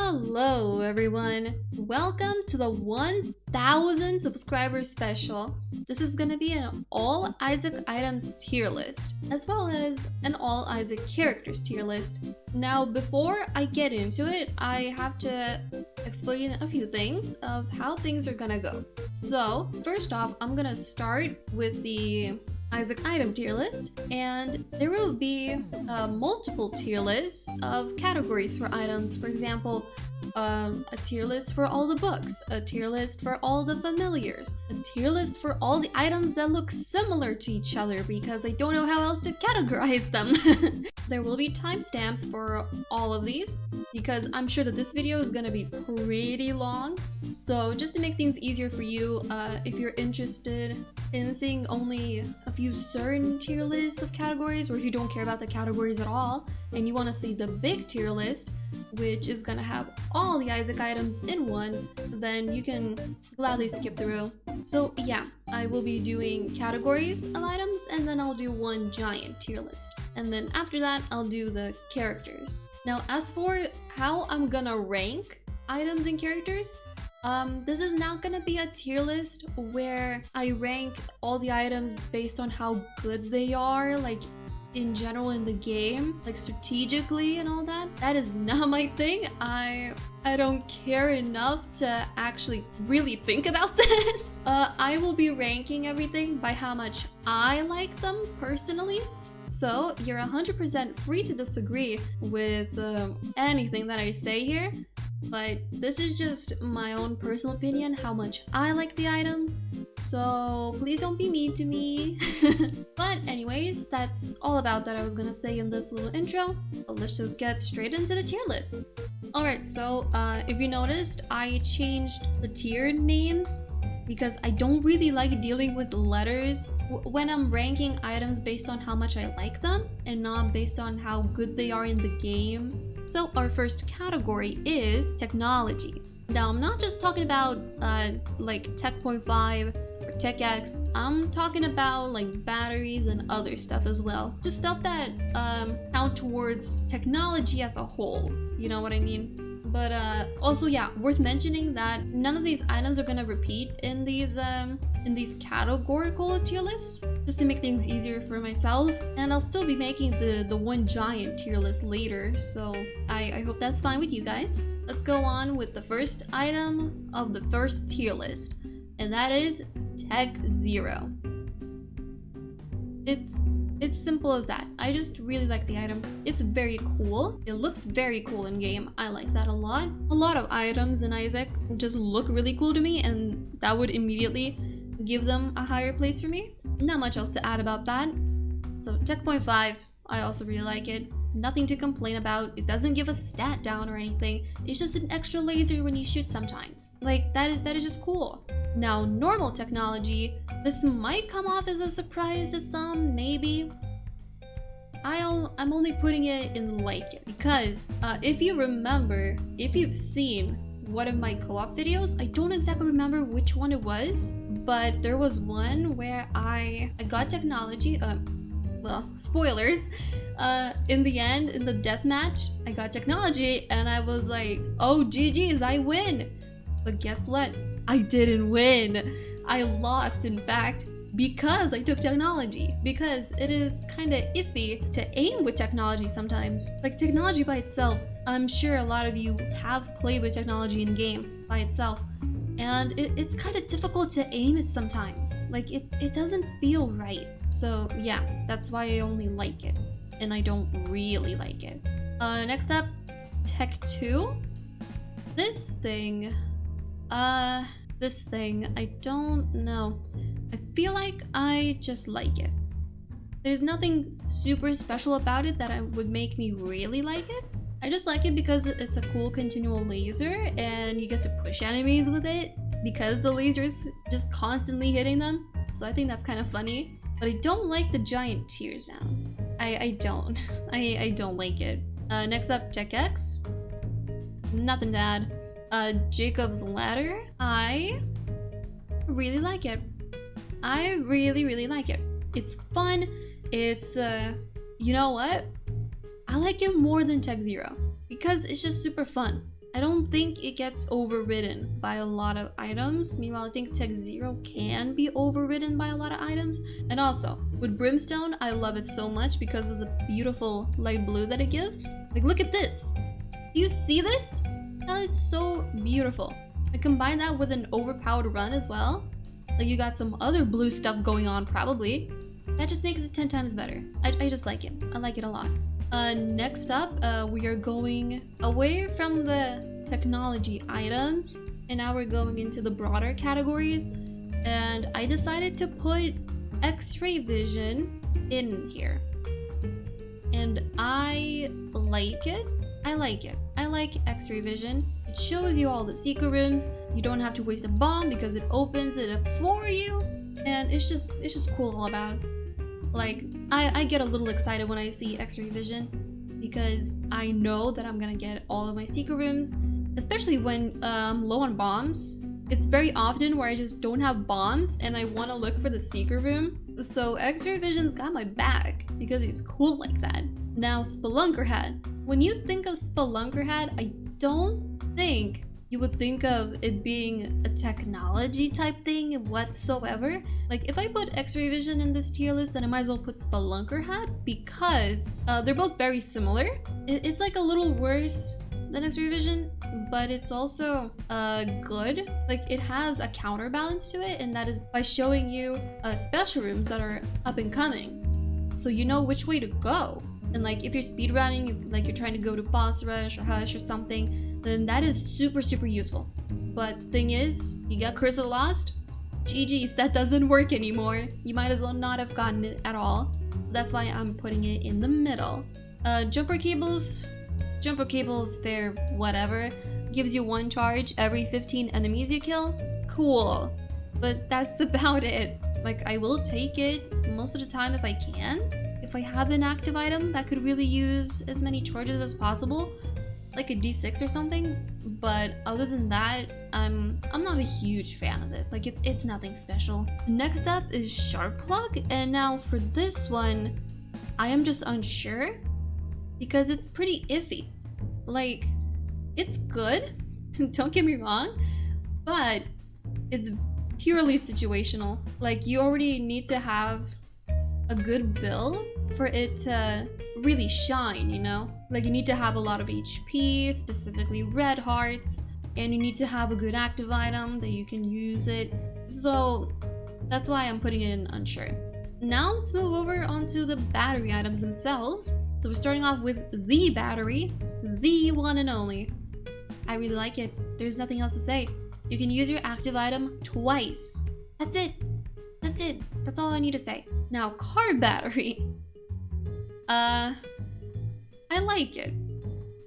Hello everyone, welcome to the 1000 subscribers special. This is gonna be an all Isaac items tier list, as well as an all Isaac characters tier list. Now before I get into it, I have to explain a few things of how things are gonna go. So first off, I'm gonna start with the Isaac item tier list, and there will be multiple tier lists of categories for items. For example, a tier list for all the books, a tier list for all the familiars, a tier list for all the items that look similar to each other because I don't know how else to categorize them. There will be timestamps for all of these because I'm sure that this video is gonna be pretty long. So just to make things easier for you, if you're interested in seeing only a few certain tier lists of categories, or if you don't care about the categories at all and you want to see the big tier list, which is gonna have all the Isaac items in one, then you can gladly skip through. So yeah, I will be doing categories of items, and then I'll do one giant tier list, and then after that I'll do the characters. Now as for how I'm gonna rank items and characters, this is not gonna be a tier list where I rank all the items based on how good they are, like in general in the game, like strategically and all that. That is not my thing. I don't care enough to actually really think about this. I will be ranking everything by how much I like them personally. So you're 100% free to disagree with anything that I say here, but this is just my own personal opinion, how much I like the items, so please don't be mean to me. But anyways, that's all about that I was gonna say in this little intro. Let's just get straight into the tier list. Alright, so if you noticed, I changed the tier names because I don't really like dealing with letters when I'm ranking items based on how much I like them and not based on how good they are in the game. So our first category is technology. Now I'm not just talking about like Tech 0.5 or Tech X, I'm talking about like batteries and other stuff as well. Just stuff that count towards technology as a whole, you know what I mean? But also, yeah, worth mentioning that none of these items are gonna repeat in these categorical tier lists, just to make things easier for myself. And I'll still be making the one giant tier list later, so I hope that's fine with you guys. Let's go on with the first item of the first tier list, and that is Tech 0. It's simple as that. I just really like the item. It's very cool. It looks very cool in game. I like that a lot. A lot of items in Isaac just look really cool to me, and that would immediately give them a higher place for me. Not much else to add about that. So Tech 0.5, I also really like it. Nothing to complain about. It doesn't give a stat down or anything. It's just an extra laser when you shoot sometimes. Like, that is just cool. Now, normal technology, this might come off as a surprise to some, maybe. I'm only putting it in like it because if you remember, if you've seen one of my co-op videos, I don't exactly remember which one it was, but there was one where I got technology, well, spoilers, in the end, in the deathmatch, I got technology and I was like, oh GG's, I win. But guess what? I didn't win. I lost, in fact, because I took technology, because it is kind of iffy to aim with technology sometimes. Like technology by itself, I'm sure a lot of you have played with technology in game by itself, and it's kind of difficult to aim it sometimes. Like it doesn't feel right. So yeah, that's why I only like it, and I don't really like it. Next up, Tech 2. This thing, I don't know. I feel like I just like it. There's nothing super special about it that would make me really like it. I just like it because it's a cool continual laser and you get to push enemies with it because the laser is just constantly hitting them. So I think that's kind of funny. But I don't like the giant tears down. I don't. I don't like it. Next up, Tech X. Nothing to add. Jacob's Ladder. I really like it. I really like it. It's fun. It's you know what? I like it more than Tech 0 because it's just super fun. I don't think it gets overridden by a lot of items. Meanwhile, I think Tech Zero can be overridden by a lot of items. And also, with Brimstone, I love it so much because of the beautiful light blue that it gives. Like, look at this. Do you see this? That is so beautiful. I combine that with an overpowered run as well. Like, you got some other blue stuff going on probably. That just makes it 10 times better. I just like it. I like it a lot. Next up, we are going away from the technology items, and now we're going into the broader categories. And I decided to put X-ray vision in here. And I like it. I like it. I like X-ray vision. It shows you all the secret rooms. You don't have to waste a bomb because it opens it up for you. And it's just cool all about. Like, I get a little excited when I see X-ray vision because I know that I'm gonna get all of my secret rooms, especially when I'm low on bombs. It's very often where I just don't have bombs and I want to look for the secret room. So X-ray vision's got my back because he's cool like that. Now, Spelunker Hat. When you think of Spelunker Hat, I don't think you would think of it being a technology type thing whatsoever. Like, if I put X-ray vision in this tier list, then I might as well put Spelunker Hat because they're both very similar. It's like a little worse than X-ray vision, but it's also good. Like, it has a counterbalance to it, and that is by showing you special rooms that are up and coming, so you know which way to go. And like, if you're speedrunning, like you're trying to go to boss rush or hush or something, then that is super useful. But thing is, you got Curse of the Lost, GG's, that doesn't work anymore. You might as well not have gotten it at all. That's why I'm putting it in the middle. Jumper cables, they're whatever. Gives you 1 charge every 15 enemies you kill. Cool. But that's about it. Like, I will take it most of the time if I can. If I have an active item that could really use as many charges as possible, like a D6 or something. But other than that, I'm not a huge fan of it. Like, it's nothing special. Next up is Sharp Plug, and now for this one, I am just unsure because it's pretty iffy. Like, it's good, don't get me wrong, but it's purely situational. Like, you already need to have a good build for it to really shine, you know? Like, you need to have a lot of HP, specifically red hearts, and you need to have a good active item that you can use it. So that's why I'm putting it in unsure. Now let's move over onto the battery items themselves. So we're starting off with the battery, the one and only. I really like it. There's nothing else to say. You can use your active item twice. That's it. That's it. That's all I need to say. Now, car battery. I like it.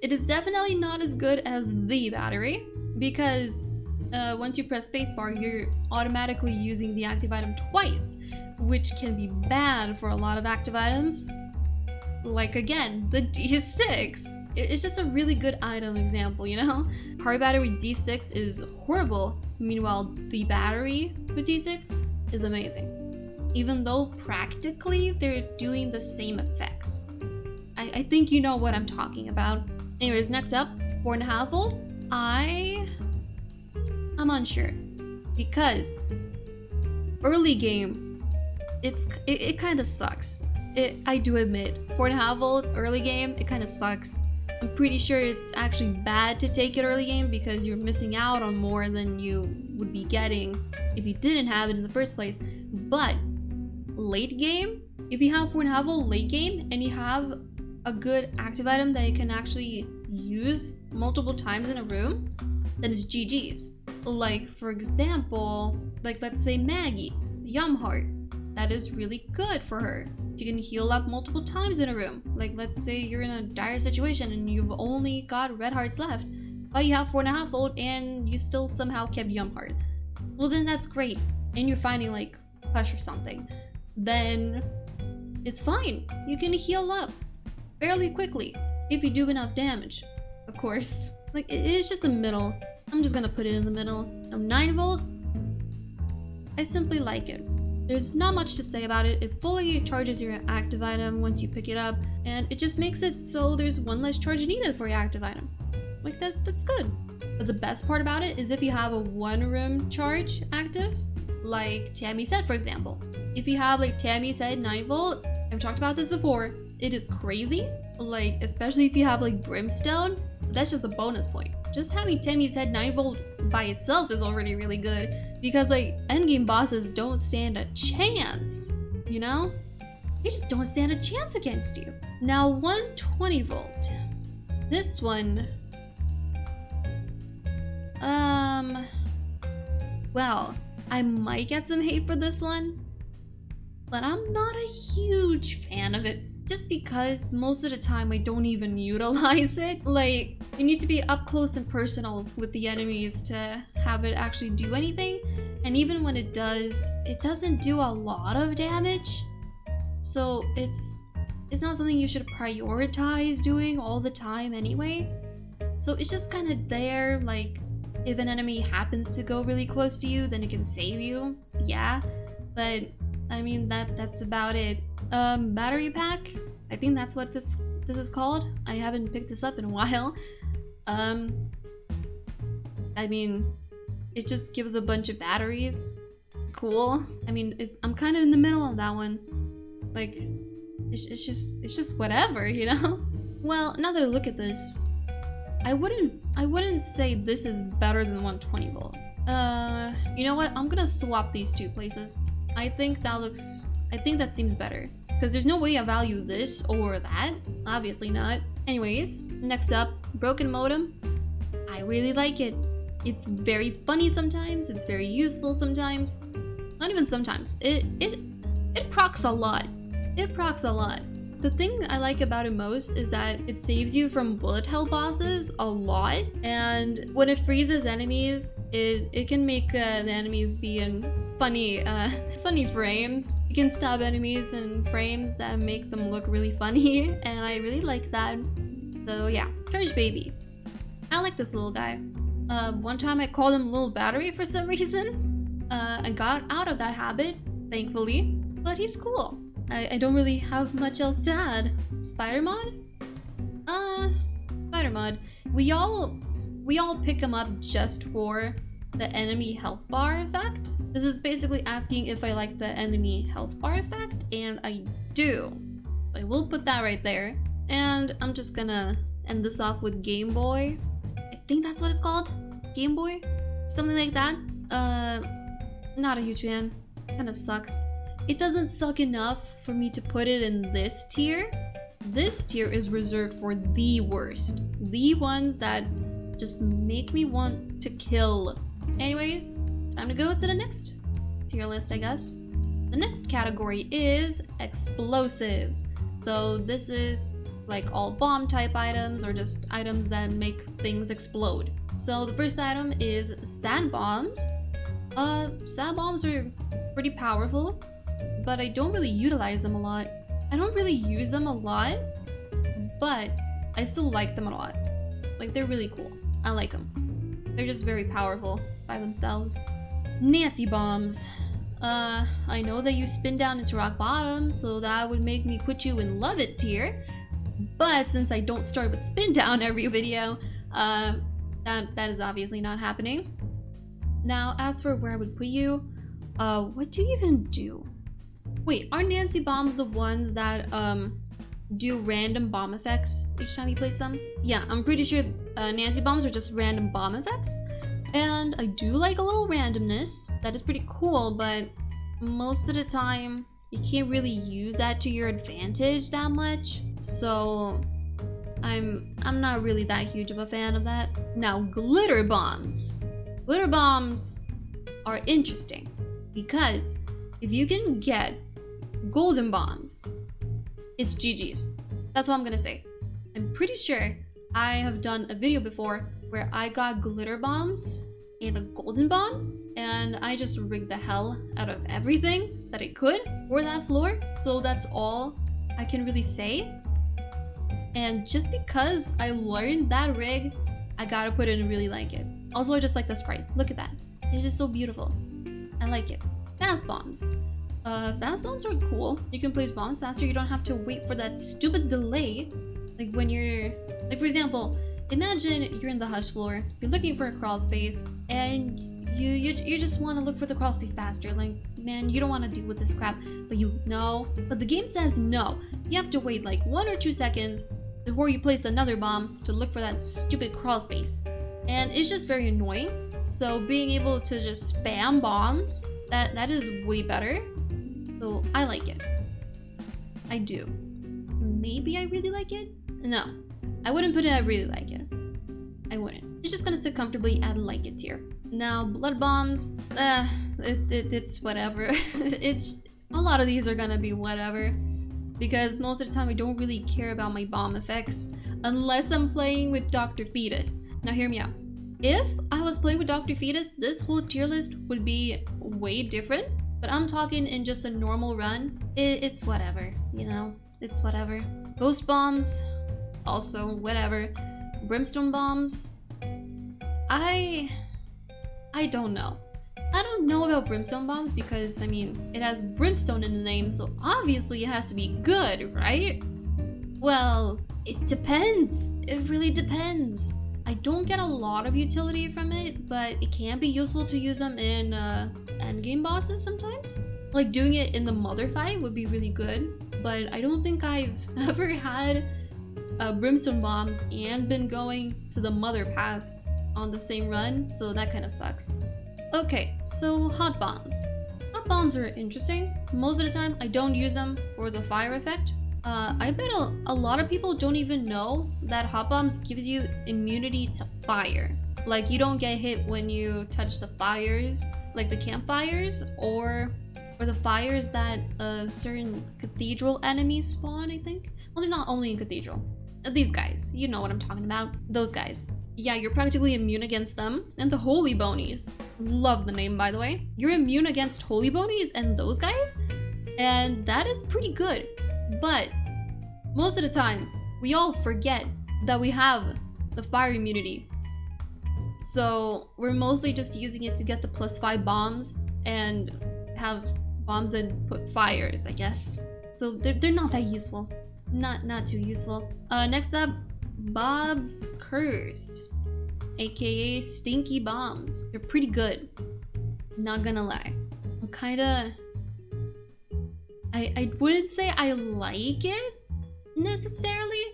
It is definitely not as good as the battery because once you press spacebar, you're automatically using the active item twice, which can be bad for a lot of active items. Like, again, the D6. It's just a really good item example, you know? Car battery D6 is horrible. Meanwhile, the battery with D6 is amazing. Even though practically they're doing the same effects. I think you know what I'm talking about. Anyways, next up, 4.5 volt. I'm unsure because early game, it kind of sucks. I do admit, 4.5 volt early game, it kind of sucks. I'm pretty sure it's actually bad to take it early game because you're missing out on more than you would be getting if you didn't have it in the first place. But late game, if you have 4.5 volt late game and you have a good active item that you can actually use multiple times in a room, then it's GG's. Like, for example, like let's say Maggie, Yum Heart. That is really good for her. She can heal up multiple times in a room. Like, let's say you're in a dire situation and you've only got red hearts left, but you have 4.5 volt and you still somehow kept Yum Heart. Well, then that's great. And you're finding like Hush or something. Then it's fine. You can heal up fairly quickly if you do enough damage. Of course, like, it's just a middle. I'm just gonna put it in the middle. Now, 9 volt, I simply like it. There's not much to say about it. It fully charges your active item once you pick it up, and it just makes it so there's 1 less charge needed for your active item. Like, that's good. But the best part about it is if you have a 1-room charge active, like Tammy said, for example. If you have like Tammy said 9 volt, I've talked about this before, it is crazy. Like, especially if you have like Brimstone, that's just a bonus point. Just having Tammy's head 9 volt by itself is already really good, because like endgame bosses don't stand a chance, you know? They just don't stand a chance against you. Now 120 volt. This one, well, I might get some hate for this one, but I'm not a huge fan of it. Just because most of the time I don't even utilize it. Like, you need to be up close and personal with the enemies to have it actually do anything. And even when it does, it doesn't do a lot of damage. So it's not something you should prioritize doing all the time anyway. So it's just kind of there, like, if an enemy happens to go really close to you, then it can save you, yeah. But I mean, that's about it. Battery pack, I think that's what this is called. I haven't picked this up in a while. I mean, it just gives a bunch of batteries. Cool. I mean, I'm kind of in the middle of that one. Like, it's just whatever, you know? Well, now that I look at this, I wouldn't say this is better than 120 volt. You know what? I'm gonna swap these two places. I think that seems better. Because there's no way I value this or that. Obviously not. Anyways, next up, broken modem. I really like it. It's very funny sometimes. It's very useful sometimes. Not even sometimes. It procs a lot. It procs a lot. The thing I like about it most is that it saves you from bullet hell bosses a lot, and when it freezes enemies, it can make the enemies be in funny frames. You can stab enemies in frames that make them look really funny, and I really like that. So yeah, Charge Baby. I like this little guy. One time I called him Little Battery for some reason. I got out of that habit, thankfully, but he's cool. I don't really have much else to add. Spider mod? Spider mod. We all pick him up just for the enemy health bar effect. This is basically asking if I like the enemy health bar effect, and I do. I will put that right there. And I'm just gonna end this off with Game Boy. I think that's what it's called? Game Boy? Something like that. Not a huge fan. Kinda sucks. It doesn't suck enough for me to put it in this tier. This tier is reserved for the worst. The ones that just make me want to kill. Anyways, time to go to the next tier list, I guess. The next category is explosives. So this is like all bomb type items or just items that make things explode. So the first item is sand bombs. Sand bombs are pretty powerful, but I don't really utilize them a lot. I don't really use them a lot, but I still like them a lot. Like, they're really cool. I like them. They're just very powerful by themselves. Nancy bombs. I know that you spin down into rock bottom, so that would make me put you in love it tier. But since I don't start with spin down every video, that is obviously not happening. Now, as for where I would put you, what do you even do? Wait, are Nancy bombs the ones that do random bomb effects each time you place them? Yeah, I'm pretty sure Nancy bombs are just random bomb effects. And I do like a little randomness. That is pretty cool, but most of the time you can't really use that to your advantage that much. So I'm not really that huge of a fan of that. Now, glitter bombs. Glitter bombs are interesting because if you can get golden bombs, it's GG's. That's what I'm gonna say. I'm pretty sure I have done a video before where I got glitter bombs and a golden bomb, and I just rigged the hell out of everything that I could for that floor. So that's all I can really say. And just because I learned that rig, I gotta put it and really like it. Also, I just like the sprite. Look at that. It is so beautiful. I like it. Fast bombs. Fast bombs are cool. You can place bombs faster. You don't have to wait for that stupid delay. Like when you're, like for example, imagine you're in the hush floor, you're looking for a crawl space, and you just want to look for the crawl space faster. Like, man, you don't want to deal with this crap, but the game says no. You have to wait like 1 or 2 seconds before you place another bomb to look for that stupid crawl space. And it's just very annoying. So being able to just spam bombs, that is way better. So I like it. I do. Maybe I really like it? No. I wouldn't put it I really like it. I wouldn't. It's just gonna sit comfortably at like it tier. Now, blood bombs, it's whatever. It's a lot of these are gonna be whatever, because most of the time I don't really care about my bomb effects unless I'm playing with Dr. Fetus. Now hear me out. If I was playing with Dr. Fetus, this whole tier list would be way different, but I'm talking in just a normal run. It's whatever, you know? It's whatever. Ghost bombs, also whatever. Brimstone bombs, I don't know. I don't know about brimstone bombs because, I mean, it has brimstone in the name, so obviously it has to be good, right? Well, it depends. It really depends. I don't get a lot of utility from it, but it can be useful to use them in endgame bosses sometimes. Like doing it in the mother fight would be really good, but I don't think I've ever had brimstone bombs and been going to the mother path on the same run, so that kind of sucks. Okay, so hot bombs. Hot bombs are interesting. Most of the time I don't use them for the fire effect. I bet a lot of people don't even know that hot bombs gives you immunity to fire. Like, you don't get hit when you touch the fires, like the campfires, or the fires that certain cathedral enemies spawn, I think. Well, they're not only in cathedral. These guys, you know what I'm talking about. Those guys. Yeah, you're practically immune against them. And the holy bonies. Love the name, by the way. You're immune against holy bonies and those guys, and that is pretty good. But most of the time, we all forget that we have the fire immunity. So we're mostly just using it to get the +5 bombs and have bombs that put fires, I guess. So they're not that useful. Not too useful. Next up, Bob's Curse, aka Stinky Bombs. They're pretty good. Not gonna lie. I'm kinda... I wouldn't say I like it necessarily,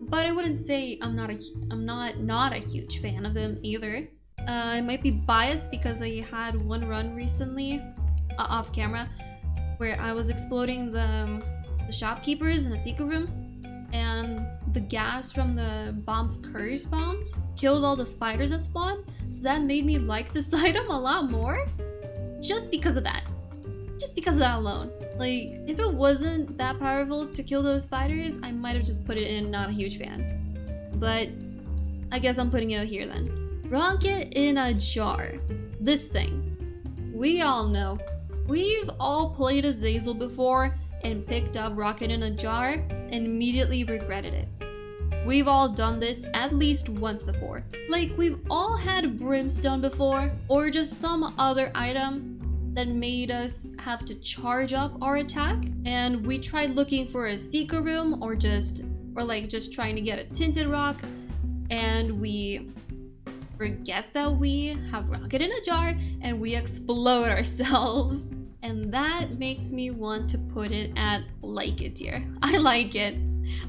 but I wouldn't say I'm not a huge fan of them either. I might be biased because I had one run recently off camera where I was exploding the shopkeepers in a secret room, and the gas from the bomb's curse bombs killed all the spiders that spawned, so that made me like this item a lot more just because of that. Just because of that alone. Like, if it wasn't that powerful to kill those spiders, I might have just put it in, not a huge fan. But I guess I'm putting it here then. Rocket in a jar. This thing. We all know. We've all played Azazel before and picked up Rocket in a jar and immediately regretted it. We've all done this at least once before. Like, we've all had Brimstone before, or just some other item that made us have to charge up our attack, and we tried looking for a secret room or just trying to get a tinted rock, and we forget that we have Rocket in a jar and we explode ourselves. And that makes me want to put it at like it tier. I like it.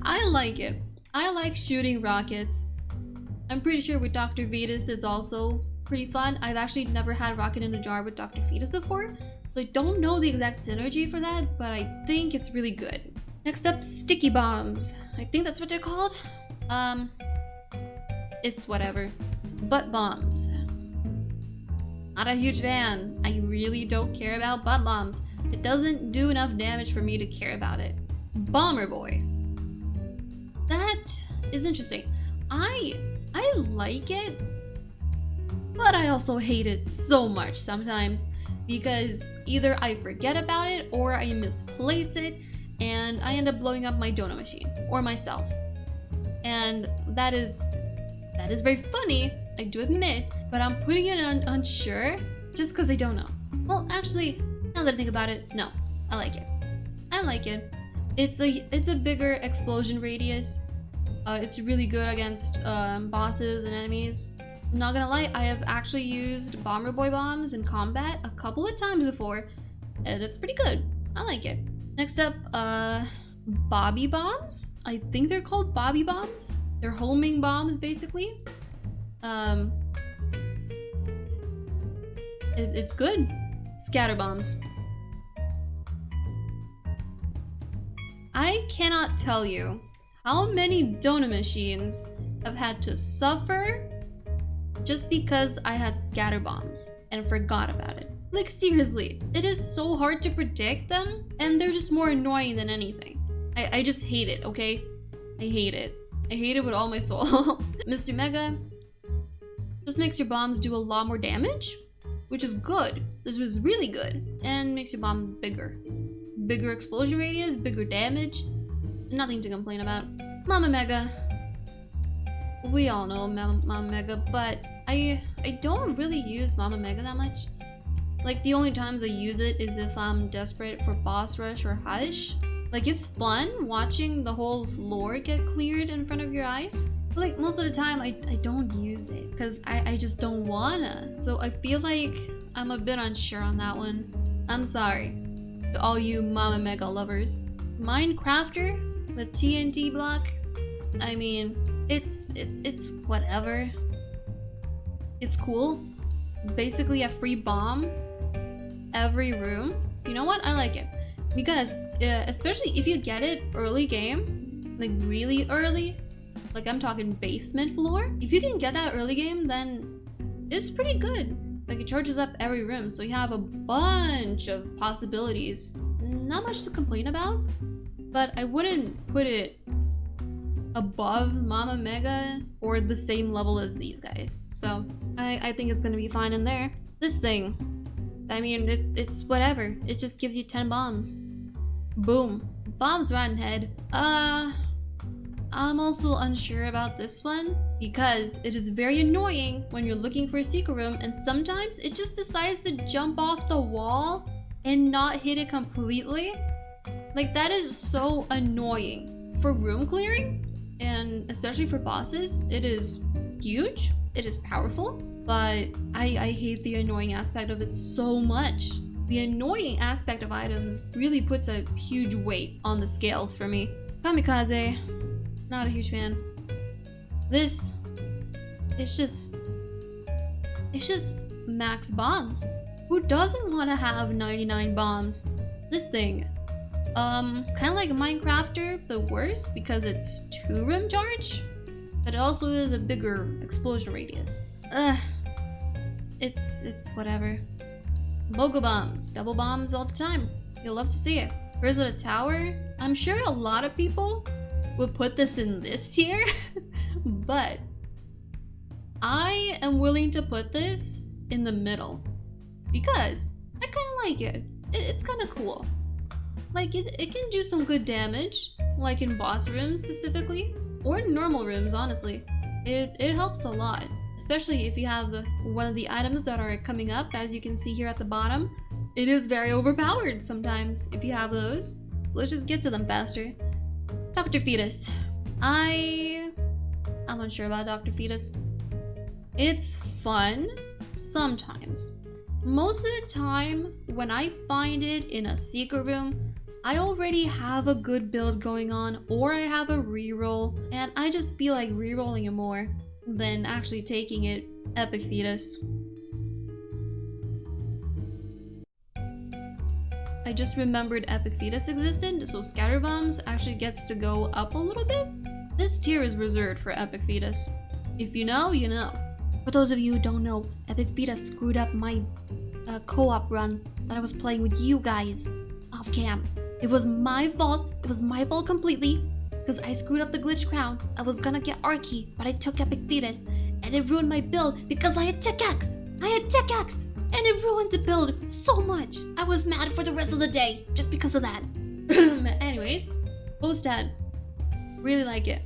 I like it. I like shooting rockets. I'm pretty sure with Dr. Fetus it's also pretty fun. I've actually never had Rocket in a jar with Dr. Fetus before, so I don't know the exact synergy for that, but I think it's really good. Next up, sticky bombs. I think that's what they're called. It's whatever. Butt bombs. Not a huge fan. I really don't care about butt bombs. It doesn't do enough damage for me to care about it. Bomber Boy. That is interesting. I like it, but I also hate it so much sometimes because either I forget about it or I misplace it and I end up blowing up my donut machine or myself. And that is very funny, I do admit, but I'm putting it on unsure just because I don't know. Well, actually, now that I think about it, no, I like it. I like it. It's a bigger explosion radius, It's really good against bosses and enemies. I'm not gonna lie, I have actually used Bomber Boy bombs in combat a couple of times before, and it's pretty good. I like it. Next up, Bobby bombs. I think they're called Bobby bombs. They're homing bombs, basically. It's good. Scatter bombs. I cannot tell you how many donut machines have had to suffer just because I had scatter bombs and forgot about it. Like seriously, it is so hard to predict them, and they're just more annoying than anything. I just hate it, okay? I hate it. I hate it with all my soul. Mr. Mega just makes your bombs do a lot more damage, which is good. This was really good. And makes your bomb bigger. Bigger explosion radius, bigger damage. Nothing to complain about. Mama Mega. We all know Mama Mega, but I don't really use Mama Mega that much. Like, the only times I use it is if I'm desperate for boss rush or hush. Like, it's fun watching the whole floor get cleared in front of your eyes. But like, most of the time I don't use it because I just don't wanna. So I feel like I'm a bit unsure on that one. I'm sorry to all you Mama Mega lovers. Minecrafter, the TNT block, I mean, it's whatever. It's cool. Basically a free bomb every room. You know what? I like it. Because, especially if you get it early game, like really early, like I'm talking basement floor, if you can get that early game, then it's pretty good. Like it charges up every room, so you have a bunch of possibilities. Not much to complain about, but I wouldn't put it above Mama Mega or the same level as these guys. So I think it's gonna be fine in there. This thing, I mean, it's whatever. It just gives you 10 bombs. Boom. Bombs rotten head. I'm also unsure about this one because it is very annoying when you're looking for a secret room and sometimes it just decides to jump off the wall and not hit it completely. Like, that is so annoying. For room clearing, and especially for bosses, it is huge, it is powerful, but I hate the annoying aspect of it so much. The annoying aspect of items really puts a huge weight on the scales for me. Kamikaze, not a huge fan. This, it's just max bombs. Who doesn't want to have 99 bombs? This thing, kind of like a Minecrafter, but worse because it's 2-room charge, but it also is a bigger explosion radius. It's whatever. Bogo bombs, double bombs all the time. You'll love to see it. Where's the tower? I'm sure a lot of people would put this in this tier, but I am willing to put this in the middle because I kind of like it. It's kind of cool. Like, it can do some good damage, like in boss rooms specifically, or in normal rooms, honestly. It helps a lot, especially if you have one of the items that are coming up, as you can see here at the bottom. It is very overpowered sometimes if you have those. So let's just get to them faster. Dr. Fetus. I'm unsure about Dr. Fetus. It's fun sometimes. Most of the time, when I find it in a secret room, I already have a good build going on, or I have a reroll, and I just feel like rerolling it more than actually taking it. Epic Fetus. I just remembered Epic Fetus existed, so Scatter Bombs actually gets to go up a little bit. This tier is reserved for Epic Fetus. If you know, you know. For those of you who don't know, Epic Fetus screwed up my co-op run that I was playing with you guys off cam. It was my fault. It was my fault completely because I screwed up the glitch crown. I was gonna get Archie, but I took Epic Fetus and it ruined my build because I had Tech X. I had Tech X and it ruined the build so much. I was mad for the rest of the day just because of that. Anyways, Postad, really like it.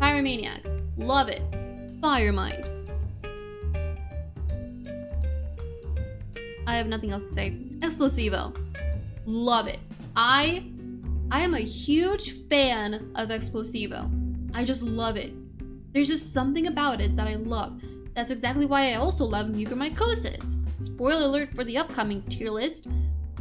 Pyromaniac, love it. Firemind. I have nothing else to say. Explosivo, love it. I am a huge fan of Explosivo. I just love it. There's just something about it that I love. That's exactly why I also love mucormycosis. Spoiler alert for the upcoming tier list,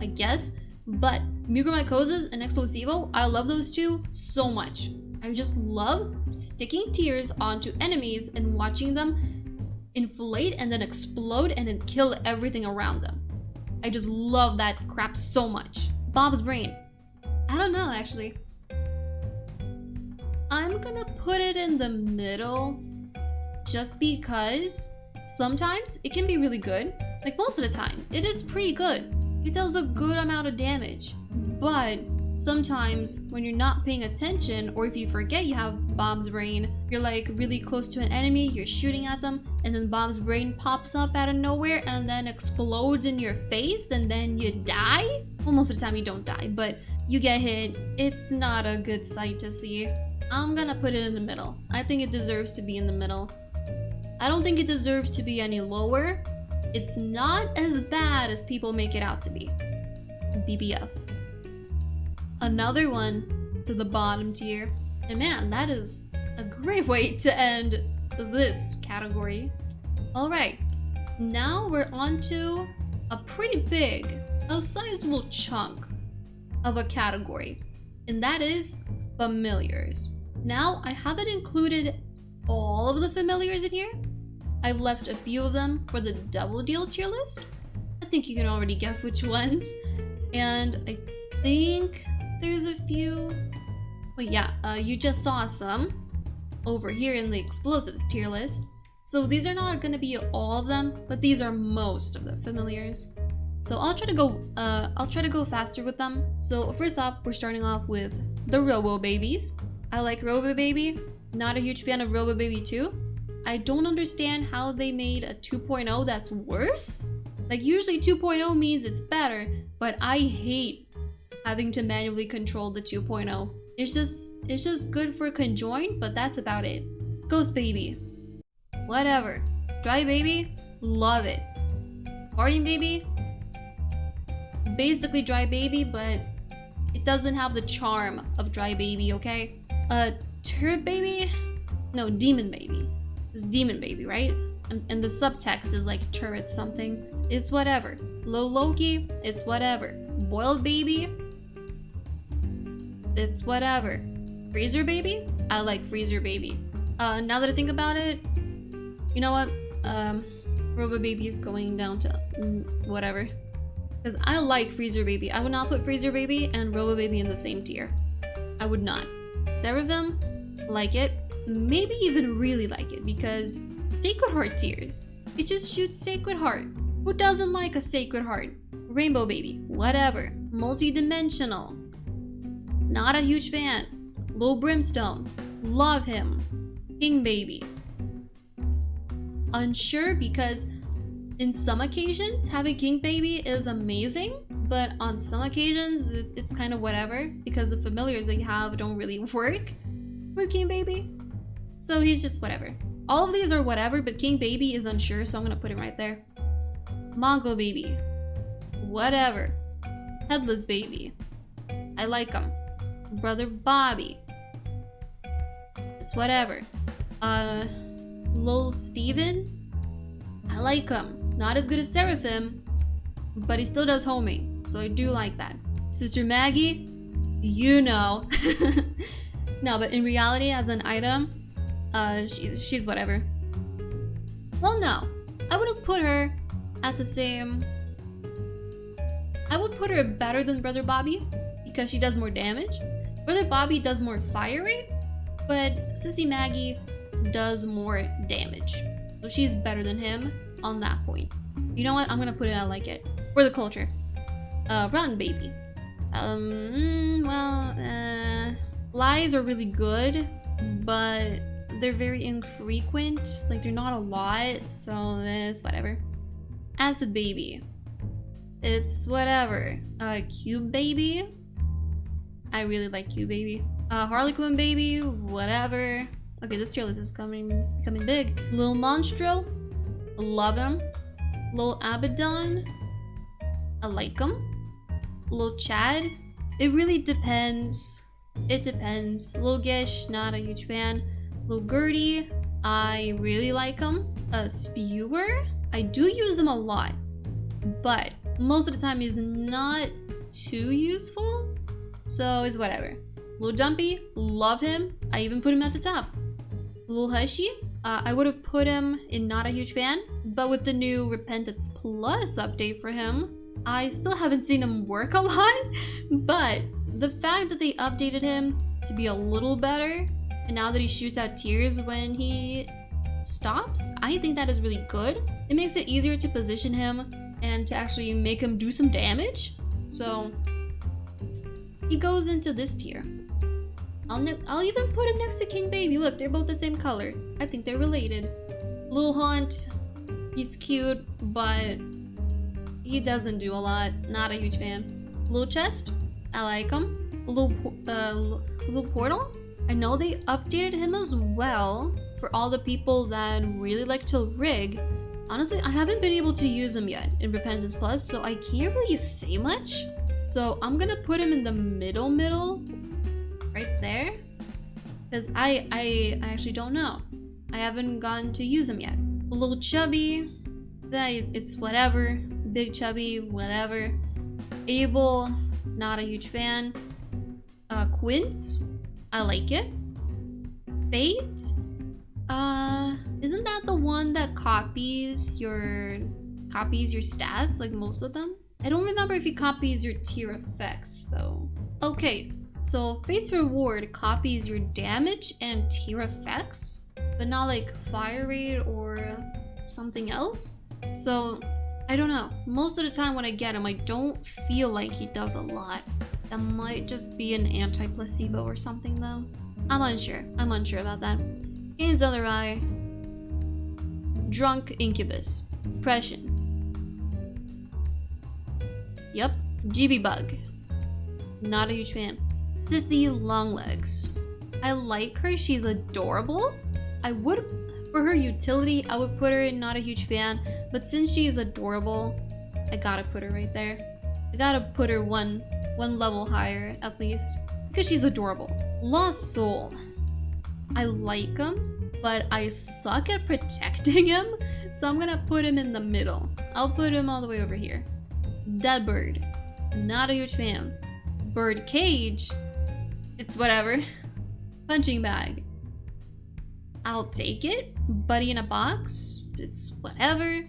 I guess. But mucormycosis and explosivo, I love those two so much. I just love sticking tears onto enemies and watching them inflate and then explode and then kill everything around them. I just love that crap so much. Bob's brain. I don't know actually. I'm gonna put it in the middle just because sometimes it can be really good. Like most of the time, it is pretty good. It does a good amount of damage. But sometimes when you're not paying attention, or if you forget you have Bob's brain, you're like really close to an enemy, you're shooting at them, and then Bob's brain pops up out of nowhere and then explodes in your face and then you die. Well, most of the time you don't die, but you get hit. It's not a good sight to see. I'm gonna put it in the middle. I think it deserves to be in the middle. I don't think it deserves to be any lower. It's not as bad as people make it out to be. BBF. Another one to the bottom tier. And man, that is a great way to end this category. Alright, now we're on to a pretty big, a sizable chunk of a category. And that is familiars. Now, I haven't included all of the familiars in here. I've left a few of them for the double deal tier list. I think you can already guess which ones. And I think there's a few. Wait, yeah, you just saw some over here in the explosives tier list. So these are not gonna be all of them, but these are most of the familiars. So I'll try to go faster with them. So first off, we're starting off with the Robo Babies. I like Robo Baby. Not a huge fan of Robo Baby 2. I don't understand how they made a 2.0 that's worse. Like usually 2.0 means it's better, but I hate having to manually control the 2.0. It's just good for conjoin, but that's about it. Ghost Baby. Whatever. Dry Baby. Love it. Farting Baby. Basically Dry Baby, but it doesn't have the charm of Dry Baby, okay? Turret Baby? No, Demon Baby. It's Demon Baby, right? And the subtext is like turret something. It's whatever. Low Loki? It's whatever. Boiled Baby? It's whatever. Freezer Baby? I like Freezer Baby. Now that I think about it, you know what? Robo Baby is going down to whatever. Because I like Freezer Baby. I would not put Freezer Baby and Robo Baby in the same tier. I would not. Seraphim, like it. Maybe even really like it because Sacred Heart tiers. It just shoots Sacred Heart. Who doesn't like a Sacred Heart? Rainbow Baby, whatever. Multi-dimensional. Not a huge fan. Low Brimstone, love him. King Baby. Unsure because in some occasions having King Baby is amazing, but on some occasions it's kind of whatever because the familiars that you have don't really work with King Baby. So he's just whatever. All of these are whatever, but King Baby is unsure, so I'm gonna put him right there. Mongo Baby. Whatever. Headless Baby. I like him. Brother Bobby. It's whatever. Lil Steven. I like him. Not as good as Seraphim, but he still does homing, so I do like that. Sister Maggie, you know. No, but in reality, as an item, she's whatever. Well, no. I wouldn't put her at the same... I would put her better than Brother Bobby, because she does more damage. Brother Bobby does more fire rate, but Sissy Maggie does more damage. So she's better than him on that point. You know what? I'm gonna put it I like it. For the culture. Run Baby. Lies are really good, but they're very infrequent. Like, they're not a lot, so it's whatever. Acid Baby. It's whatever. Cube Baby. I really like Cube Baby. Harlequin Baby, whatever. Okay, this tier list is becoming big. Lil Monstro, love him. Lil Abaddon, I like him. Lil Chad, it really depends It depends. Lil Gish, not a huge fan. Lil Gertie, I really like him. A Spewer, I do use him a lot, but most of the time he's not too useful, so it's whatever. Lil Dumpy, love him. I even put him at the top. Lil Hushy, I would have put him in not a huge fan, but with the new Repentance Plus update for him, I still haven't seen him work a lot, but the fact that they updated him to be a little better, and now that he shoots out tears when he stops, I think that is really good. It makes it easier to position him and to actually make him do some damage. So he goes into this tier. I'll even put him next to King Baby. Look, they're both the same color. I think they're related. Lil Hunt, he's cute, but he doesn't do a lot. Not a huge fan. Lil Chest, I like him. Lil Portal, I know they updated him as well for all the people that really like to rig. Honestly, I haven't been able to use him yet in Repentance Plus, so I can't really say much. So I'm gonna put him in the middle, right there, because I actually don't know. I haven't gotten to use him yet. A little Chubby, it's whatever. Big Chubby, whatever. Abel, not a huge fan. Quince, I like it. Fate, isn't that the one that copies your stats, like most of them? I don't remember if he copies your tier effects though. Okay, so Fate's Reward copies your damage and tier effects, but not like fire rate or something else. So I don't know. Most of the time when I get him, I don't feel like he does a lot. That might just be an anti-placebo or something though. I'm unsure about that. Kane's Other Eye, Drunk Incubus, Depression. Yep, GB Bug, not a huge fan. Sissy Longlegs, I like her, she's adorable. I would, for her utility, I would put her in not a huge fan, but since she is adorable, I gotta put her right there. I gotta put her one level higher at least, because she's adorable. Lost Soul, I like him, but I suck at protecting him, so I'm gonna put him in the middle. I'll put him all the way over here. Dead Bird, not a huge fan. Bird Cage, it's whatever. Punching Bag, I'll take it. Buddy in a Box, it's whatever.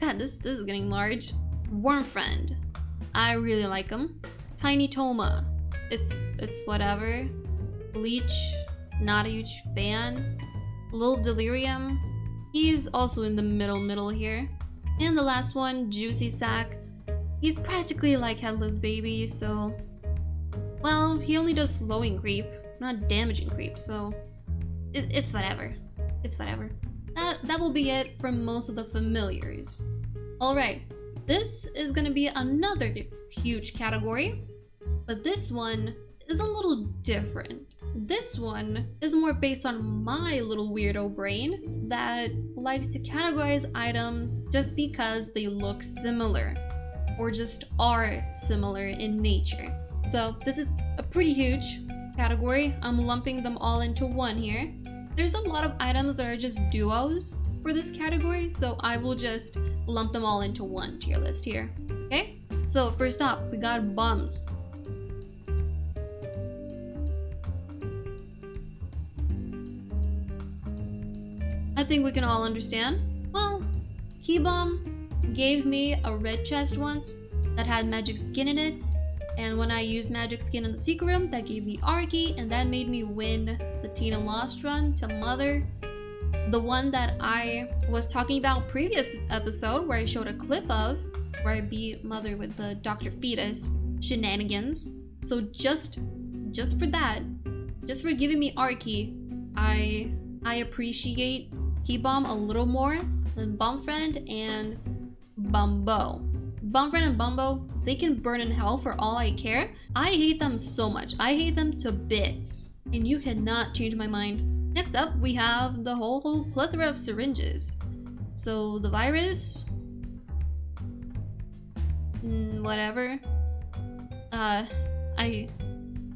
God, this is getting large. Worm Friend, I really like him. Tiny Toma, it's whatever. Bleach, not a huge fan. Lil Delirium, he's also in the middle here. And the last one, Juicy Sack, he's practically like Headless Baby, so, well, he only does slowing creep, not damaging creep, so it's whatever. It's whatever. That will be it for most of the familiars. Alright, this is gonna be another huge category, but this one is a little different. This one is more based on my little weirdo brain that likes to categorize items just because they look similar or just are similar in nature. So this is a pretty huge category. I'm lumping them all into one here. There's a lot of items that are just duos for this category, so I will just lump them all into one tier list here. Okay? So first up, we got bums. I think we can all understand. Well, Key Bomb gave me a red chest once that had magic skin in it, and when I used magic skin in the secret room, that gave me Arky, and that made me win the Tina Lost run to Mother. The one that I was talking about previous episode where I showed a clip of, where I beat Mother with the Dr. Fetus shenanigans. So just for that, just for giving me Arky, I appreciate Key Bomb a little more than Bumfriend and Bumbo. Bumfriend and Bumbo, they can burn in hell for all I care. I hate them so much. I hate them to bits. And you cannot change my mind. Next up, we have the whole plethora of syringes. So the virus, whatever. I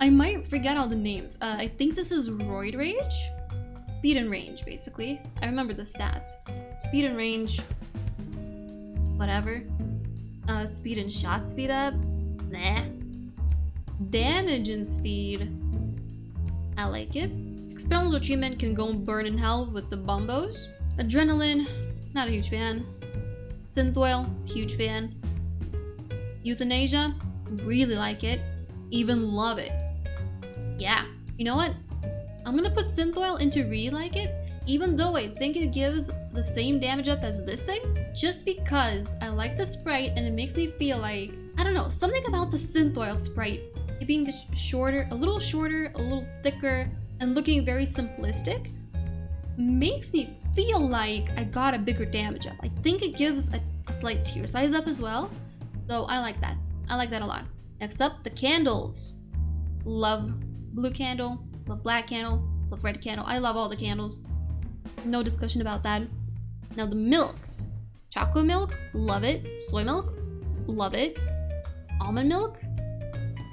I might forget all the names. I think this is Roid Rage? Speed and range, basically. I remember the stats. Speed and range, whatever. Speed and shot speed up, nah. Damage and speed, I like it. Experimental treatment can go burn in hell with the bombos. Adrenaline, not a huge fan. Synth oil, huge fan. Euthanasia, really like it. Even love it. Yeah, you know what? I'm gonna put synth oil into really like it, even though I think it gives the same damage up as this thing, just because I like the sprite and it makes me feel like, I don't know, something about the synth oil sprite, it being the a little shorter, a little thicker, and looking very simplistic, makes me feel like I got a bigger damage up. I think it gives a slight tier size up as well, so I like that. I like that a lot. Next up, the candles. Love blue candle, love black candle, love red candle. I love all the candles. No discussion about that. Now the milks. Chocolate milk, love it. Soy milk, love it. Almond milk,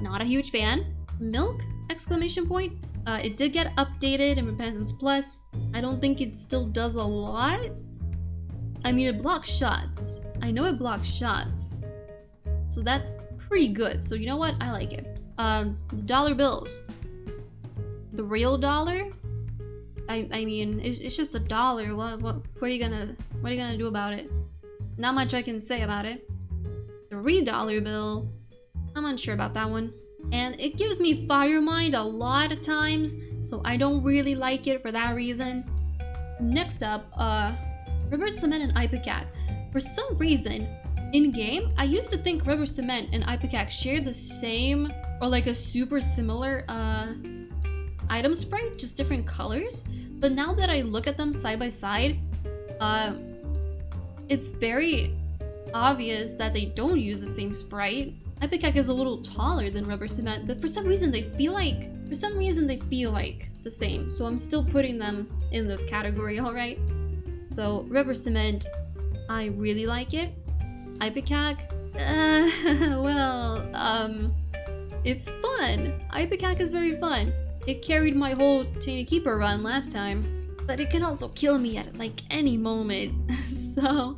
not a huge fan. Milk, exclamation point. It did get updated in Repentance Plus. I don't think it still does a lot. I mean, it blocks shots. I know it blocks shots. So that's pretty good. So you know what? I like it. The dollar bills. The real dollar? I mean, it's just a dollar. What are you gonna do about it? Not much I can say about it. The $3 bill, I'm unsure about that one. And it gives me Firemind a lot of times, so I don't really like it for that reason. Next up, River Cement and Ipecac. For some reason, in game, I used to think River Cement and Ipecac shared the same or like a super similar item sprite, just different colors. But now that I look at them side by side, it's very obvious that they don't use the same sprite. Ipecac is a little taller than Rubber Cement, but for some reason they feel like the same. So I'm still putting them in this category, alright? So Rubber Cement, I really like it. Ipecac, it's fun. Ipecac is very fun. It carried my whole Tiny Keeper run last time, but it can also kill me at like any moment. So,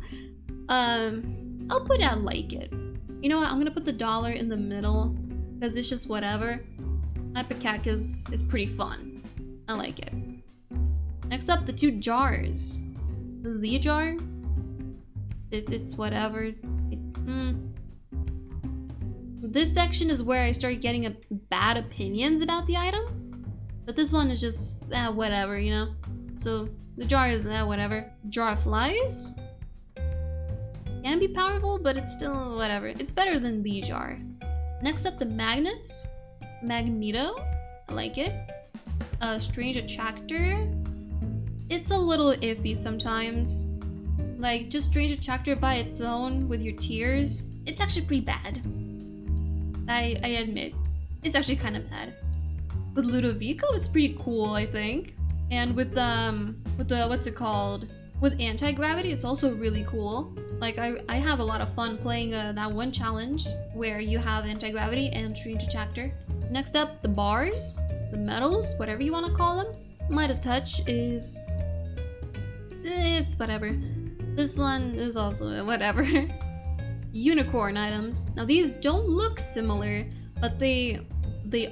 I'll put I like it. You know what? I'm gonna put the dollar in the middle because it's just whatever. Ipecac is pretty fun. I like it. Next up, the two jars. The jar. It's whatever. This section is where I start getting bad opinions about the item, but this one is just whatever, you know. So the jar is whatever. Jar of Flies can be powerful, but it's still whatever. It's better than the jar. Next up, the magnets. Magneto, I like it. Strange Attractor. It's a little iffy sometimes. Like, just Strange Attractor by its own with your tiers, it's actually pretty bad. I admit, it's actually kind of bad. With Ludovico, it's pretty cool, I think. And with the what's it called? With anti-gravity, it's also really cool. Like, I have a lot of fun playing that one challenge where you have anti-gravity and Strange Attractor. Next up, the bars, the medals, whatever you want to call them. Midas Touch is... it's whatever. This one is also whatever. Unicorn items. Now these don't look similar, but they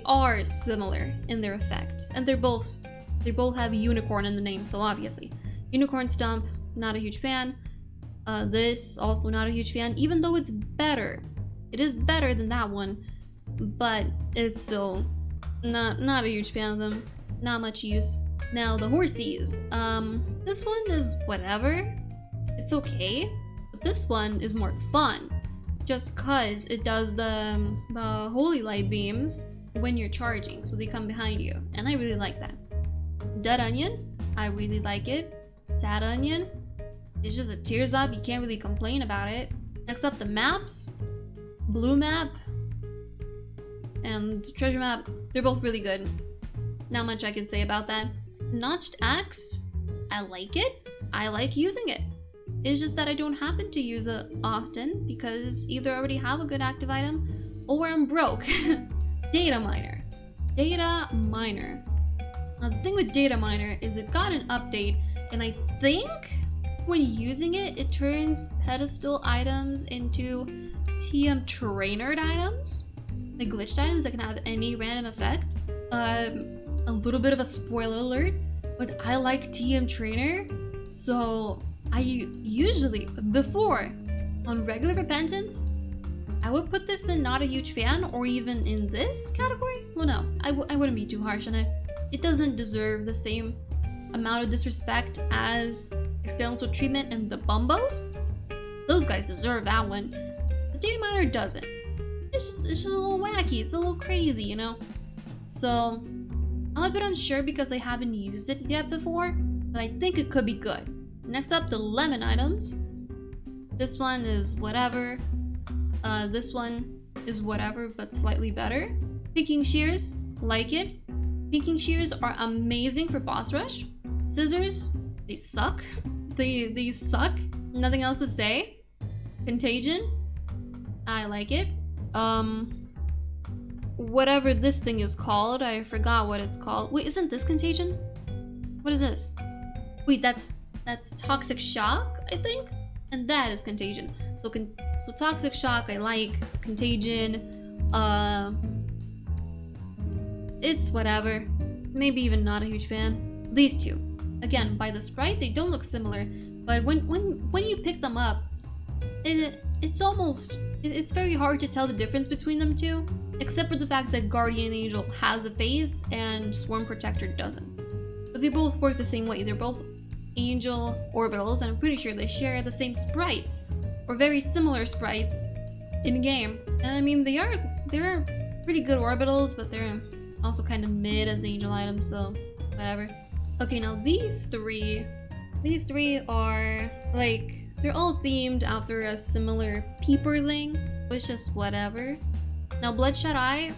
are similar in their effect. And they both have unicorn in the name, so obviously. Unicorn Stomp, not a huge fan. This, also not a huge fan, even though it's better. It is better than that one, but it's still not a huge fan of them. Not much use. Now the horsies. This one is whatever. It's okay, but this one is more fun, just cause it does the holy light beams when you're charging, so they come behind you, and I really like that. Dead Onion, I really like it. Sad Onion, it's just a tears up, you can't really complain about it. Next up, the maps. Blue map and treasure map, they're both really good. Not much I can say about that. Notched Axe, I like it. I like using it. It's just that I don't happen to use it often because either I already have a good active item or I'm broke. Data miner. Data Miner. Now, the thing with Data Miner is it got an update, and I think when using it, it turns pedestal items into TM trainered items, like glitched items that can have any random effect. A little bit of a spoiler alert, but I like TM trainer, so I usually, before, on regular repentance, I would put this in not a huge fan, or even in this category. Well, no, I wouldn't be too harsh on it. It doesn't deserve the same amount of disrespect as experimental treatment and the bumbos. Those guys deserve that one. The data miner doesn't. It's just a little wacky. It's a little crazy, you know. So I'm a bit unsure because I haven't used it yet before, but I think it could be good. Next up, the lemon items. This one is whatever. This one is whatever, but slightly better. Picking shears, like it. Picking shears are amazing for boss rush. Scissors, they suck. They suck. Nothing else to say. Contagion, I like it. Whatever this thing is called, I forgot what it's called. Wait, isn't this contagion? What is this? Wait, that's toxic shock, I think, and that is contagion. So toxic shock, I like. Contagion, it's whatever. Maybe even not a huge fan. These two, again, by the sprite, they don't look similar, but when you pick them up, it's very hard to tell the difference between them two, except for the fact that Guardian Angel has a face and Swarm Protector doesn't. But they both work the same way. They're both angel orbitals, and I'm pretty sure they share the same sprites, or very similar sprites, in game. And I mean, they're pretty good orbitals, but they're also kind of mid as angel items, so whatever. Okay, now these three are like, they're all themed after a similar peeperling, which is whatever. Now Bloodshot Eye,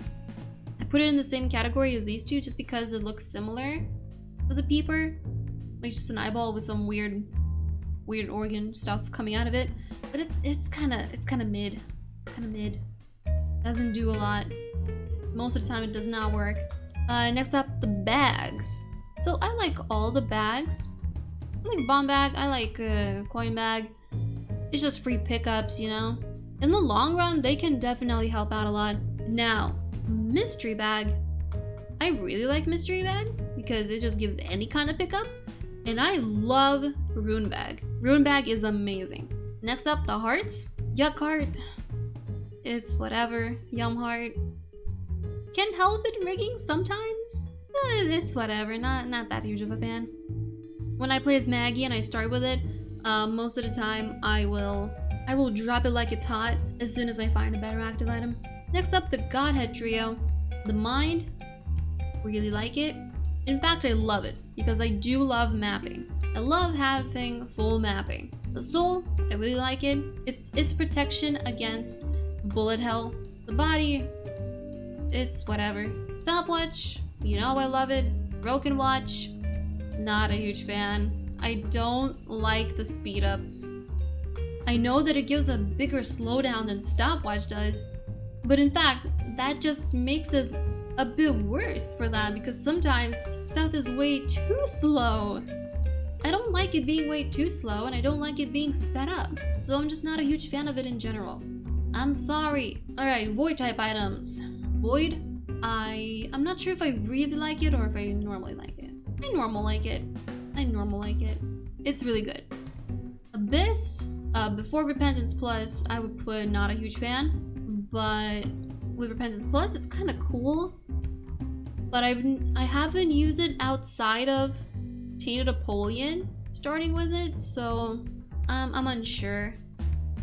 I put it in the same category as these two just because it looks similar to the peeper, like just an eyeball with some weird organ stuff coming out of it. But it's kind of mid. It's kind of mid. Doesn't do a lot. Most of the time it does not work. Next up, the bags. So I like all the bags. I like bomb bag. I like coin bag. It's just free pickups, you know. In the long run, they can definitely help out a lot. Now, mystery bag. I really like mystery bag because it just gives any kind of pickup. And I love rune bag. Rune bag is amazing. Next up, the hearts. Yuck heart. It's whatever. Yum heart. Can help in rigging sometimes. It's whatever. Not that huge of a fan. When I play as Maggie and I start with it, most of the time I will drop it like it's hot as soon as I find a better active item. Next up, the Godhead trio. The mind, really like it. In fact, I love it because I do love mapping. I love having full mapping. The soul, I really like it. It's protection against bullet hell. The body, it's whatever. Stopwatch, you know I love it. Broken watch, not a huge fan. I don't like the speed ups. I know that it gives a bigger slowdown than stopwatch does, but in fact, that just makes it a bit worse for that because sometimes stuff is way too slow. I don't like it being way too slow, and I don't like it being sped up, so I'm just not a huge fan of it in general. I'm sorry. Alright, void type items. Void, I'm not sure if I really like it or if I normally like it. I normal like it. It's really good. Abyss, before Repentance Plus, I would put not a huge fan, but with Repentance Plus, it's kind of cool. But I haven't used it outside of Tainted Apollyon, starting with it, so I'm unsure.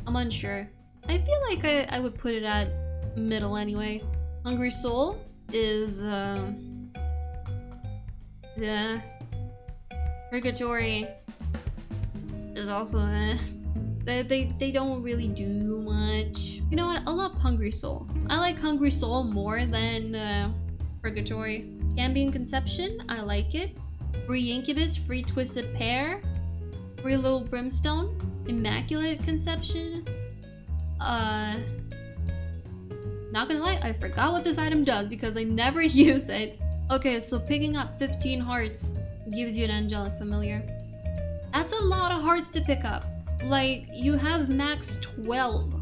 I feel like I would put it at middle anyway. Hungry Soul is yeah. Purgatory is also they don't really do much. You know what? I love Hungry Soul. I like Hungry Soul more than Purgatory. Cambion Conception, I like it. Free Incubus, Free Twisted Pair, Free Little Brimstone, Immaculate Conception. Not gonna lie, I forgot what this item does because I never use it. Okay, so picking up 15 hearts gives you an angelic familiar. That's a lot of hearts to pick up. Like, you have max 12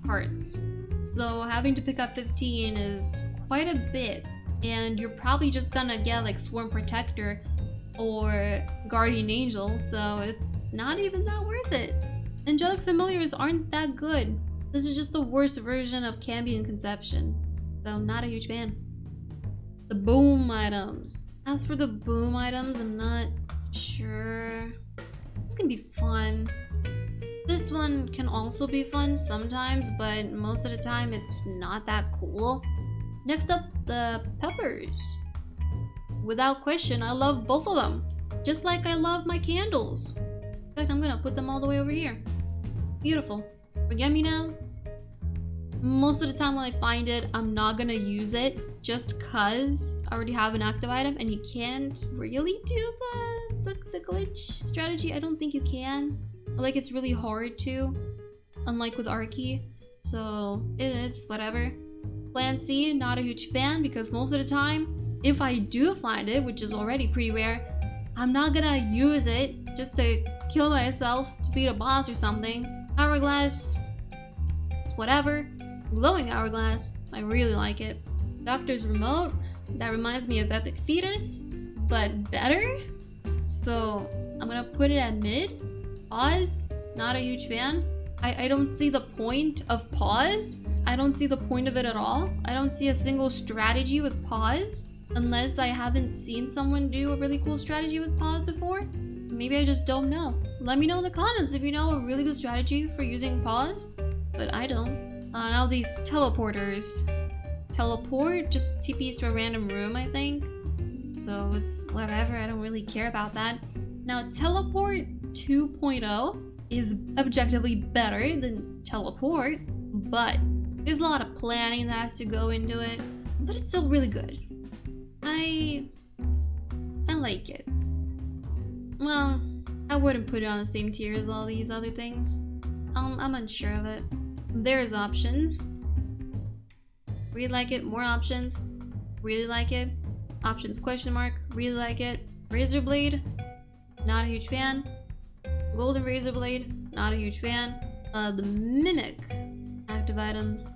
hearts. So having to pick up 15 is quite a bit. And you're probably just gonna get like Swarm Protector or Guardian Angel, so it's not even that worth it. Angelic familiars aren't that good. This is just the worst version of Cambion Conception, so not a huge fan. The boom items. As for the boom items, I'm not sure. This can be fun. This one can also be fun sometimes, but most of the time it's not that cool. Next up, the peppers. Without question, I love both of them. Just like I love my candles. In fact, I'm gonna put them all the way over here. Beautiful. Forget me now. Most of the time when I find it, I'm not gonna use it just cause I already have an active item and you can't really do the glitch strategy. I don't think you can. Like, it's really hard to, unlike with Arky. So it's whatever. Plan C, not a huge fan because most of the time, if I do find it, which is already pretty rare, I'm not gonna use it just to kill myself to beat a boss or something. Hourglass, it's whatever. Glowing hourglass, I really like it. Doctor's remote, that reminds me of Epic Fetus, but better. So I'm gonna put it at mid. Pause, not a huge fan. I don't see the point of pause. I don't see the point of it at all. I don't see a single strategy with pause. Unless I haven't seen someone do a really cool strategy with pause before. Maybe I just don't know. Let me know in the comments if you know a really good strategy for using pause. But I don't. Now these teleporters. Teleport just TPs to a random room, I think. So it's whatever, I don't really care about that. Now teleport 2.0 is objectively better than teleport, but there's a lot of planning that has to go into it, but it's still really good. I like it. Well, I wouldn't put it on the same tier as all these other things. I'm unsure of it. There's options. Really like it. More options. Really like it. Options question mark. Really like it. Razor Blade. Not a huge fan. Golden Razor Blade. Not a huge fan. The Mimic active items.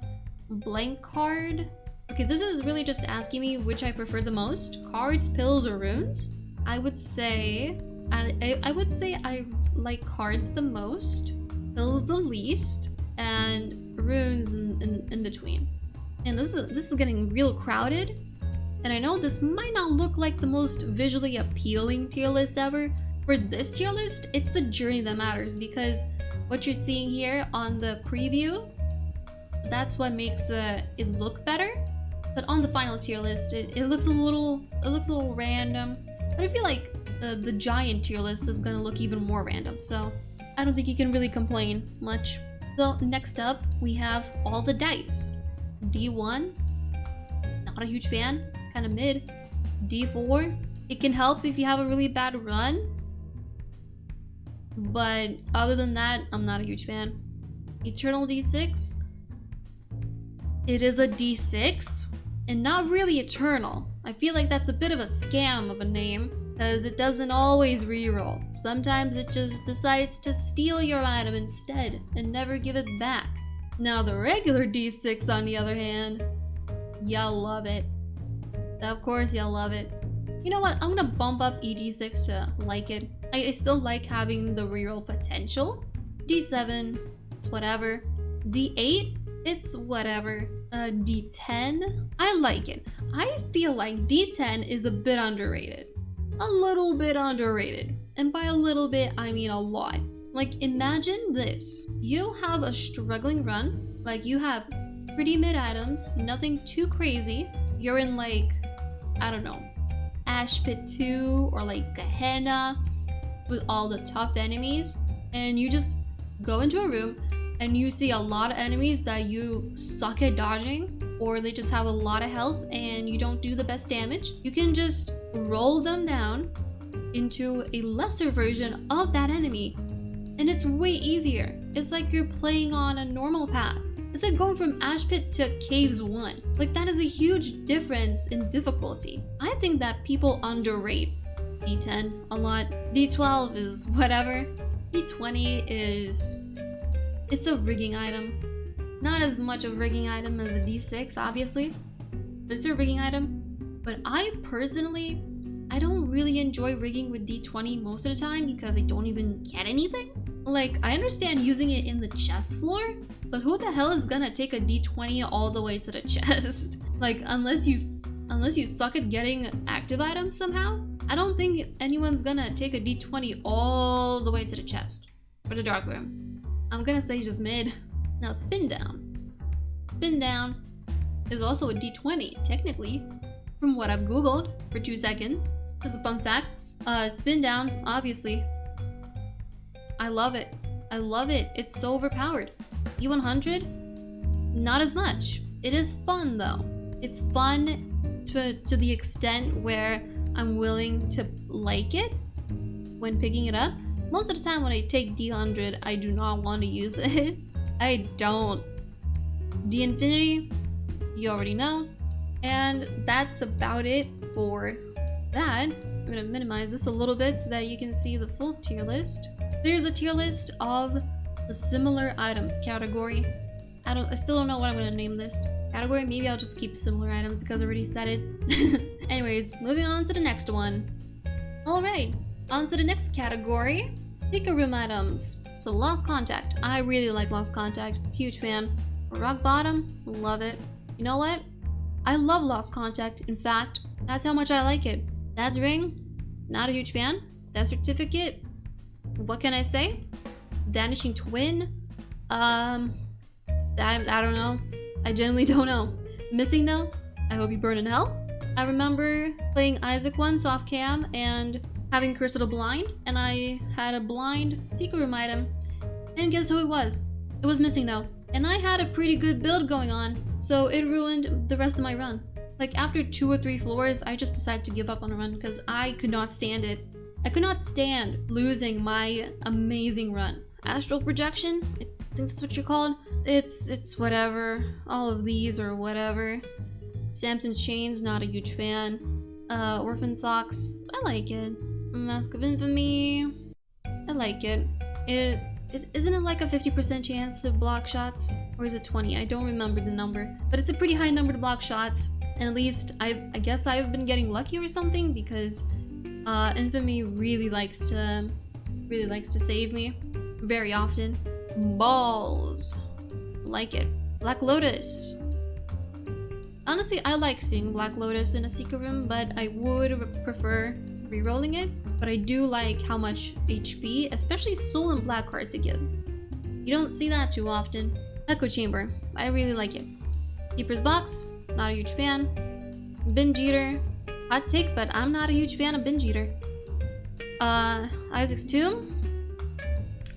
Blank card. Okay, this is really just asking me which I prefer the most. Cards, pills, or runes. I would say I like cards the most, pills the least, and runes in between. And this is getting real crowded. And I know this might not look like the most visually appealing tier list ever. For this tier list, it's the journey that matters because what you're seeing here on the preview, that's what makes it look better. But on the final tier list, it looks a little random. But I feel like the giant tier list is gonna look even more random. So I don't think you can really complain much. So next up, we have all the dice. D1, not a huge fan, kind of mid. D4, it can help if you have a really bad run. But other than that, I'm not a huge fan. Eternal D6, it is a D6 and not really eternal. I feel like that's a bit of a scam of a name because it doesn't always reroll. Sometimes it just decides to steal your item instead and never give it back. Now the regular D6 on the other hand, y'all love it. Of course y'all love it. You know what, I'm gonna bump up ED6 to like it. I still like having the reroll potential. D7, it's whatever. D8, it's whatever. D10, I like it. I feel like D10 is a bit underrated. A little bit underrated. And by a little bit, I mean a lot. Like, imagine this. You have a struggling run. Like, you have pretty mid items, nothing too crazy. You're in like, I don't know, Ash Pit 2 or like Gehenna with all the tough enemies. And you just go into a room and you see a lot of enemies that you suck at dodging, or they just have a lot of health and you don't do the best damage. You can just roll them down into a lesser version of that enemy, and it's way easier. It's like you're playing on a normal path. It's like going from Ash Pit to Caves 1. Like, that is a huge difference in difficulty. I think that people underrate D10 a lot. D12 is whatever. D20 is... it's a rigging item. Not as much of a rigging item as a D6, obviously. But it's a rigging item. But I personally, I don't really enjoy rigging with D20 most of the time because I don't even get anything. Like, I understand using it in the chest floor, but who the hell is gonna take a D20 all the way to the chest? Like, unless you suck at getting active items somehow, I don't think anyone's gonna take a D20 all the way to the chest or the dark room. I'm gonna say just mid. Now spin down. Spin down is also a D20, technically, from what I've googled for 2 seconds. Just a fun fact. Spin down, obviously. I love it. I love it. It's so overpowered. E100, not as much. It is fun though. It's fun to the extent where I'm willing to like it when picking it up. Most of the time when I take D100, I do not want to use it. I don't. D Infinity, you already know. And that's about it for that. I'm gonna minimize this a little bit so that you can see the full tier list. There's a tier list of the similar items category. I still don't know what I'm gonna name this category. Maybe I'll just keep similar items because I already said it. Anyways, moving on to the next one. Alright, on to the next category. Sticker room items. So Lost Contact. I really like Lost Contact. Huge fan. Rock Bottom, love it. You know what? I love Lost Contact. In fact, that's how much I like it. Dad's Ring, not a huge fan. Death Certificate, what can I say? Vanishing Twin, I don't know. I genuinely don't know. Missing Now, I hope you burn in hell. I remember playing Isaac once off cam and having Curse of the Blind, and I had a blind secret room item, and guess who it was? It was Missing Now. And I had a pretty good build going on, so it ruined the rest of my run. Like, after 2 or 3 floors, I just decided to give up on the run because I could not stand it. I could not stand losing my amazing run. Astral Projection, I think that's what you're called. It's whatever. All of these are whatever. Samson's Chains, not a huge fan. Orphan Socks, I like it. Mask of Infamy, I like it. Isn't it like a 50% chance to block shots? Or is it 20? I don't remember the number. But it's a pretty high number to block shots. And at least I guess I've been getting lucky or something because Infamy really likes to save me very often. Balls, like it. Black Lotus. Honestly, I like seeing Black Lotus in a secret room, but I would prefer re-rolling it. But I do like how much HP, especially Soul and Black cards, it gives. You don't see that too often. Echo Chamber, I really like it. Keeper's Box, not a huge fan. Binge Eater, hot take, but I'm not a huge fan of Binge Eater. Isaac's Tomb,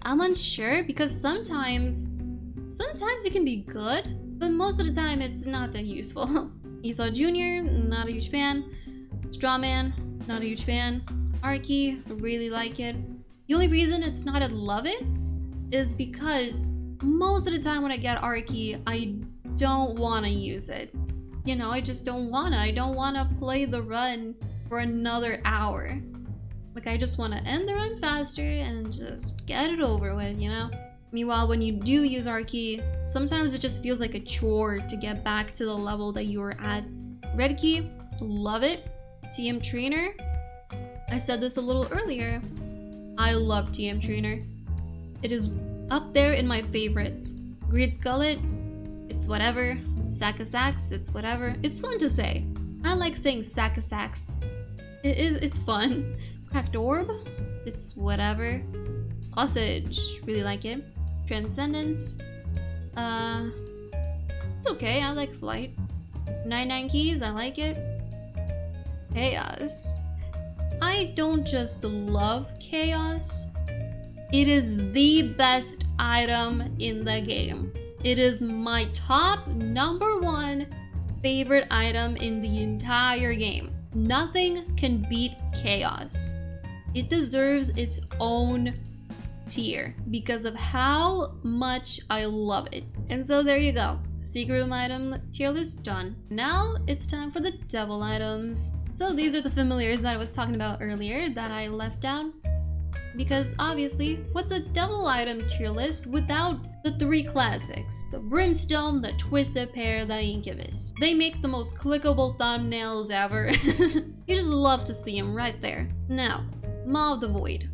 I'm unsure because sometimes it can be good, but most of the time it's not that useful. Esau Jr., not a huge fan. Strawman, not a huge fan. Arky, really like it. The only reason it's not a love it is because most of the time when I get Arky, I don't want to use it. You know, I just don't wanna. I don't wanna play the run for another hour. Like, I just wanna end the run faster and just get it over with, you know? Meanwhile, when you do use Arky, sometimes it just feels like a chore to get back to the level that you were at. Red Key, love it. TM Trainer, I said this a little earlier. I love TM Trainer. It is up there in my favorites. Great Skullet, it's whatever. Sack of Sacks, it's whatever. It's fun to say. I like saying Sack of Sacks. It's fun. Cracked Orb, it's whatever. Sausage, really like it. Transcendence, it's okay, I like Flight. 99 Keys, I like it. Chaos. I don't just love Chaos. It is the best item in the game. It is my top #1 favorite item in the entire game. Nothing can beat Chaos. It deserves its own tier because of how much I love it. And so there you go. Secret room item tier list done. Now it's time for the devil items. So these are the familiars that I was talking about earlier that I left out. Because obviously, what's a devil item tier list without the 3 classics? The Brimstone, the Twisted Pair, the Incubus. They make the most clickable thumbnails ever. You just love to see them right there. Now, Maw of the Void.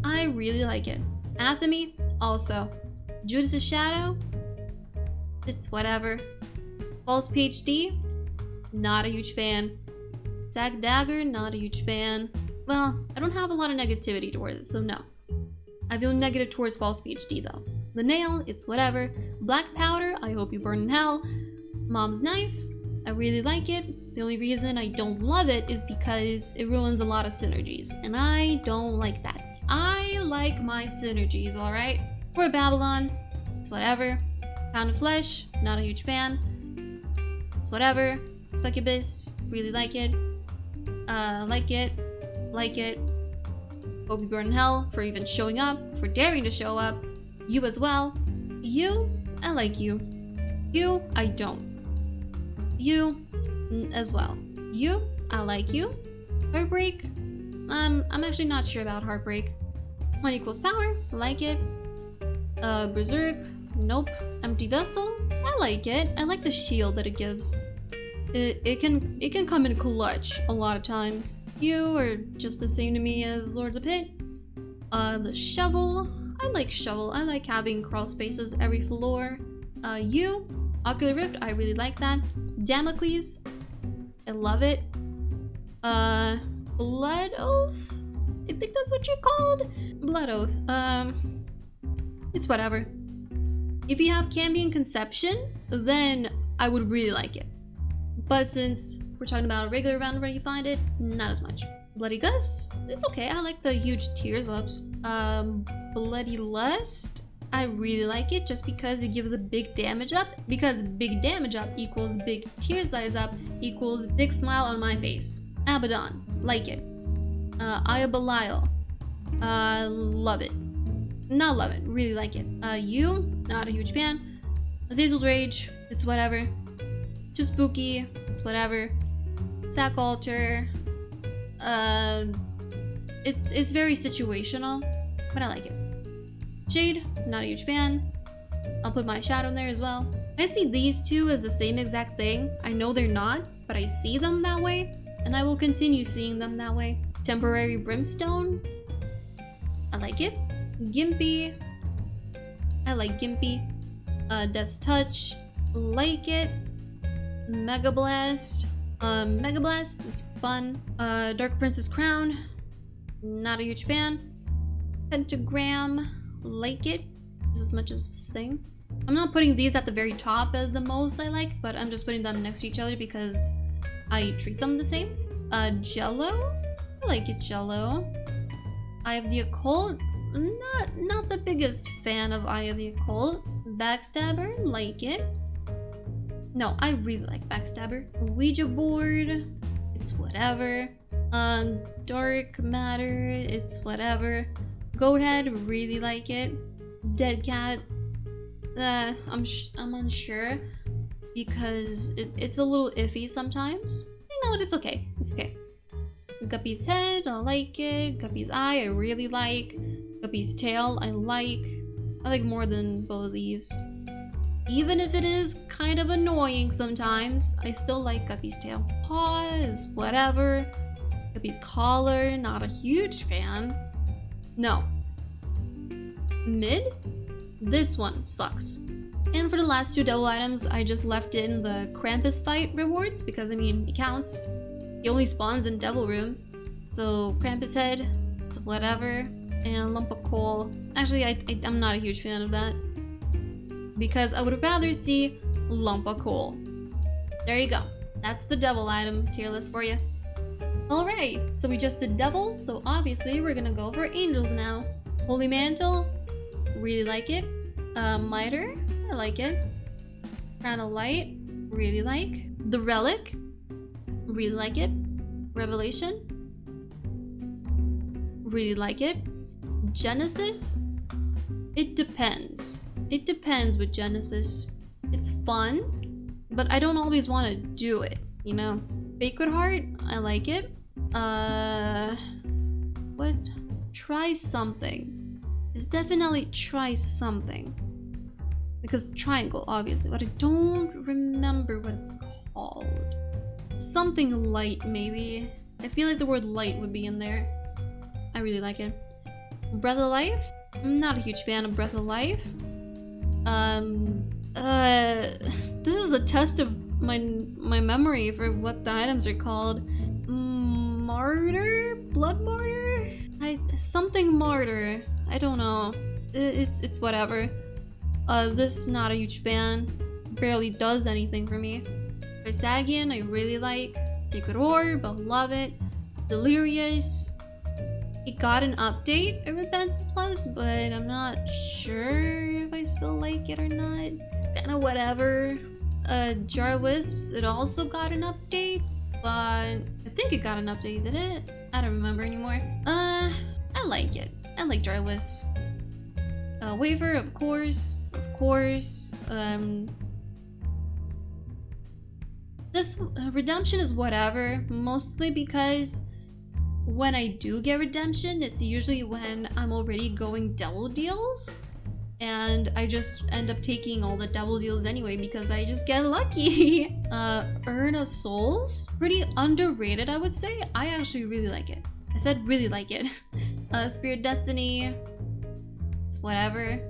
I really like it. Athame, also. Judas' Shadow, it's whatever. False PhD, not a huge fan. Zack Dagger, not a huge fan. Well, I don't have a lot of negativity towards it, so no. I feel negative towards False PhD though. The Nail, it's whatever. Black Powder, I hope you burn in hell. Mom's Knife, I really like it. The only reason I don't love it is because it ruins a lot of synergies, and I don't like that. I like my synergies, alright? For Babylon, it's whatever. Pound of Flesh, not a huge fan. It's whatever. Succubus, really like it. Like it. Hope you burn in hell for even showing up, for daring to show up. You as well. You, I like you. You, I don't. You, as well. You, I like you. Heartbreak, I'm actually not sure about Heartbreak. 1 equals power, like it. Berserk, nope. Empty Vessel, I like it. I like the shield that it gives. It can come in clutch a lot of times. You are just the same to me as Lord of the Pit. The Shovel, I like Shovel. I like having crawl spaces every floor. You, Ocular Rift, I really like that. Damocles, I love it. Blood Oath, I think that's what you're called. Blood Oath, it's whatever. If you have Cambion Conception, then I would really like it. But since we're talking about a regular round where you find it, not as much. Bloody Gus, it's okay. I like the huge tears ups. Bloody Lust, I really like it just because it gives a big damage up. Because big damage up equals big tear size up equals big smile on my face. Abaddon, like it. Eye of Belial, love it. Not love it, really like it. You, not a huge fan. Azazel's Rage, it's whatever. Too spooky, it's whatever. Sack Altar, it's very situational, but I like it. Shade, not a huge fan. I'll put my shadow in there as well. I see these two as the same exact thing. I know they're not, but I see them that way, and I will continue seeing them that way. Temporary Brimstone, I like it. Gimpy, I like Gimpy. Death's Touch, like it. Mega Blast, Mega Blast is fun. Dark Prince's Crown, not a huge fan. Pentagram, like it, just as much as this thing. I'm not putting these at the very top as the most I like, but I'm just putting them next to each other because I treat them the same. Jello, I like it, Jello. Eye of the Occult, not the biggest fan of Eye of the Occult. Backstabber, like it. No, I really like Backstabber. Ouija board, it's whatever. Dark matter, it's whatever. Goathead, really like it. Dead cat, I'm unsure because it's a little iffy sometimes. You know what? It's okay. It's okay. Guppy's head, I like it. Guppy's eye, I really like. Guppy's tail, I like more than both of these. Even if it is kind of annoying sometimes, I still like Guppy's tail. Paw is whatever. Guppy's collar, not a huge fan. No. Mid? This one sucks. And for the last 2 double items, I just left in the Krampus fight rewards because, I mean, it counts. He only spawns in devil rooms. So Krampus head, it's whatever. And lump of coal. Actually, I'm not a huge fan of that. Because I would rather see lump of coal. There you go. That's the devil item tier list for you. Alright, so we just did devils, so obviously we're gonna go for angels now. Holy Mantle, really like it. Miter, I like it. Crown of Light, really like. The Relic, really like it. Revelation, really like it. Genesis, It depends. It depends with Genesis. It's fun, but I don't always want to do it, you know? Sacred Heart, I like it. What? Try something. It's definitely try something. Because triangle, obviously, but I don't remember what it's called. Something light, maybe. I feel like the word light would be in there. I really like it. Breath of Life? I'm not a huge fan of Breath of Life. This is a test of my memory for what the items are called. Martyr? Blood Martyr? Something Martyr. I don't know. It's whatever. This not a huge fan. Barely does anything for me. Trisagion, I really like. Sacred Orb, I love it. Delirious. It got an update of Advanced Plus, but I'm not sure if I still like it or not. Kinda whatever. Jar Wisps, it also got an update, but I think it got an update, did it? I don't remember anymore. I like it. I like Jar Wisps. Waver, of course. This redemption is whatever, mostly because when I do get redemption, it's usually when I'm already going double deals, and I just end up taking all the double deals anyway because I just get lucky. Urn of Souls, pretty underrated, I would say. I actually really like it. I said really like it. Spirit Destiny, it's whatever.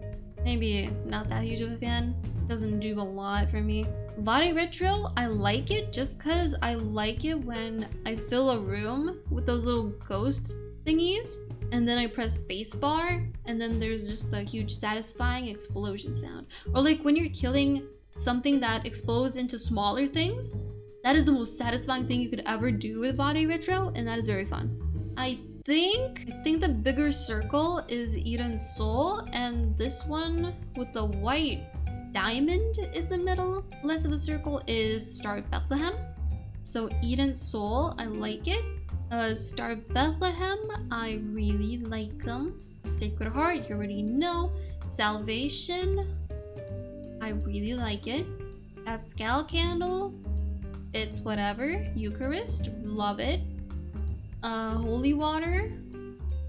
Maybe not that huge of a fan. Doesn't do a lot for me. Body Ritual, I like it just because I like it when I fill a room with those little ghost thingies, and then I press spacebar, and then there's just a huge satisfying explosion sound. Or like when you're killing something that explodes into smaller things, that is the most satisfying thing you could ever do with Body Ritual, and that is very fun. I think the bigger circle is Eden's Soul, and this one with the white diamond in the middle, less of a circle, is Star of Bethlehem. So Eden's Soul, I like it. Star of Bethlehem, I really like them. Sacred Heart, you already know. Salvation, I really like it. Pascal Candle, it's whatever. Eucharist, love it. Holy Water,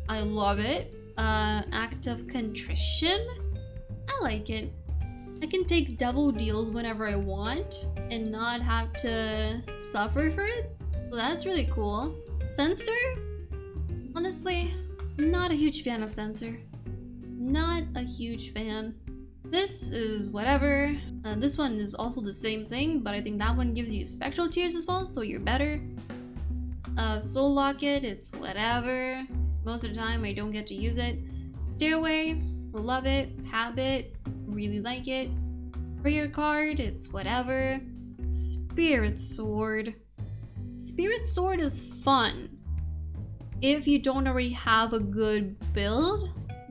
I love it. Act of Contrition, I like it. I can take double deals whenever I want and not have to suffer for it. So that's really cool. Censor? Honestly, I'm not a huge fan of Censor. Not a huge fan. This is whatever. This one is also the same thing, but I think that one gives you spectral tears as well, so you're better. Soul Locket, it's whatever. Most of the time I don't get to use it. Stairway, love it. Habit, really like it. Prayer card, it's whatever. Spirit Sword. Spirit Sword is fun if you don't already have a good build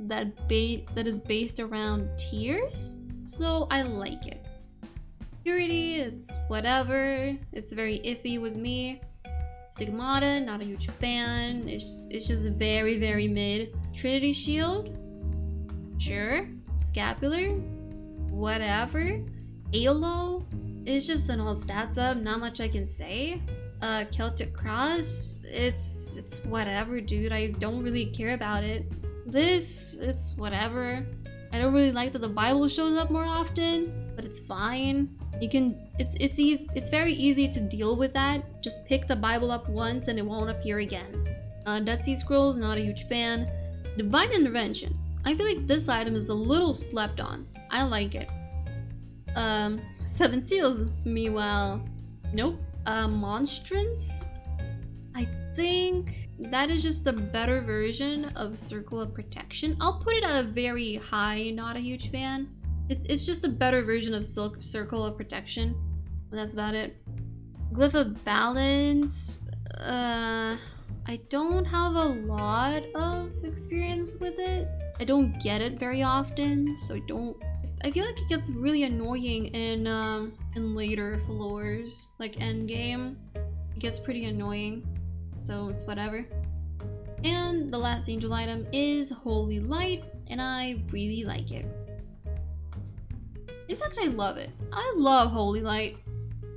that is based around tears, so I like it. Purity, it's whatever. It's very iffy with me. Stigmata, not a huge fan. It's just very, very mid. Trinity Shield, sure. Scapular, whatever. Halo, it's just an all stats up, not much I can say. Celtic Cross, it's whatever, dude. I don't really care about it. This, it's whatever. I don't really like that the Bible shows up more often, but it's fine. You can, it's easy, it's very easy to deal with that. Just pick the Bible up once and it won't appear again. Dead Sea Scrolls, not a huge fan. Divine Intervention, I feel like this item is a little slept on. I like it. Seven Seals, meanwhile, nope. Monstrance, I think that is just a better version of Circle of Protection. I'll put it at a very high, not a huge fan. It's just a better version of Circle of Protection, and that's about it. Glyph of Balance, I don't have a lot of experience with it. I don't get it very often, so I feel like it gets really annoying in later floors, like endgame. It gets pretty annoying, so it's whatever. And the last angel item is Holy Light, and I really like it. In fact, I love it. I love Holy Light.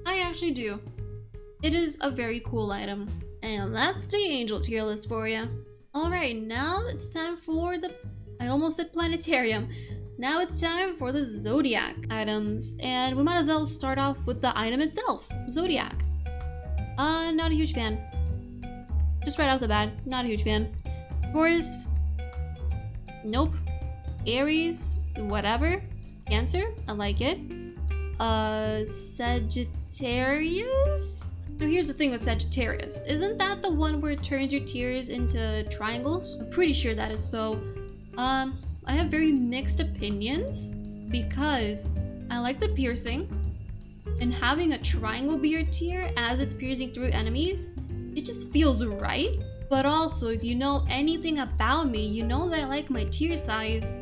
I actually do. It is a very cool item. And that's the angel tier list for you. Alright, now it's time for the... I almost said planetarium. Now it's time for the zodiac items. And we might as well start off with the item itself. Zodiac. Not a huge fan. Just right off the bat, not a huge fan. Taurus. Nope. Aries. Whatever. Cancer. I like it. Sagittarius? Now here's the thing with Sagittarius. Isn't that the one where it turns your tears into triangles? I'm pretty sure that is so. I have very mixed opinions because I like the piercing, and having a triangle be your tear as it's piercing through enemies, it just feels right. But also, if you know anything about me, you know that I like my tear size,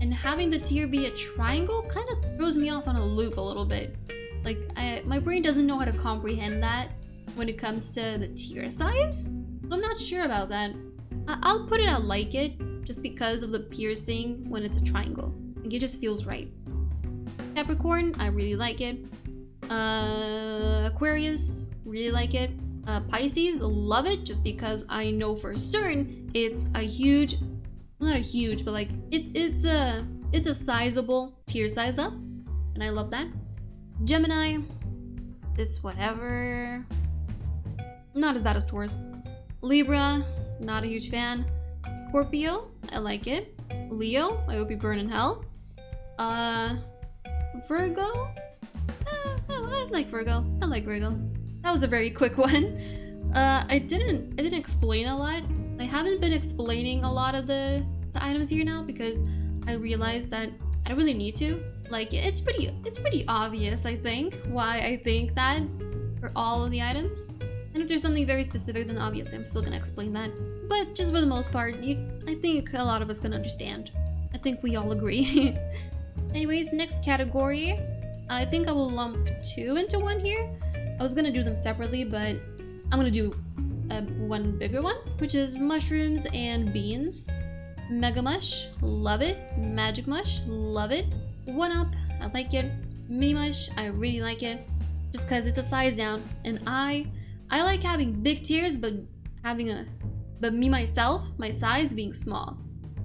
and having the tear be a triangle kind of throws me off on a loop a little bit. Like, my brain doesn't know how to comprehend that when it comes to the tear size. So I'm not sure about that. I'll put it I like it just because of the piercing when it's a triangle. Like, it just feels right. Capricorn, I really like it. Aquarius, really like it. Pisces, love it just because I know for certain it's a huge, well, not a huge, but like it's a sizable tier size up, and I love that. Gemini, it's whatever. Not as bad as Taurus. Libra, not a huge fan. Scorpio, I like it. Leo, I hope you burn in hell. Virgo, I like Virgo. I like Virgo. That was a very quick one. I didn't explain a lot. I haven't been explaining a lot of the items here now because I realized that I don't really need to. Like, it's pretty obvious, I think, why I think that for all of the items. And if there's something very specific, then obviously I'm still gonna explain that. But just for the most part, I think a lot of us can understand. I think we all agree. Anyways, next category. I think I will lump two into one here. I was gonna do them separately, but I'm gonna do one bigger one, which is mushrooms and beans. Mega Mush, love it. Magic Mush, love it. 1-Up, I like it. Mini Mush, I really like it. Just because it's a size down, and I like having big tears, but me myself, my size being small.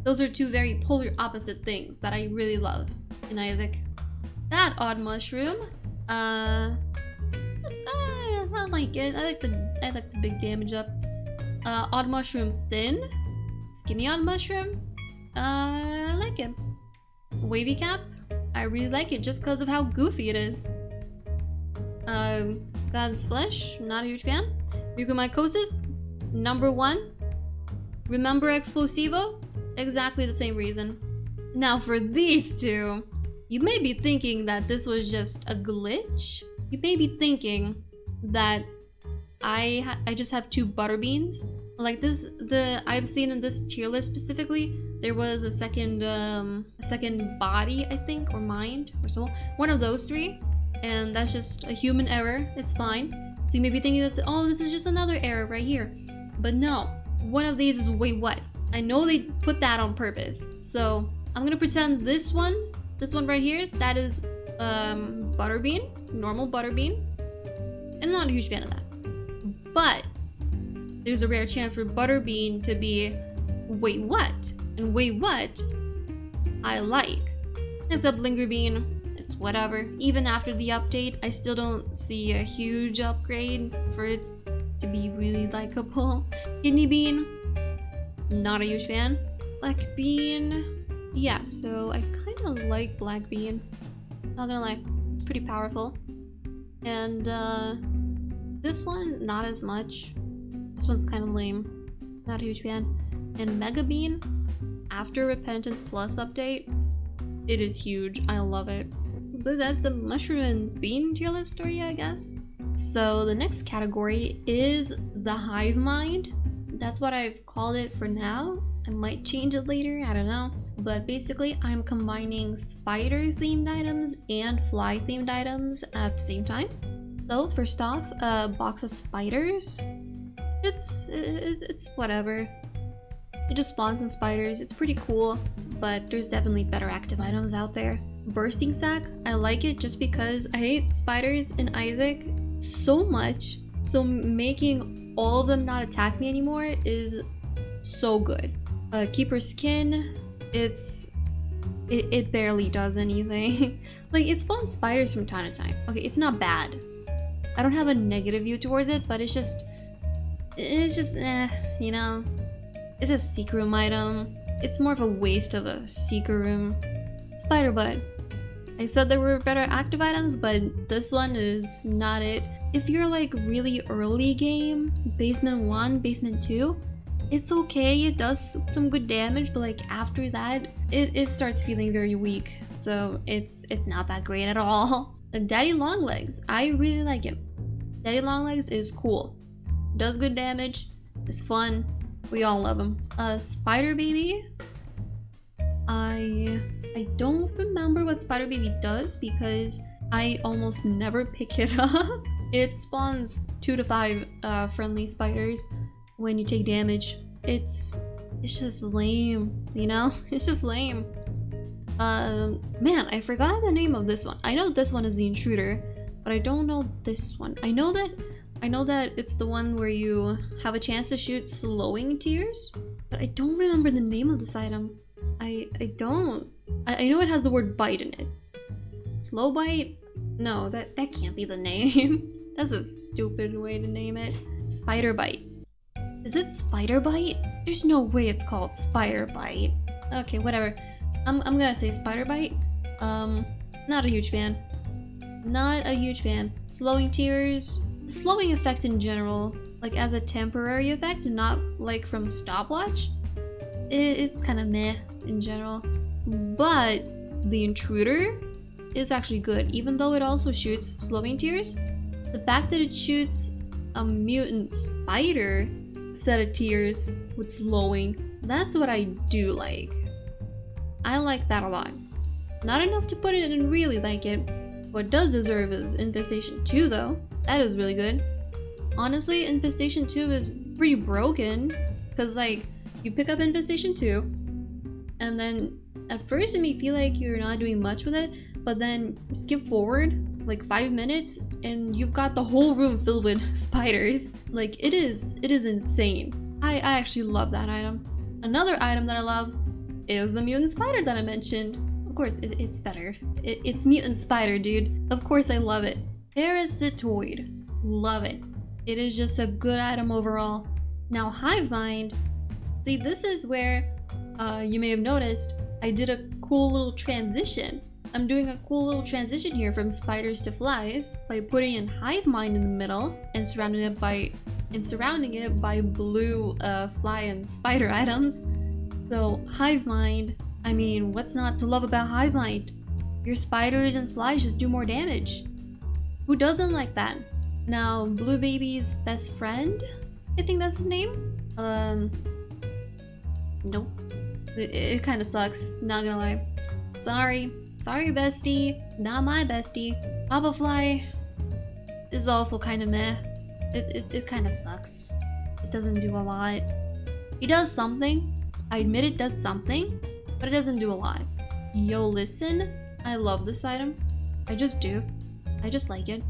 Those are two very polar opposite things that I really love in Isaac. That odd mushroom, I like it. I like the big damage up. Odd mushroom thin, skinny odd mushroom. I like it. Wavy cap, I really like it just because of how goofy it is. God's flesh, not a huge fan. Mucormycosis, number 1. Remember Explosivo, exactly the same reason. Now for these two, you may be thinking that this was just a glitch. You may be thinking that I just have 2 butterbeans. Like this, I've seen in this tier list specifically, there was a second body, I think, or mind, or soul. One of those 3, and that's just a human error. It's fine. So you may be thinking that, oh, this is just another error right here. But no, one of these is wait what? I know they put that on purpose. So I'm gonna pretend this one right here, that is butterbean, normal butterbean. And I'm not a huge fan of that. But there's a rare chance for butterbean to be wait what? And wait what? I like. Except lingerbean, it's whatever. Even after the update, I still don't see a huge upgrade for it to be really likable. Kidney bean, not a huge fan. Black bean, yeah, so I kind of like black bean. Not gonna lie, it's pretty powerful. And this one, not as much. This one's kind of lame. Not a huge fan. And Mega Bean, after Repentance Plus update, it is huge. I love it. But that's the mushroom and bean tier list for you, I guess. So the next category is the hivemind. That's what I've called it for now. I might change it later, I don't know. But basically, I'm combining spider-themed items and fly-themed items at the same time. So first off, a box of spiders. It's whatever. It just spawns some spiders. It's pretty cool. but there's definitely better active items out there. Bursting sack, I like it just because I hate spiders in Isaac so much. So making all of them not attack me anymore is so good. Keeper skin, it barely does anything. Like, it spawns spiders from time to time. Okay, it's not bad. I don't have a negative view towards it, but it's just you know. It's a secret room item. It's more of a waste of a secret room. Spider butt. I said there were better active items, but this one is not it. If you're like really early game, basement 1, basement 2, it's okay, it does some good damage, but like after that, it starts feeling very weak. So it's not that great at all. Daddy Longlegs, I really like him. Daddy Longlegs is cool. Does good damage, is fun. We all love him. Spider Baby. I don't remember what Spider Baby does because I almost never pick it up. It spawns 2 to 5 friendly spiders when you take damage. It's just lame, you know? It's just lame. Man, I forgot the name of this one. I know this one is the intruder, but I don't know this one. I know that it's the one where you have a chance to shoot slowing tears, but I don't remember the name of this item. I don't. I know it has the word bite in it. Slow bite? No, that can't be the name. That's a stupid way to name it. Spider bite. Is it spider bite? There's no way it's called spider bite. Okay, whatever. I'm gonna say spider bite. Not a huge fan. Not a huge fan. Slowing tears. Slowing effect in general, like as a temporary effect and not like from stopwatch, it's kind of meh in general. But the intruder is actually good, even though it also shoots slowing tears. The fact that it shoots a mutant spider set of tears with slowing, that's what I do like. I like that a lot. Not enough to put it in really like it. What does deserve is Infestation 2 though. That is really good. Honestly, Infestation 2 is pretty broken because like you pick up Infestation 2 and then at first it may feel like you're not doing much with it, but then skip forward like 5 minutes and you've got the whole room filled with spiders. Like it is insane. I actually love that item. Another item that I love is the mutant spider that I mentioned. Of course, it's better. It's mutant spider, dude. Of course I love it. Parasitoid. Love it. It is just a good item overall. Now hivemind. See, this is where you may have noticed I did a cool little transition. I'm doing a cool little transition here from spiders to flies by putting in hivemind in the middle and surrounding it by blue fly and spider items. So hivemind, I mean, what's not to love about hivemind? Your spiders and flies just do more damage. Who doesn't like that? Now, Blue Baby's best friend? I think that's the name? Nope. It kind of sucks, not gonna lie. Sorry, bestie. Not my bestie. Papa Fly is also kind of meh. It kind of sucks. It doesn't do a lot. It does something. I admit it does something, but it doesn't do a lot. Yo, listen. I love this item. I just do. I just like it.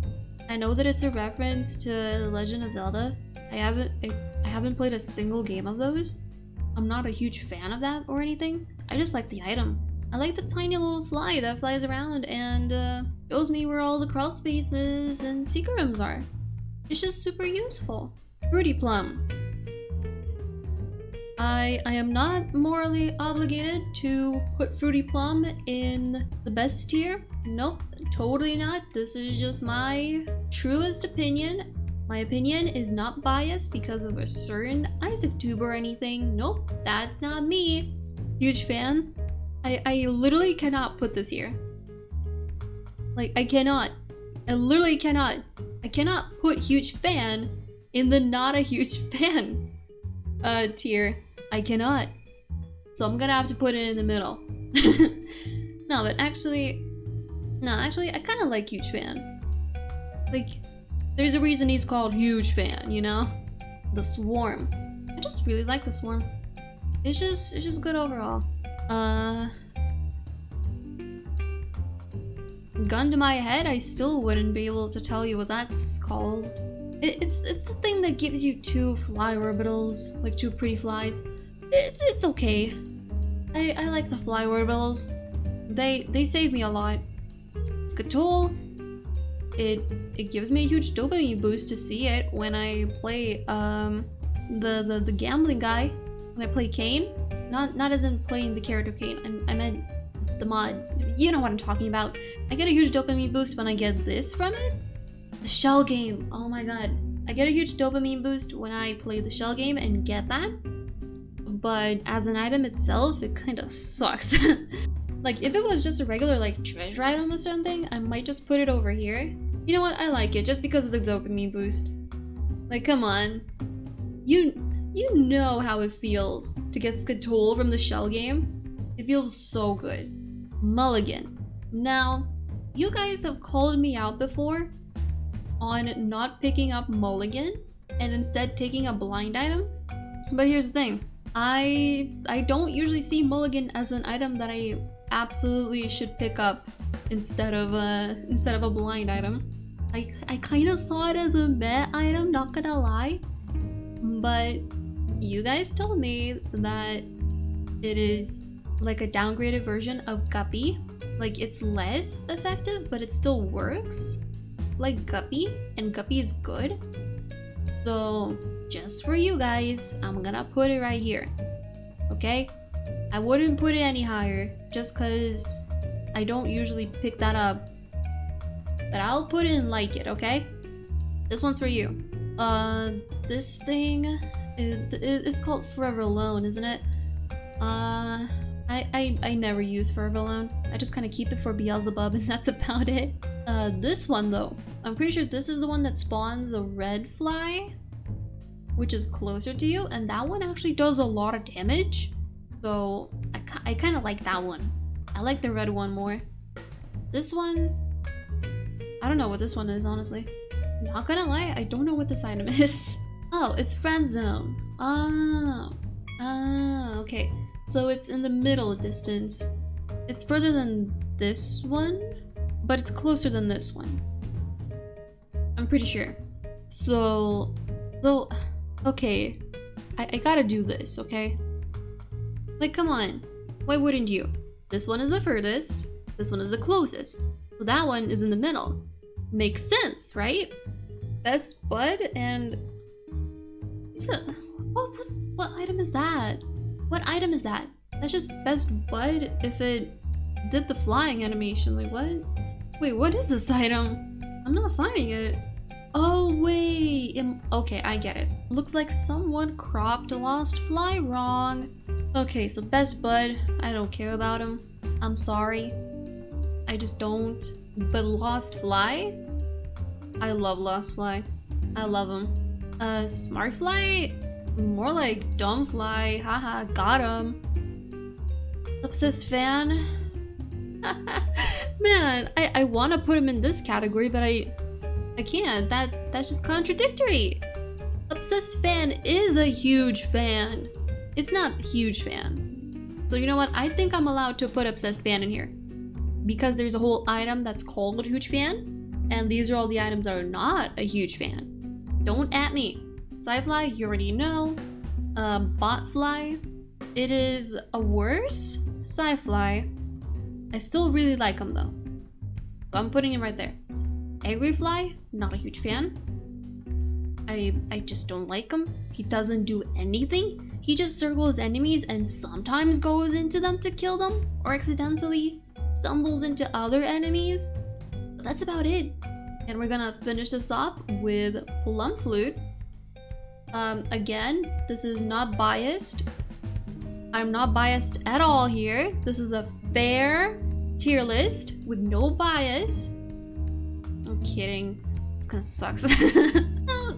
I know that it's a reference to Legend of Zelda. I haven't played a single game of those. I'm not a huge fan of that or anything. I just like the item. I like the tiny little fly that flies around and shows me where all the crawl spaces and secret rooms are. It's just super useful. Fruity Plum. I am not morally obligated to put Fruity Plum in the best tier. Nope, totally not. This is just my truest opinion. My opinion is not biased because of a certain Isaac tube or anything. Nope, that's not me. Huge fan. I literally cannot put this here. Like, I cannot. I literally cannot. I cannot put huge fan in the not a huge fan tier. I cannot. So I'm gonna have to put it in the middle. No, actually, I kind of like huge fan. Like, there's a reason he's called huge fan, you know? The Swarm. I just really like the Swarm. It's just good overall. Gun to my head, I still wouldn't be able to tell you what that's called. It's the thing that gives you 2 fly orbitals, like 2 pretty flies. It's okay. I like the fly orbitals. They save me a lot. It's good tool. It gives me a huge dopamine boost to see it when I play the gambling guy. When I play Kane, not as in playing the character Kane. I meant the mod. You know what I'm talking about. I get a huge dopamine boost when I get this from it. The shell game. Oh my god. I get a huge dopamine boost when I play the shell game and get that. But as an item itself, it kind of sucks. Like if it was just a regular like treasure item or something, I might just put it over here. You know what? I like it just because of the dopamine boost. Like come on. You know how it feels to get Skatole from the shell game. It feels so good. Mulligan. Now, you guys have called me out before on not picking up Mulligan and instead taking a blind item. But here's the thing. I don't usually see Mulligan as an item that I absolutely should pick up instead of a blind item. I kind of saw it as a meh item, not gonna lie. But you guys told me that it is like a downgraded version of Guppy. Like it's less effective, but it still works like Guppy, and Guppy is good. So just for you guys, I'm gonna put it right here. Okay? I wouldn't put it any higher just cause I don't usually pick that up. But I'll put it in like it, okay? This one's for you. This thing it's called Forever Alone, isn't it? I never use Forever Alone. I just kind of keep it for Beelzebub and that's about it. This one though, I'm pretty sure this is the one that spawns a red fly, which is closer to you, and that one actually does a lot of damage. So I kind of like that one. I like the red one more. This one, I don't know what this one is, honestly. Not gonna lie, I don't know what this item is. Oh, it's Friend Zone. Oh, okay. So it's in the middle distance. It's further than this one, but it's closer than this one. I'm pretty sure. So, okay. I gotta do this, okay? Like, come on. Why wouldn't you? This one is the furthest. This one is the closest. So that one is in the middle. Makes sense, right? Best Bud and... What item is that? What item is that? That's just Best Bud if it did the flying animation. Like, what? Wait, what is this item? I'm not finding it. Oh, wait. Okay, I get it. Looks like someone cropped Lost Fly wrong. Okay, so Best Bud, I don't care about him. I'm sorry. I just don't. But Lost Fly? I love Lost Fly. I love him. Smart Fly? More like Dumb Fly. Haha, got him. Obsessed Fan? Man, I want to put him in this category, but I can't. That's just contradictory. Obsessed Fan is a huge fan. It's not a huge fan. So you know what? I think I'm allowed to put Obsessed Fan in here. Because there's a whole item that's called a huge fan. And these are all the items that are not a huge fan. Don't at me. Scyfly, you already know. Botfly. It is a worse Scyfly. I still really like him though. So I'm putting him right there. Angryfly, not a huge fan. I just don't like him. He doesn't do anything. He just circles enemies and sometimes goes into them to kill them, or accidentally stumbles into other enemies. But that's about it. And we're gonna finish this off with Plum Flute. Again, this is not biased. I'm not biased at all here. This is a fair tier list with no bias. I'm kidding. This kind of sucks.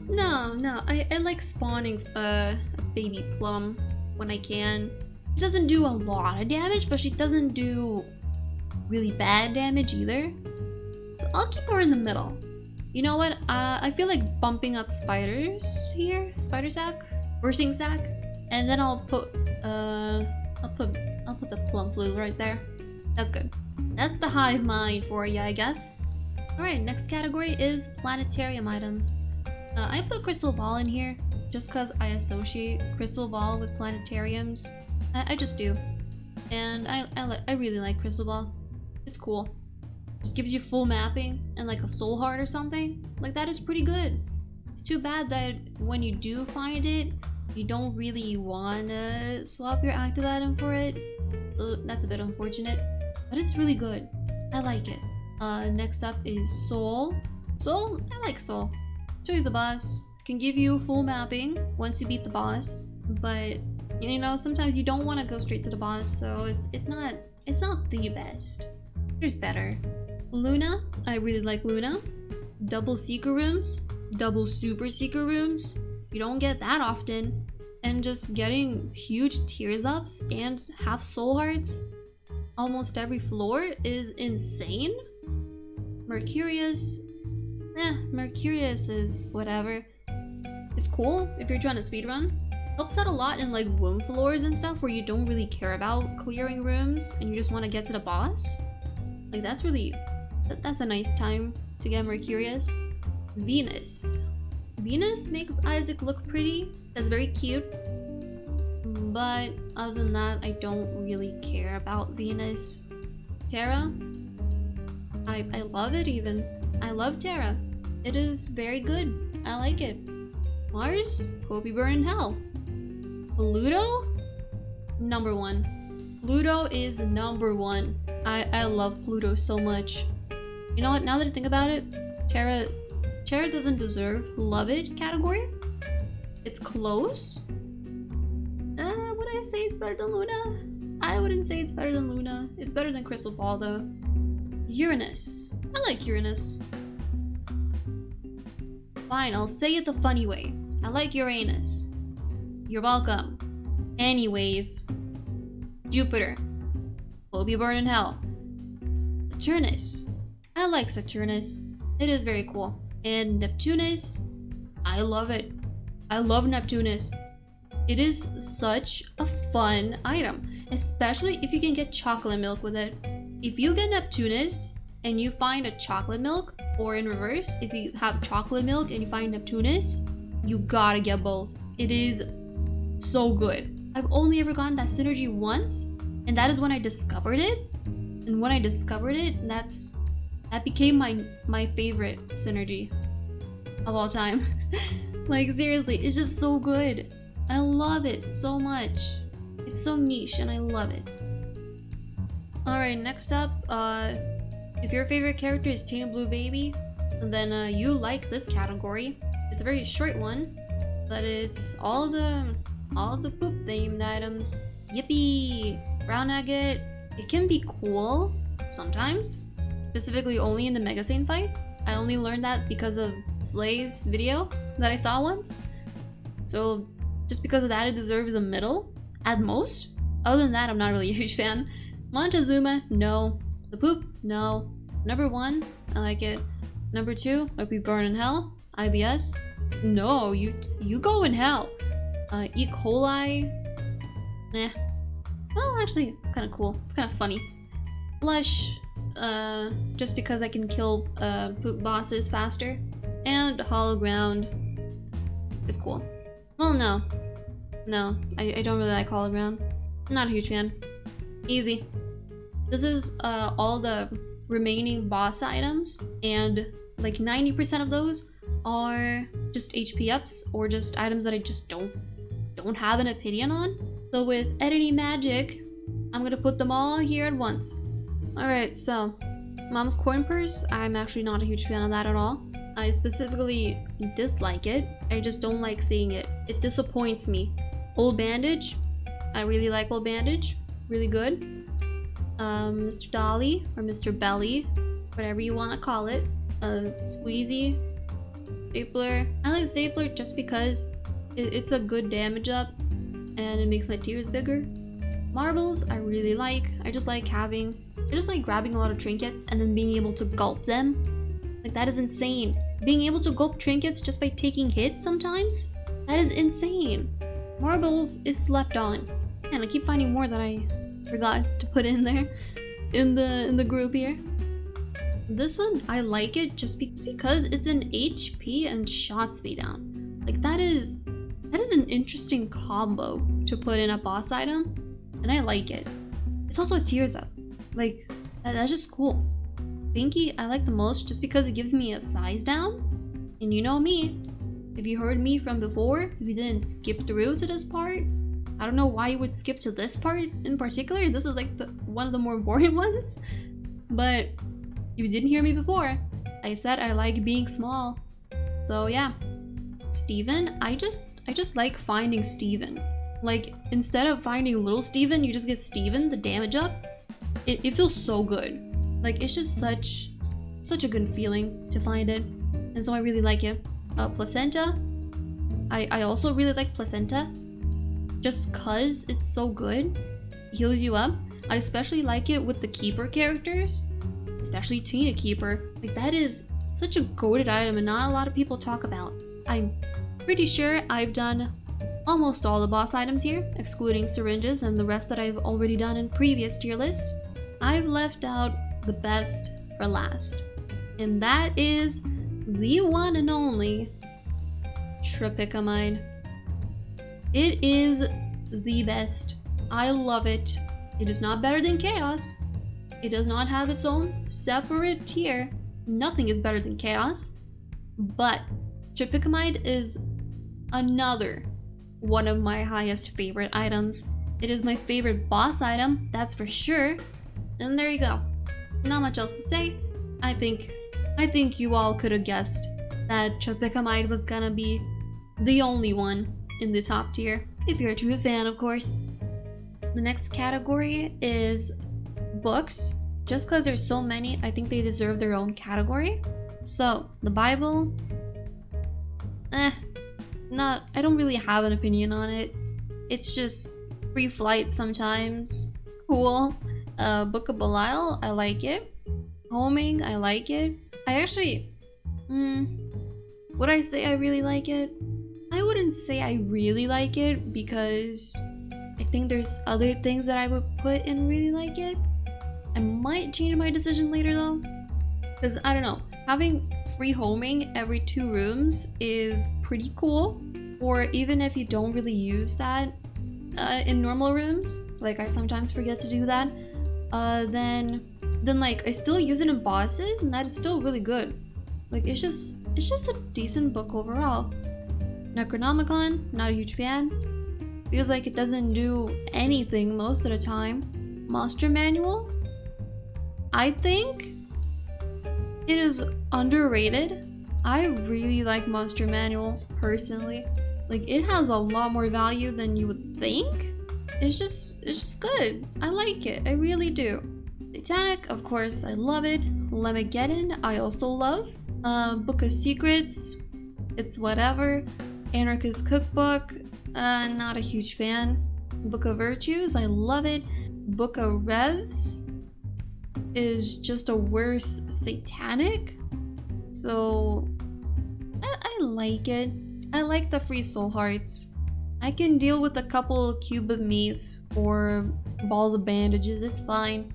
No. I like spawning a baby plum when I can. She doesn't do a lot of damage, but she doesn't do really bad damage either. So I'll keep her in the middle. You know what? I feel like bumping up spiders here. Spider sack? Bursting sack? And then I'll put I'll put the plum flute right there. That's good. That's the hive mind for you, I guess. Alright, next category is planetarium items. I put crystal ball in here just because I associate crystal ball with planetariums. I just do. And I really like crystal ball. It's cool. Just gives you full mapping and like a soul heart or something. Like that is pretty good. It's too bad that when you do find it, you don't really want to swap your active item for it. So that's a bit unfortunate, but it's really good. I like it. Next up is Soul. Soul? I like Soul. Show you the boss. Can give you full mapping once you beat the boss, but you know sometimes you don't want to go straight to the boss, so it's not the best. There's better. Luna. I really like Luna. Double secret rooms. Double super secret rooms. You don't get that often. And just getting huge tears ups and half soul hearts almost every floor is insane. Mercurius. Mercurius is whatever. It's cool if you're trying to speedrun. Helps out a lot in like womb floors and stuff where you don't really care about clearing rooms and you just want to get to the boss. Like that's a nice time to get Mercurius. Venus. Venus makes Isaac look pretty. That's very cute. But other than that, I don't really care about Venus. Terra. I love it even. I love Terra. It is very good. I like it. Mars? Hope you burn in hell. Pluto? Number one. Pluto is number one. I love Pluto so much. You know what? Now that I think about it, Terra doesn't deserve love it category. It's close. Would I say it's better than Luna? I wouldn't say it's better than Luna. It's better than Crystal Ball though. Uranus. I like Uranus. Fine, I'll say it the funny way. I like Uranus. You're welcome. Anyways. Jupiter. Hope you burn in hell. Saturnus. I like Saturnus. It is very cool. And Neptunus. I love it. I love Neptunus. It is such a fun item. Especially if you can get chocolate milk with it. If you get Neptunus and you find a chocolate milk, or in reverse, if you have chocolate milk and you find Neptunus, you gotta get both. It is so good. I've only ever gotten that synergy once, and that is when I discovered it. And when I discovered it, that became my favorite synergy of all time. Like seriously, it's just so good. I love it so much. It's so niche and I love it. Alright, next up, if your favorite character is Tame Blue Baby, then you like this category. It's a very short one, but it's all the poop themed items. Yippee! Brown agate. It can be cool sometimes, specifically only in the Mega Saiyan fight. I only learned that because of Slay's video that I saw once. So just because of that, it deserves a middle at most. Other than that, I'm not really a huge fan. Montezuma, no. The poop, no. Number one, I like it. Number two, Hope You Burn in Hell. IBS, no. You go in hell. E. coli, nah. Well, actually, it's kind of cool. It's kind of funny. Blush, just because I can kill poop bosses faster. And Hollow Ground is cool. Well, no. No, I don't really like Hollow Ground. I'm not a huge fan. Easy. This is all the remaining boss items, and like 90% of those are just HP ups or just items that I just don't have an opinion on. So with editing magic, I'm gonna put them all here at once. Alright, so Mom's Coin Purse, I'm actually not a huge fan of that at all. I specifically dislike it. I just don't like seeing it. It disappoints me. Old Bandage, I really like Old Bandage. Really good. Mr. Dolly or Mr. Belly, whatever you want to call it. Squeezy, Stapler. I like Stapler just because it's a good damage up and it makes my tears bigger. Marbles, I really like. I just like grabbing a lot of trinkets and then being able to gulp them. Like that is insane. Being able to gulp trinkets just by taking hits sometimes? That is insane. Marbles is slept on. And I keep finding more that I forgot to put in there in the group here. This one, I like it just because it's an HP and shot speed down. Like that is an interesting combo to put in a boss item, and I like it. It's also a tears up. Like that's just cool. Binky I like the most just because it gives me a size down. And you know me, if you heard me from before, if you didn't skip through to this part, I don't know why you would skip to this part in particular. This is like one of the more boring ones. But you didn't hear me before. I said I like being small. So yeah. Steven, I just like finding Steven. Like instead of finding little Steven, you just get Steven, the damage up. It feels so good. Like it's just such a good feeling to find it. And so I really like it. Placenta. I also really like Placenta. Just cause it's so good. Heals you up. I especially like it with the Keeper characters. Especially Tina Keeper. Like that is such a goated item and not a lot of people talk about. I'm pretty sure I've done almost all the boss items here, excluding syringes and the rest that I've already done in previous tier lists. I've left out the best for last. And that is the one and only Tropicamide. It is the best. I love it. It is not better than Chaos. It does not have its own separate tier. Nothing is better than Chaos. But Tropicamide is another one of my highest favorite items. It is my favorite boss item, that's for sure. And there you go. Not much else to say. I think you all could have guessed that Tropicamide was gonna be the only one in the top tier, if you're a true fan, of course. The next category is books. Just because there's so many, I think they deserve their own category. So, the Bible, I don't really have an opinion on it. It's just free flight sometimes. Cool. Book of Belial, I like it. Homing, I like it. I actually, would I say I really like it? I wouldn't say I really like it because I think there's other things that I would put in really like it. I might change my decision later though. Because I don't know, having free homing every 2 rooms is pretty cool. Or even if you don't really use that in normal rooms, like I sometimes forget to do that, then like I still use it in bosses and that is still really good. Like it's just a decent book overall. Necronomicon, not a huge fan. Feels like it doesn't do anything most of the time. Monster Manual, I think it is underrated. I really like Monster Manual personally. Like it has a lot more value than you would think. It's just good. I like it. I really do. Satanic, of course, I love it. Lemageddon, I also love. Book of Secrets, it's whatever. Anarchist Cookbook, not a huge fan. Book of Virtues, I love it. Book of Revs is just a worse Satanic. So, I like it. I like the free soul hearts. I can deal with a couple cube of meats or balls of bandages, it's fine.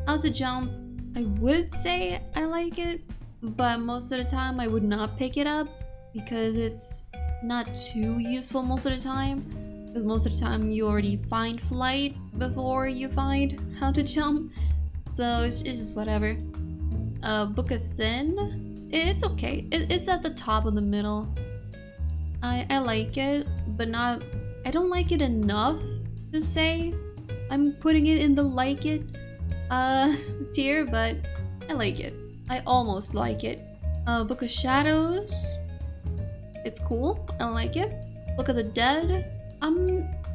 How to jump, I would say I like it, but most of the time I would not pick it up because it's not too useful most of the time. Because most of the time you already find flight before you find how to jump. So it's just whatever. Book of Sin, it's okay. It's at the top of the middle. I like it, but not, I don't like it enough to say I'm putting it in the like it tier, but I like it. I almost like it. Book of Shadows, it's cool, I like it. Book of the Dead,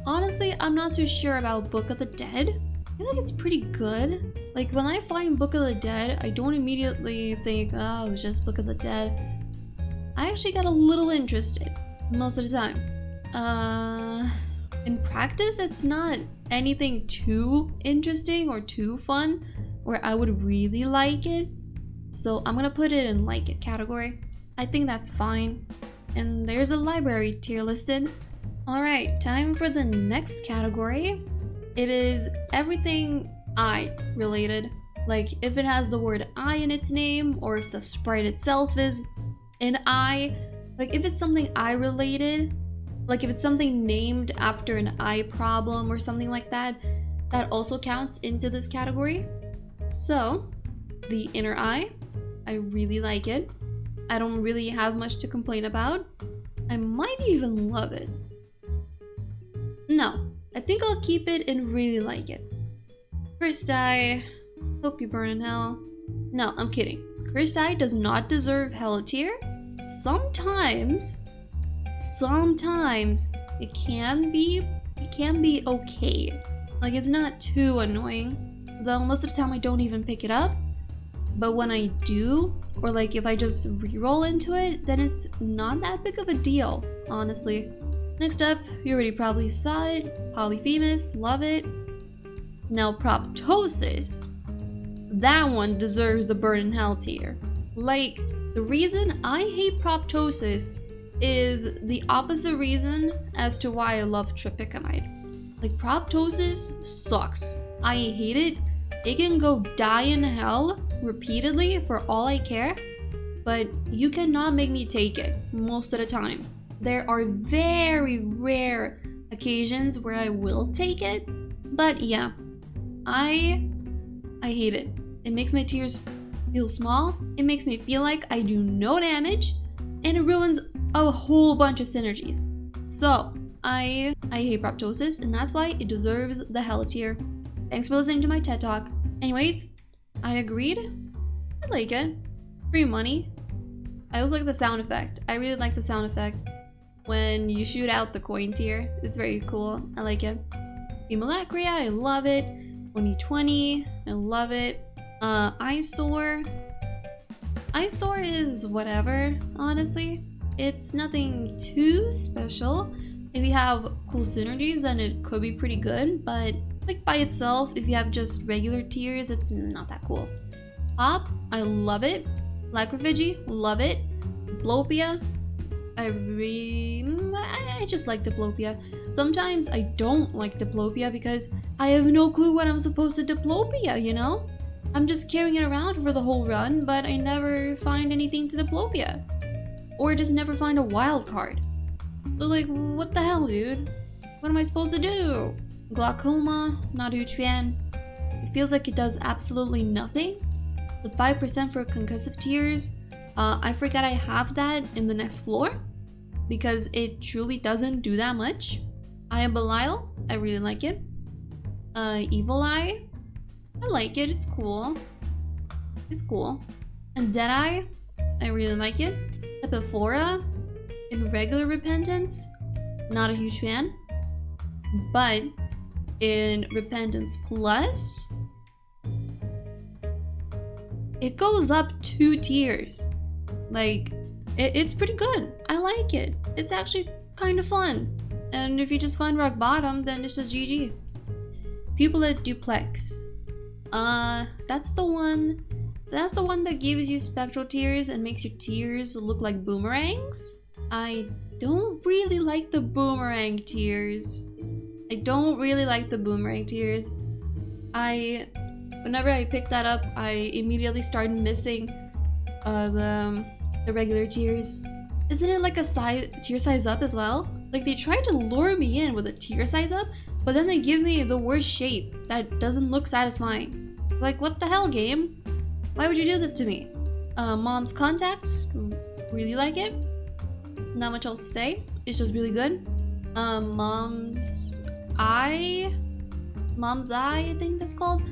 honestly, I'm not too sure about Book of the Dead. I feel like it's pretty good. Like when I find Book of the Dead, I don't immediately think, oh, it was just Book of the Dead. I actually got a little interested most of the time. In practice, it's not anything too interesting or too fun where I would really like it. So I'm gonna put it in like it category. I think that's fine. And there's a library tier listed. Alright, time for the next category. It is everything eye related. Like if it has the word eye in its name, or if the sprite itself is an eye. Like if it's something eye related, like if it's something named after an eye problem or something like that, that also counts into this category. So the inner eye, I really like it. I don't really have much to complain about. I might even love it. No, I think I'll keep it and really like it. Cursed eye, hope you burn in hell. No, I'm kidding. Cursed eye does not deserve hell tier. Sometimes it can be okay. Like it's not too annoying. Though most of the time I don't even pick it up. But when I do, or like if I just reroll into it, then it's not that big of a deal, honestly. Next up, you already probably saw it. Polyphemus, love it. Now Proptosis. That one deserves the burn in hell tier. Like, the reason I hate Proptosis is the opposite reason as to why I love Tropicamide. Like, Proptosis sucks. I hate it. It can go die in hell repeatedly for all I care, but you cannot make me take it most of the time. There are very rare occasions where I will take it, but yeah, I hate it. It makes my tears feel small, it makes me feel like I do no damage, and it ruins a whole bunch of synergies. So, I hate Proptosis, and that's why it deserves the hell tier. Thanks for listening to my TED Talk. Anyways, I agreed. I like it. Free money. I also like the sound effect. I really like the sound effect when you shoot out the coin tier. It's very cool. I like it. Himmelacria, I love it. 2020, I love it. Eyesore. Eyesore is whatever, honestly. It's nothing too special. If you have cool synergies, then it could be pretty good, but like by itself, if you have just regular tiers, it's not that cool. Pop, I love it. Lacrophagy, love it. Diplopia, I just like Diplopia. Sometimes I don't like Diplopia because I have no clue what I'm supposed to Diplopia, you know? I'm just carrying it around for the whole run, but I never find anything to Diplopia. Or just never find a wild card. So like, what the hell, dude? What am I supposed to do? Glaucoma, not a huge fan. It feels like it does absolutely nothing. The 5% for concussive tears, I forget I have that in the next floor because it truly doesn't do that much. I have Belial, I really like it. Evil Eye, I like it, it's cool. It's cool. And Deadeye, I really like it. Epiphora, in regular Repentance, not a huge fan. But in Repentance Plus, it goes up 2 tiers. Like, it's pretty good. I like it. It's actually kind of fun. And if you just find rock bottom, then it's just GG. Pupillate Duplex. That's the one that gives you spectral tears and makes your tears look like boomerangs. I don't really like the boomerang tears. Whenever I picked that up, I immediately started missing the regular tears. Isn't it like a tier size up as well? Like they tried to lure me in with a tier size up, but then they give me the worst shape that doesn't look satisfying. Like, what the hell, game? Why would you do this to me? Mom's Contacts, really like it. Not much else to say. It's just really good. Mom's Eye, I think that's called.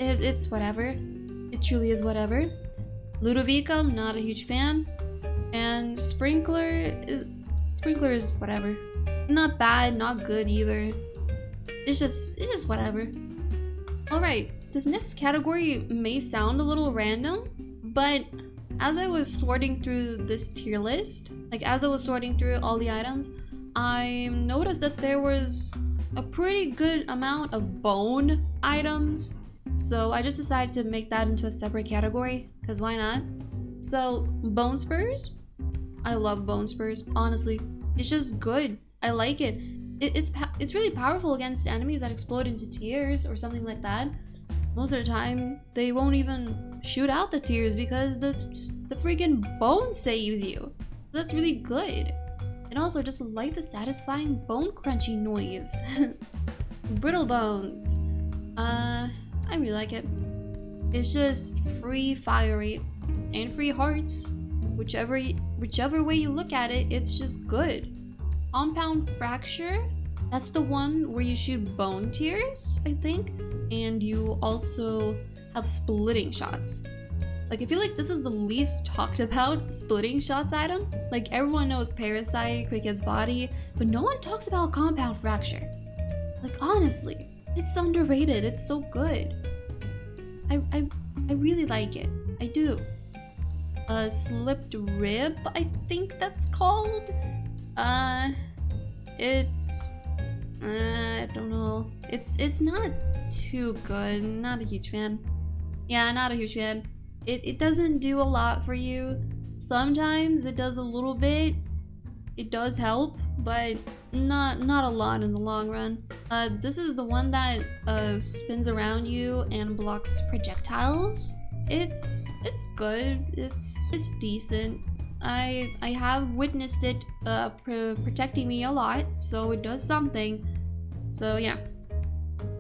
It's whatever. It truly is whatever. Ludovico, not a huge fan. And Sprinkler is whatever. Not bad, not good either. It's just whatever. Alright, this next category may sound a little random, but as I was sorting through this tier list, like as I was sorting through all the items, I noticed that there was a pretty good amount of bone items. So I just decided to make that into a separate category, because why not? So, bone spurs. I love bone spurs, honestly. It's just good. I like it. it's really powerful against enemies that explode into tears or something like that. Most of the time, they won't even shoot out the tears because the freaking bone saves you. That's really good. And also, just like the satisfying bone crunchy noise. Brittle bones. I really like it. It's just free fire rate and free hearts. Whichever way you look at it, it's just good. Compound fracture. That's the one where you shoot bone tears, I think. And you also have splitting shots. Like, I feel like this is the least talked about splitting shots item. Like, everyone knows Parasite, Cricket's body, but no one talks about compound fracture. Like, honestly, it's underrated. It's so good. I really like it. I do. Slipped rib, I think that's called. It's I don't know. It's not too good. Not a huge fan. Yeah, not a huge fan. It doesn't do a lot for you. Sometimes it does a little bit. It does help, but not a lot in the long run. This is the one that spins around you and blocks projectiles. It's good. It's decent. I have witnessed it protecting me a lot, so it does something. So yeah.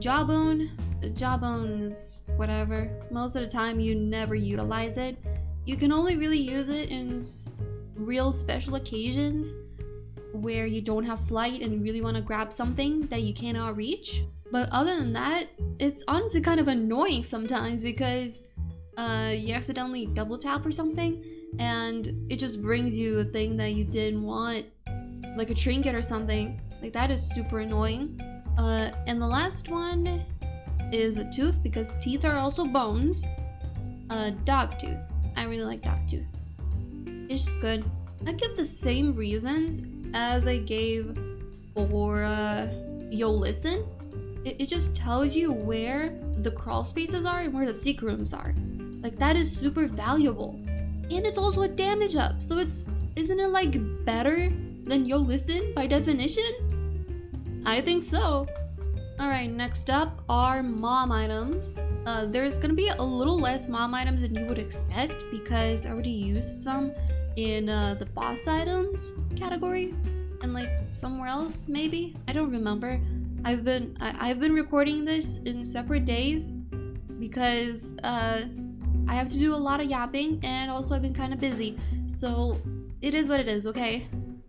Jawbone is whatever. Most of the time you never utilize it. You can only really use it in real special occasions where you don't have flight and you really want to grab something that you cannot reach. But other than that, it's honestly kind of annoying sometimes because you accidentally double tap or something and it just brings you a thing that you didn't want, like a trinket or something. Like, that is super annoying. And the last one is a tooth, because teeth are also bones. Dog tooth. I really like dog tooth. It's just good. I give the same reasons as I gave for Yo Listen. It just tells you where the crawl spaces are and where the secret rooms are. Like, that is super valuable. And it's also a damage up, so isn't it like better than Yo Listen by definition? I think so. Alright, next up are mom items. There's gonna be a little less mom items than you would expect because I already used some in the boss items category and like somewhere else maybe. I don't remember. I've been recording this in separate days because I have to do a lot of yapping and also I've been kind of busy. So it is what it is, okay?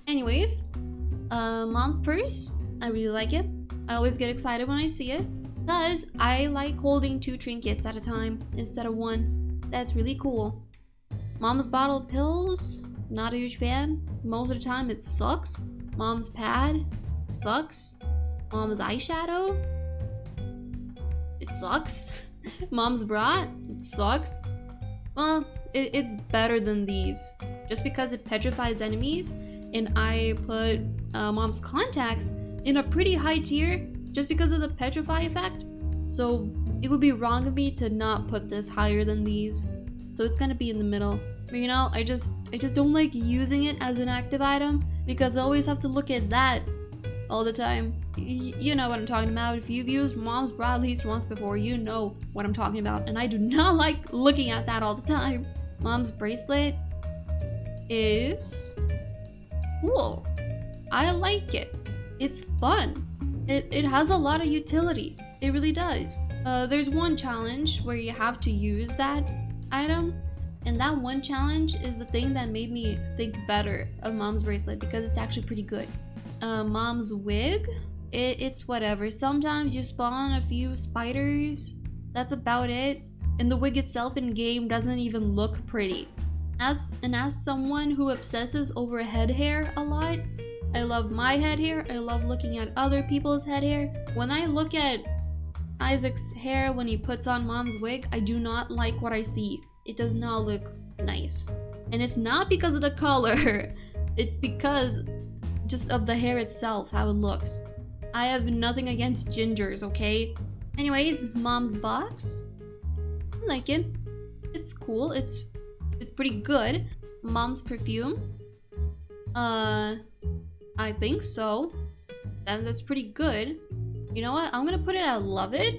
Anyways, mom's purse. I really like it. I always get excited when I see it because I like holding 2 trinkets at a time instead of 1. That's really cool. Mom's bottle of pills, not a huge fan. Most of the time it sucks. Mom's pad sucks. Mom's eyeshadow, it sucks. Mom's bra, it sucks. Well, it's better than these. Just because it petrifies enemies and I put mom's contacts in a pretty high tier just because of the petrify effect. So it would be wrong of me to not put this higher than these. So it's gonna be in the middle. But you know, I just don't like using it as an active item because I always have to look at that all the time. You know what I'm talking about. If you've used mom's bra at least once before, you know what I'm talking about. And I do not like looking at that all the time. Mom's bracelet is cool. I like it. It's fun. It has a lot of utility. It really does. There's one challenge where you have to use that item, and that one challenge is the thing that made me think better of mom's bracelet because it's actually pretty good. Mom's wig, it's whatever. Sometimes you spawn a few spiders. That's about it. And the wig itself in game doesn't even look pretty. As someone who obsesses over head hair a lot, I love my head hair. I love looking at other people's head hair. When I look at Isaac's hair when he puts on mom's wig, I do not like what I see. It does not look nice. And it's not because of the color. It's because just of the hair itself, how it looks. I have nothing against gingers, okay? Anyways, mom's box. I like it. It's cool. It's pretty good. Mom's perfume. I think so. That's pretty good. You know what? I'm gonna put it at love it.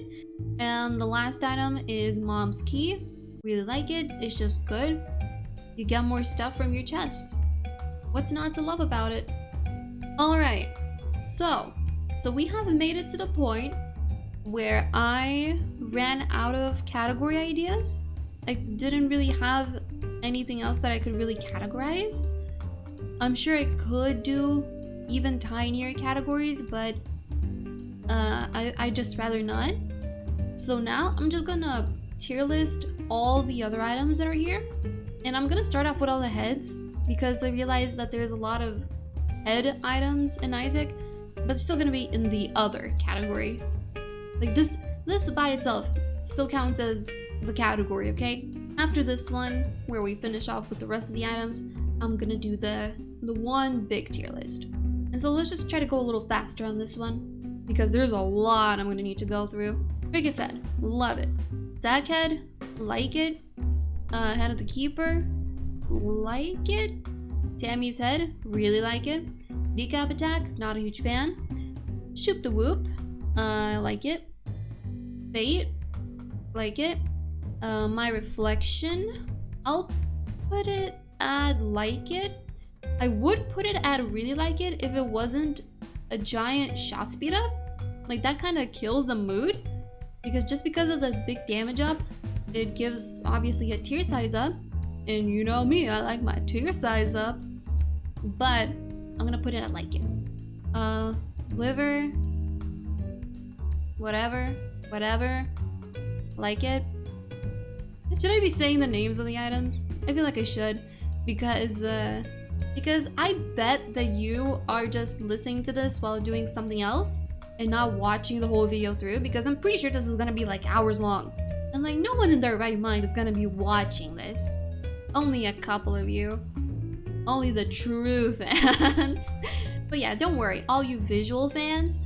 And the last item is Mom's Key. Really like it. It's just good. You get more stuff from your chest. What's not to love about it? Alright, so we have made it to the point where I ran out of category ideas. I didn't really have anything else that I could really categorize. I'm sure I could do even tinier categories, but I just rather not. So now I'm just gonna tier list all the other items that are here. And I'm gonna start off with all the heads because I realized that there's a lot of head items in Isaac, but they're still gonna be in the other category. Like this by itself still counts as the category, okay? After this one, where we finish off with the rest of the items, I'm gonna do the one big tier list. And so let's just try to go a little faster on this one because there's a lot I'm gonna need to go through. Cricket's head, love it. Zack head, like it. Head of the keeper, like it. Tammy's head, really like it. Decap attack, not a huge fan. Shoop the whoop, like it. Fate, like it. My reflection, I'll put it at like it. I would put it at really like it if it wasn't a giant shot speed up. Like that kind of kills the mood because just because of the big damage up, it gives obviously a tier size up. And you know me, I like my tier size ups. But I'm gonna put it at like it. Liver, whatever, like it. Should I be saying the names of the items? I feel like I should because I bet that you are just listening to this while doing something else and not watching the whole video through because I'm pretty sure this is gonna be like hours long. And like no one in their right mind is gonna be watching this. Only a couple of you. Only the true fans. But yeah, don't worry, all you visual fans,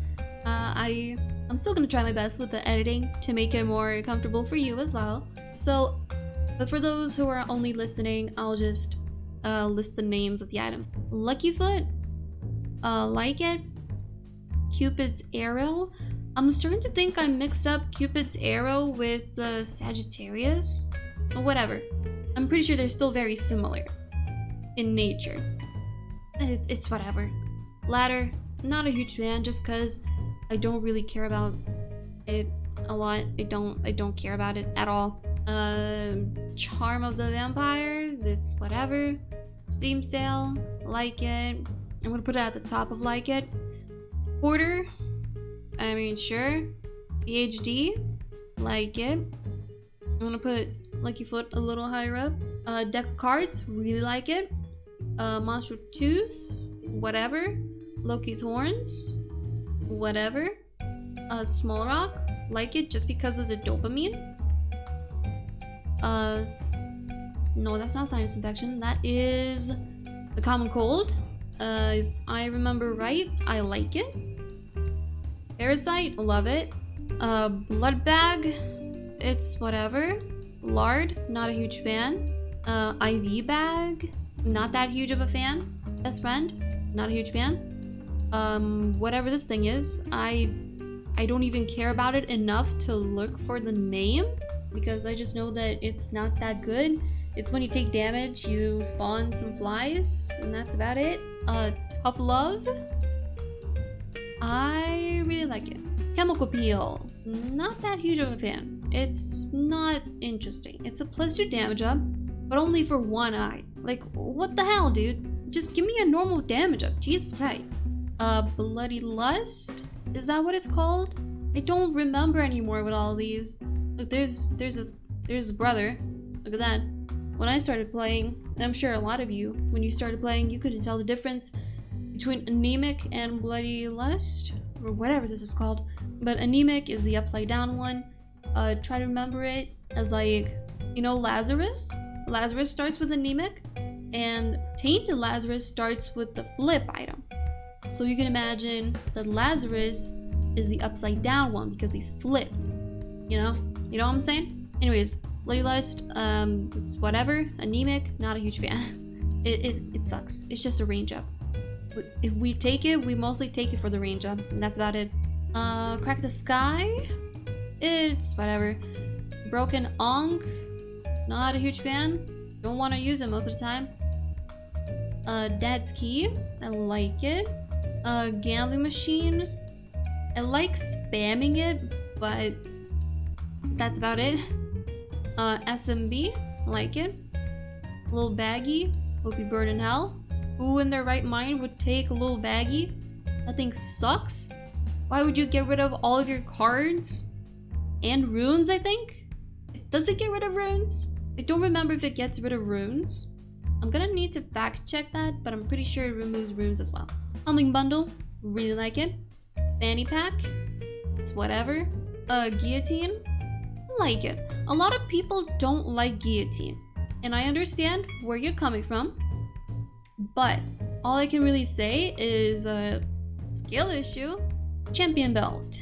I'm still gonna try my best with the editing to make it more comfortable for you as well. So, but for those who are only listening, I'll just list the names of the items. Lucky Foot, like it. Cupid's arrow. I'm starting to think I mixed up Cupid's arrow with the Sagittarius, or whatever. I'm pretty sure they're still very similar in nature. It's whatever. Ladder, not a huge fan just cause I don't really care about it a lot. I don't care about it at all. Charm of the Vampire, that's whatever. Steam Sale, like it. I'm gonna put it at the top of like it. Porter, I mean sure. PhD, like it. I'm gonna put Lucky Foot a little higher up. Deck of cards, really like it. Monster Tooth, whatever. Loki's horns, whatever. Small Rock, like it just because of the dopamine. No, that's not sinus infection. That is the common cold. If I remember right, I like it. Parasite, love it. Blood bag, it's whatever. Lard, not a huge fan. IV bag, not that huge of a fan. Best friend, not a huge fan. Whatever this thing is, I don't even care about it enough to look for the name because I just know that it's not that good. It's when you take damage, you spawn some flies, and that's about it. Tough Love, I really like it. Chemical Peel, not that huge of a fan. It's not interesting. It's a +2 damage up, but only for one eye. Like, what the hell, dude? Just give me a normal damage up, Jesus Christ. Bloody Lust, is that what it's called? I don't remember anymore with all these. Look, there's a brother. Look at that. When I started playing, and I'm sure a lot of you, when you started playing, you couldn't tell the difference between anemic and bloody lust, or whatever this is called. But anemic is the upside down one. Try to remember it as like, you know, Lazarus? Lazarus starts with anemic, and Tainted Lazarus starts with the flip item. So you can imagine that Lazarus is the upside down one because he's flipped. You know what I'm saying? Anyways, bloody lust, it's whatever. Anemic, not a huge fan. It sucks. It's just a range up. If we take it, we mostly take it for the range up, and that's about it. Crack the Sky. It's whatever. Broken Onk. Not a huge fan. Don't want to use it most of the time. Dad's Key. I like it. Gambling Machine. I like spamming it, but that's about it. SMB. I like it. Little Baggy. Will be burned in hell. Who in their right mind would take a little Baggy? That thing sucks. Why would you get rid of all of your cards? And runes, I think? Does it get rid of runes? I don't remember if it gets rid of runes. I'm gonna need to fact check that, but I'm pretty sure it removes runes as well. Humming Bundle, really like it. Fanny Pack, it's whatever. Guillotine, like it. A lot of people don't like Guillotine, and I understand where you're coming from, but all I can really say is a skill issue. Champion Belt.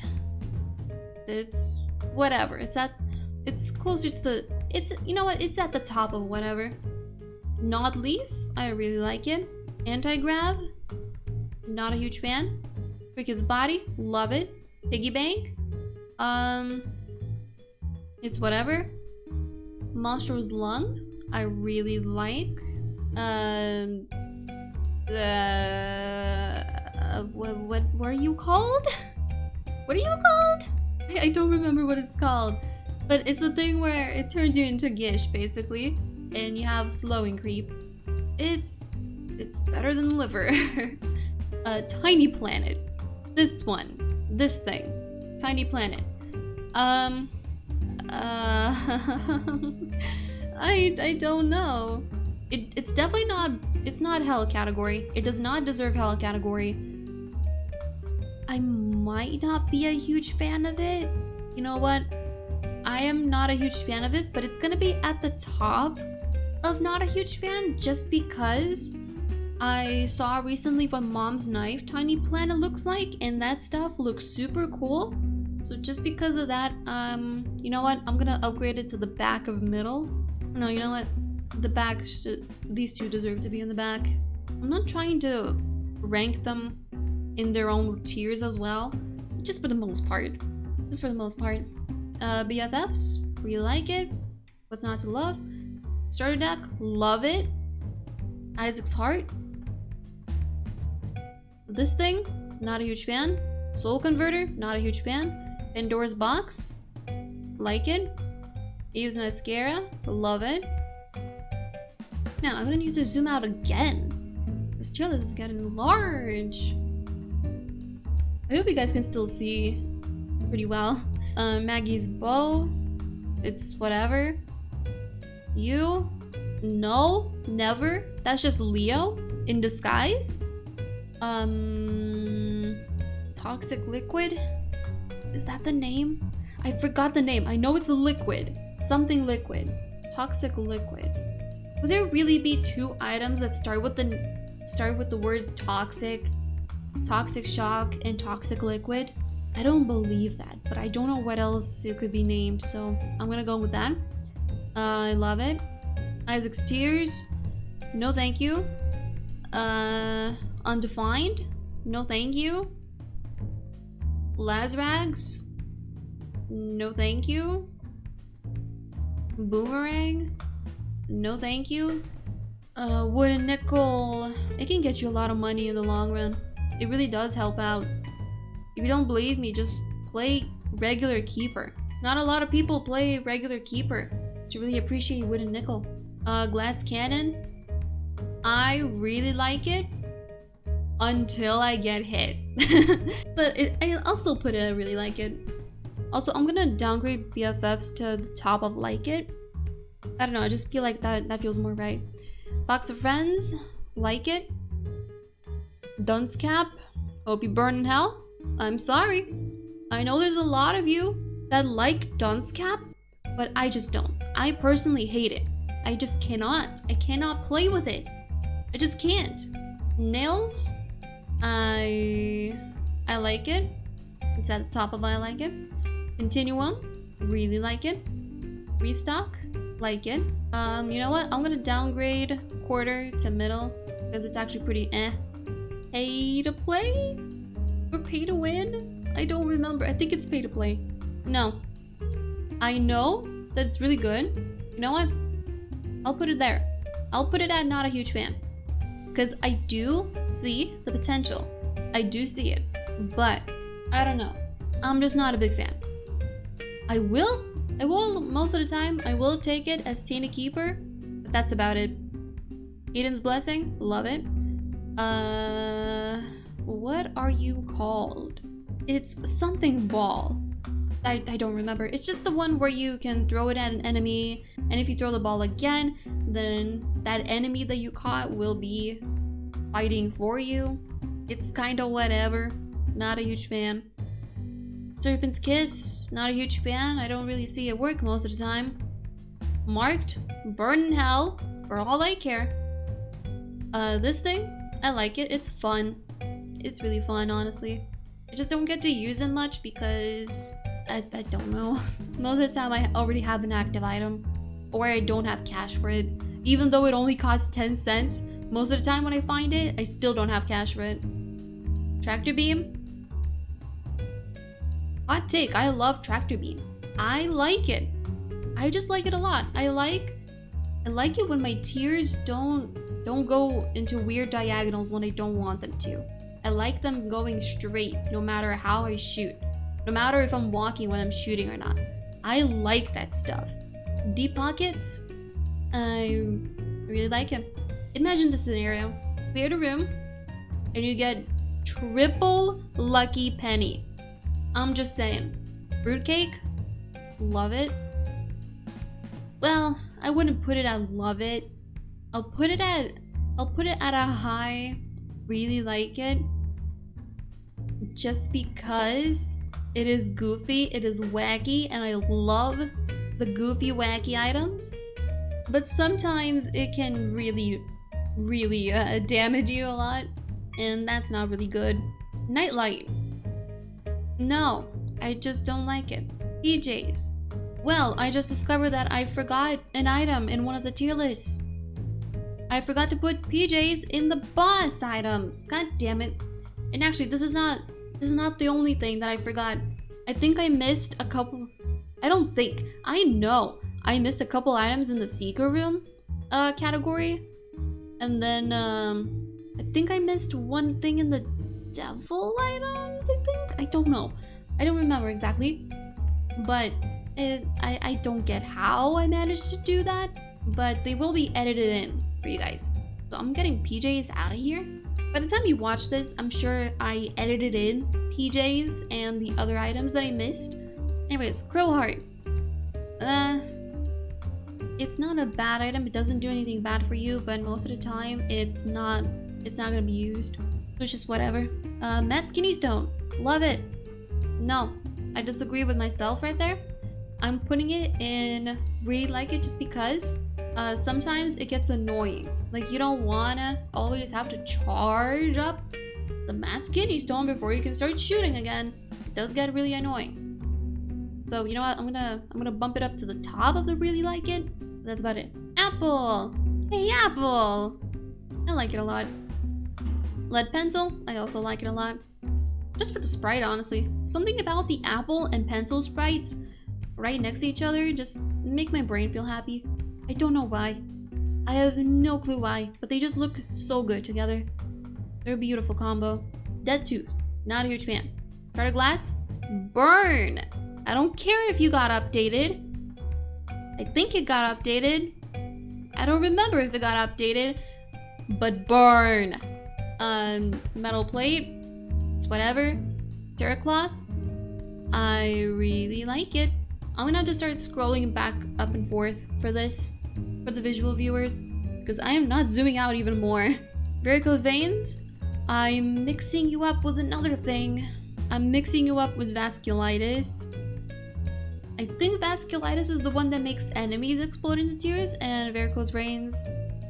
It's whatever. It's closer to the, you know what, it's at the top of whatever. Nod Leaf, I really like it. Anti-Grav, not a huge fan. Cricket's Body, love it. Piggy Bank, it's whatever. Monstro's Lung, I really like. What are you called? What are you called? I don't remember what it's called. But it's a thing where it turns you into Gish, basically. And you have slowing creep. It's better than liver. Tiny Planet. This one. This thing. Tiny Planet. I don't know. It's definitely not, it's not Hell category. It does not deserve Hell category. I might not be a huge fan of it. You know what? I am not a huge fan of it, but it's gonna be at the top of not a huge fan just because I saw recently what Mom's Knife Tiny Planet looks like, and that stuff looks super cool. So just because of that, you know what? I'm gonna upgrade it to the back of middle. No, you know what? The back, these two deserve to be in the back. I'm not trying to rank them in their own tiers as well, just for the most part. Just for the most part. BFFs, really like it. What's not to love? Starter deck, love it. Isaac's Heart. This thing, not a huge fan. Soul Converter, not a huge fan. Pandora's Box, like it. Eve's Mascara, love it. Man, I'm gonna need to zoom out again. This tier list is getting large. I hope you guys can still see pretty well. Maggie's Bow, it's whatever. You, no, never. That's just Leo in disguise. Toxic Liquid, is that the name? I forgot the name. I know it's a liquid, something liquid. Toxic Liquid. Would there really be two items that start with the word toxic? Toxic Shock and Toxic Liquid? I don't believe that, but I don't know what else it could be named, so I'm gonna go with that. I love it. Isaac's Tears, no thank you. Undefined, no thank you. Lazrags, no thank you. Boomerang, no thank you. Wooden Nickel, it can get you a lot of money in the long run. It really does help out. If you don't believe me, just play regular Keeper. Not a lot of people play regular Keeper to really appreciate Wooden Nickel. Glass Cannon, I really like it until I get hit. But I'll still put it, I really like it. Also, I'm gonna downgrade BFFs to the top of like it. I don't know, I just feel like that feels more right. Box of Friends, like it. Dunce Cap, hope you burn in hell. I'm sorry. I know there's a lot of you that like Dunce Cap, but I just don't. I personally hate it. I just cannot. I cannot play with it. I just can't. Nails, I like it. It's at the top of I like it. Continuum, really like it. Restock, like it. You know what? I'm gonna downgrade quarter to middle because it's actually pretty eh. pay to play? Or pay to win? I don't remember. I think it's pay to play. No. I know that it's really good. You know what? I'll put it there. I'll put it at not a huge fan. Because I do see the potential. I do see it. But, I don't know. I'm just not a big fan. I will, most of the time, I will take it as Tina Keeper. But that's about it. Eden's Blessing, love it. What are you called? It's something ball. I don't remember. It's just the one where you can throw it at an enemy, and if you throw the ball again, then that enemy that you caught will be fighting for you. It's kind of whatever. Not a huge fan. Serpent's Kiss, not a huge fan. I don't really see it work most of the time. Marked, burn in hell, for all I care. This thing, I like it. It's fun. It's really fun, honestly. I just don't get to use it much because I don't know. Most of the time I already have an active item, or I don't have cash for it. Even though it only costs 10 cents, most of the time when I find it, I still don't have cash for it. Tractor Beam. Hot take, I love Tractor Beam. I like it. I just like it a lot. I like it when my tears don't go into weird diagonals when I don't want them to. I like them going straight no matter how I shoot. No matter if I'm walking when I'm shooting or not. I like that stuff. Deep Pockets, I really like it. Imagine this scenario. Clear the room and you get triple lucky penny. I'm just saying. Fruitcake, love it. Well, I wouldn't put it at love it. I'll put it at a high really like it. Just because it is goofy, it is wacky, and I love the goofy wacky items. But sometimes it can really damage you a lot, and that's not really good. Nightlight. No, I just don't like it. PJs. Well, I just discovered that I forgot an item in one of the tier lists. I forgot to put PJs in the boss items. God damn it. And actually, this is not the only thing that I forgot. I think I missed a couple. I know I missed a couple items in the seeker room category. And then I think I missed one thing in the devil items, I think. I don't know. I don't remember exactly. But I don't get how I managed to do that. But they will be edited in for you guys. So I'm getting PJs out of here. By the time you watch this, I'm sure I edited in PJs and the other items that I missed. Anyways, Crowheart. It's not a bad item. It doesn't do anything bad for you, but most of the time it's not gonna be used. So it's just whatever. Matt Skinny Stone. Love it. No, I disagree with myself right there. I'm putting it in really like it just because sometimes it gets annoying. Like, you don't wanna always have to charge up the Matt Skinny Stone before you can start shooting again. It does get really annoying. So you know what? I'm gonna bump it up to the top of the really like it. That's about it. Apple! Hey, Apple! I like it a lot. Lead pencil, I also like it a lot. Just for the sprite, honestly. Something about the apple and pencil sprites right next to each other just make my brain feel happy. I don't know why. I have no clue why, but they just look so good together. They're a beautiful combo. Dead Tooth, not a huge fan. Shard of Glass, burn! I don't care if you got updated. I think it got updated. I don't remember if it got updated, but burn. Metal plate, it's whatever. Terracloth, I really like it. I'm gonna have to start scrolling back up and forth for this, for the visual viewers, because I am not zooming out even more. Varicose veins, I'm mixing you up with another thing. I'm mixing you up with vasculitis. I think vasculitis is the one that makes enemies explode into tears, and varicose veins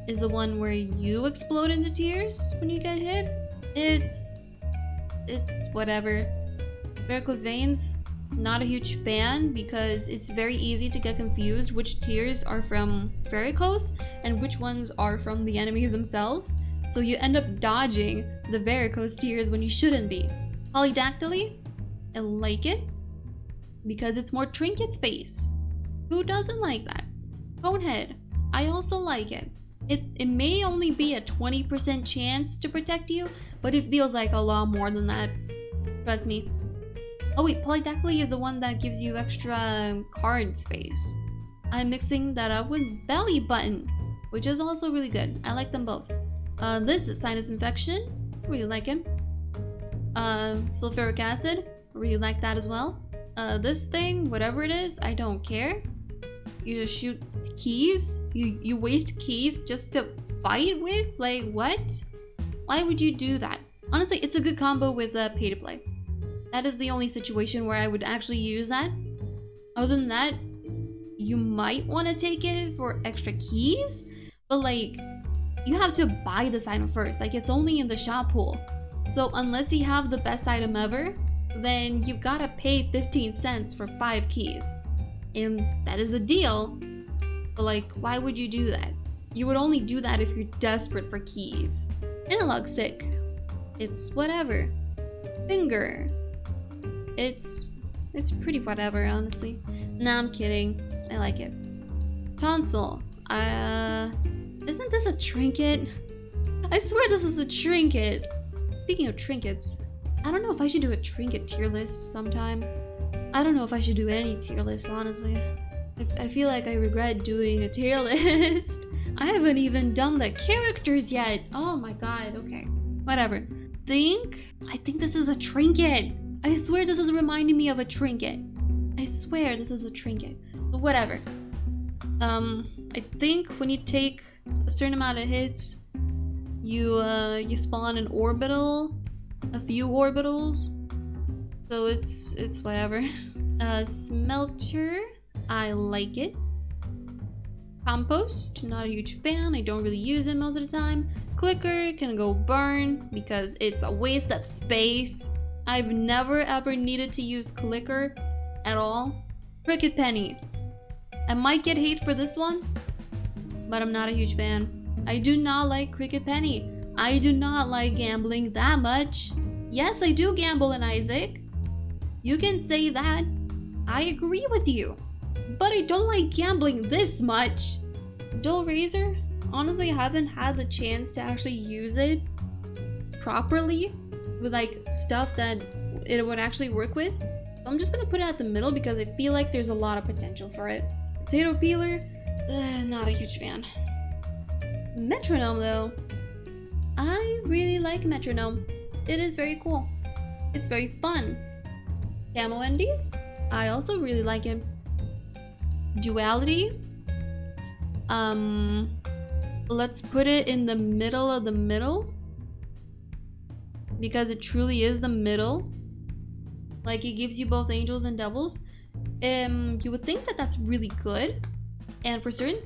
is the one where you explode into tears when you get hit. It's whatever. Varicose veins, not a huge fan because it's very easy to get confused which tears are from varicose and which ones are from the enemies themselves. So you end up dodging the varicose tears when you shouldn't be. Polydactyly, I like it because it's more trinket space. Who doesn't like that? Conehead, I also like it. It may only be a 20% chance to protect you, but it feels like a lot more than that. Trust me. Oh wait, Polydactyly is the one that gives you extra card space. I'm mixing that up with Belly Button, which is also really good. I like them both. This is Sinus Infection. Really like it. Sulfuric Acid. Really like that as well. This thing, whatever it is, I don't care. You just shoot keys? You waste keys just to fight with? Like, what? Why would you do that? Honestly, it's a good combo with Pay to Play. That is the only situation where I would actually use that. Other than that, you might want to take it for extra keys, but like, you have to buy this item first. Like, it's only in the shop pool. So unless you have the best item ever, then you've got to pay 15 cents for 5 keys. And that is a deal, but like, why would you do that? You would only do that if you're desperate for keys. Analog Stick. It's whatever. Finger. It's pretty whatever, honestly. Nah, I'm kidding. I like it. Tonsil. Isn't this a trinket? I swear this is a trinket. Speaking of trinkets, I don't know if I should do a trinket tier list sometime. I don't know if I should do any tier list, honestly. I feel like I regret doing a tier list. I haven't even done the characters yet. Oh my god, okay. Whatever. I think this is a trinket. I swear this is reminding me of a trinket. I swear this is a trinket. But whatever. I think when you take a certain amount of hits, you spawn an orbital, a few orbitals. So it's whatever. Smelter, I like it. Compost, not a huge fan. I don't really use it most of the time. Clicker can go burn because it's a waste of space. I've never ever needed to use Clicker at all. Cricket Penny. I might get hate for this one, but I'm not a huge fan. I do not like Cricket Penny. I do not like gambling that much. Yes, I do gamble in Isaac. You can say that. I agree with you. But I don't like gambling this much. Dull Razor? Honestly, I haven't had the chance to actually use it properly with like stuff that it would actually work with. So I'm just gonna put it at the middle because I feel like there's a lot of potential for it. Potato Peeler? Not a huge fan. Metronome though. I really like Metronome. It is very cool. It's very fun. Camo Endies? I also really like it. Duality? Let's put it in the middle of the middle. Because it truly is the middle. Like, it gives you both angels and devils. You would think that that's really good. And for certain,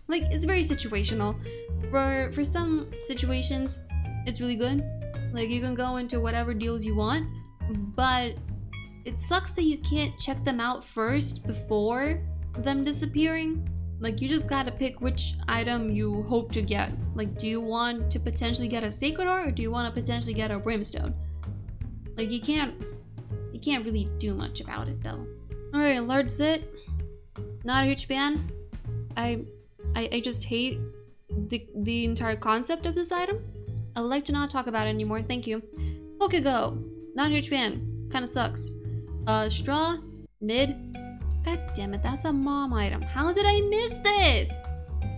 like, it's very situational. For some situations, it's really good. Like, you can go into whatever deals you want. But it sucks that you can't check them out first before them disappearing. Like, you just gotta pick which item you hope to get. Like, do you want to potentially get a Sacred Ore, or do you want to potentially get a Brimstone? Like, you can't really do much about it though. Alright, Large Zit. Not a huge fan. I just hate the entire concept of this item. I'd like to not talk about it anymore, thank you. Pokego. Not a huge fan. Kinda sucks. Straw. Mid. God damn it, that's a mom item. How did I miss this?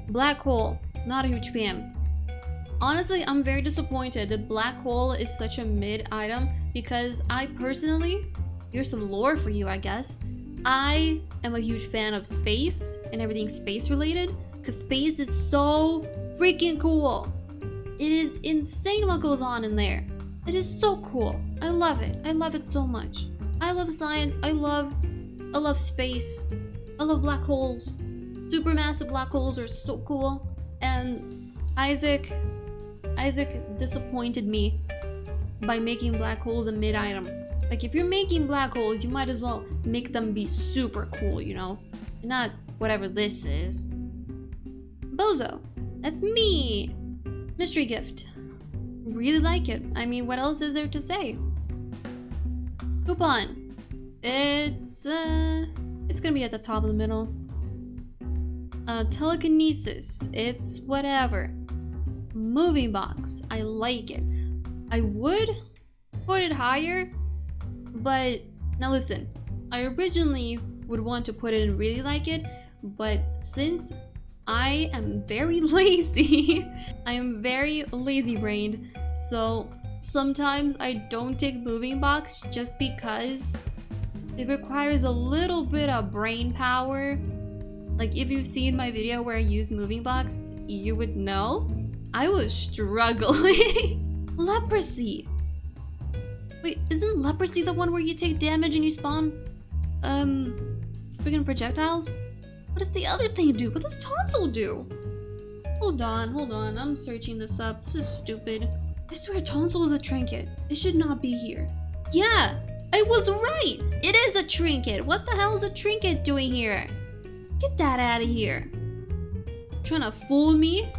Black Hole. Not a huge fan. Honestly, I'm very disappointed that Black Hole is such a mid item because I personally, here's some lore for you, I guess. I am a huge fan of space and everything space related because space is so freaking cool. It is insane what goes on in there. It is so cool. I love it. I love it so much. I love science. I love space. I love black holes. Supermassive black holes are so cool. And Isaac disappointed me by making black holes a mid item. Like, if you're making black holes, you might as well make them be super cool, you know? Not whatever this is. Bozo. That's me. Mystery Gift. Really like it. I mean, what else is there to say? Coupon. It's gonna be at the top of the middle. Telekinesis. It's whatever. Moving box. I like it. I would put it higher, but now listen. I originally would want to put it in really like it, but since I am very lazy, I am very lazy brained, so sometimes I don't take moving box just because it requires a little bit of brain power. Like if you've seen my video where I use moving box, you would know I was struggling. Leprosy. Wait, isn't leprosy the one where you take damage and you spawn freaking projectiles? What does the other thing do? What does tonsil do? Hold on, I'm searching this up. This is stupid. I swear tonsil is a trinket. It should not be here. Yeah, I was right. It is a trinket. What the hell is a trinket doing here? Get that out of here. Trying to fool me?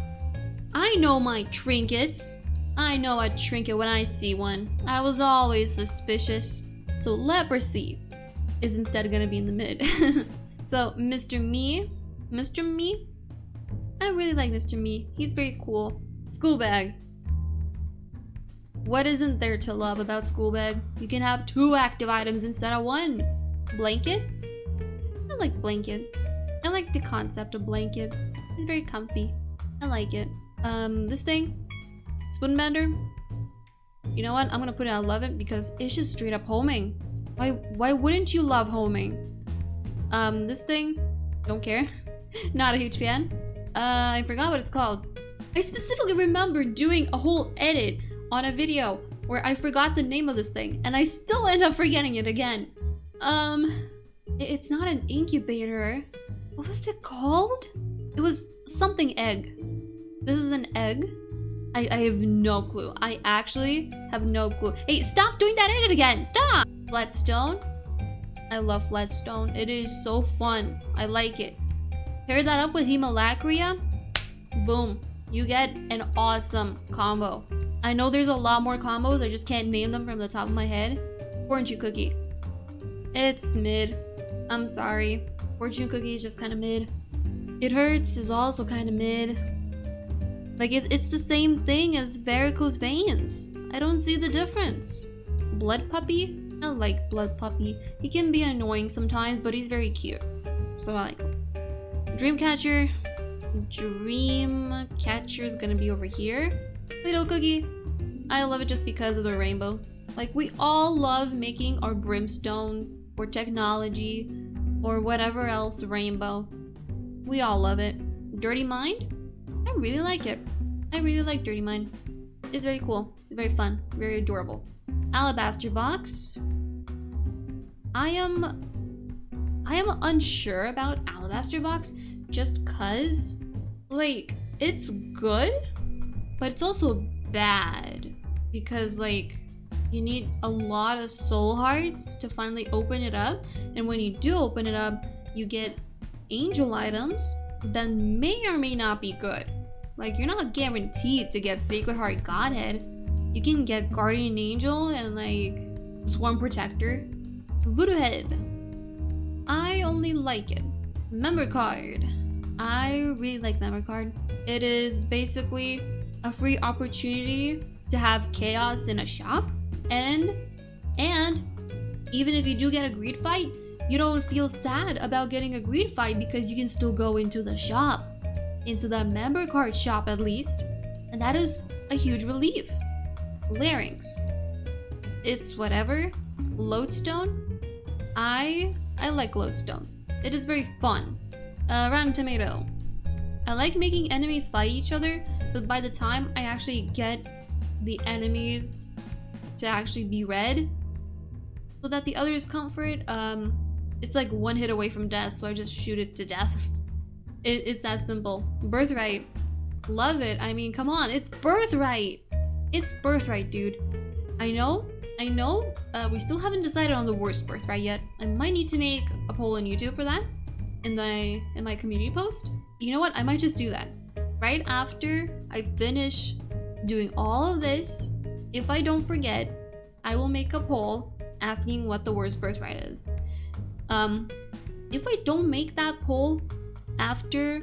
I know my trinkets. I know a trinket when I see one. I was always suspicious. So leprosy is instead gonna be in the mid. So Mr. Me. I really like Mr. Me. He's very cool. School bag. What isn't there to love about school bag? You can have 2 active items instead of 1. Blanket. I like blanket. I like the concept of blanket. It's very comfy. I like it. This thing. Spoon bender. You know what? I'm gonna put it at 11 because it's just straight up homing. Why wouldn't you love homing? This thing. Don't care. Not a huge fan. I forgot what it's called. I specifically remember doing a whole edit on a video where I forgot the name of this thing and I still end up forgetting it again. It's not an incubator. What was it called? It was something egg. This is an egg. I have no clue. I actually have no clue. Hey, stop doing that edit again. Stop! Flatstone. I love flatstone. It is so fun. I like it. Pair that up with hemolacria. Boom. You get an awesome combo. I know there's a lot more combos. I just can't name them from the top of my head. Fortune cookie. It's mid. I'm sorry. Fortune cookie is just kind of mid. It hurts is also kind of mid. Like it's the same thing as varicose veins. I don't see the difference. Blood puppy? I like blood puppy. He can be annoying sometimes, but he's very cute. So I like him. Dreamcatcher. Dreamcatcher is gonna be over here. Little cookie. I love it just because of the rainbow. Like we all love making our brimstone or technology or whatever else rainbow. We all love it. Dirty Mind? I really like it. I really like Dirty Mind. It's very cool. It's very fun. Very adorable. Alabaster box. I am unsure about alabaster box just cause like it's good, but it's also bad because like you need a lot of soul hearts to finally open it up, and when you do open it up, you get angel items that may or may not be good. Like you're not guaranteed to get Sacred Heart Godhead. You can get Guardian Angel and like Swarm Protector. Voodoo Head. I only like it. Member card. I really like member card. It is basically a free opportunity to have chaos in a shop, and even if you do get a greed fight, you don't feel sad about getting a greed fight because you can still go into the shop, into the member card shop at least, and that is a huge relief. Larynx. It's whatever. Lodestone. I like lodestone. It is very fun. Rotten tomato. I like making enemies fight each other, but by the time I actually get the enemies to actually be red, so that the others comfort, it's like one hit away from death, so I just shoot it to death. It's that simple. Birthright. Love it. I mean, come on, it's Birthright. It's Birthright, dude. I know, we still haven't decided on the worst Birthright yet. I might need to make a poll on YouTube for that in my community post. You know what? I might just do that. Right after I finish doing all of this, if I don't forget, I will make a poll asking what the worst birthright is. If I don't make that poll after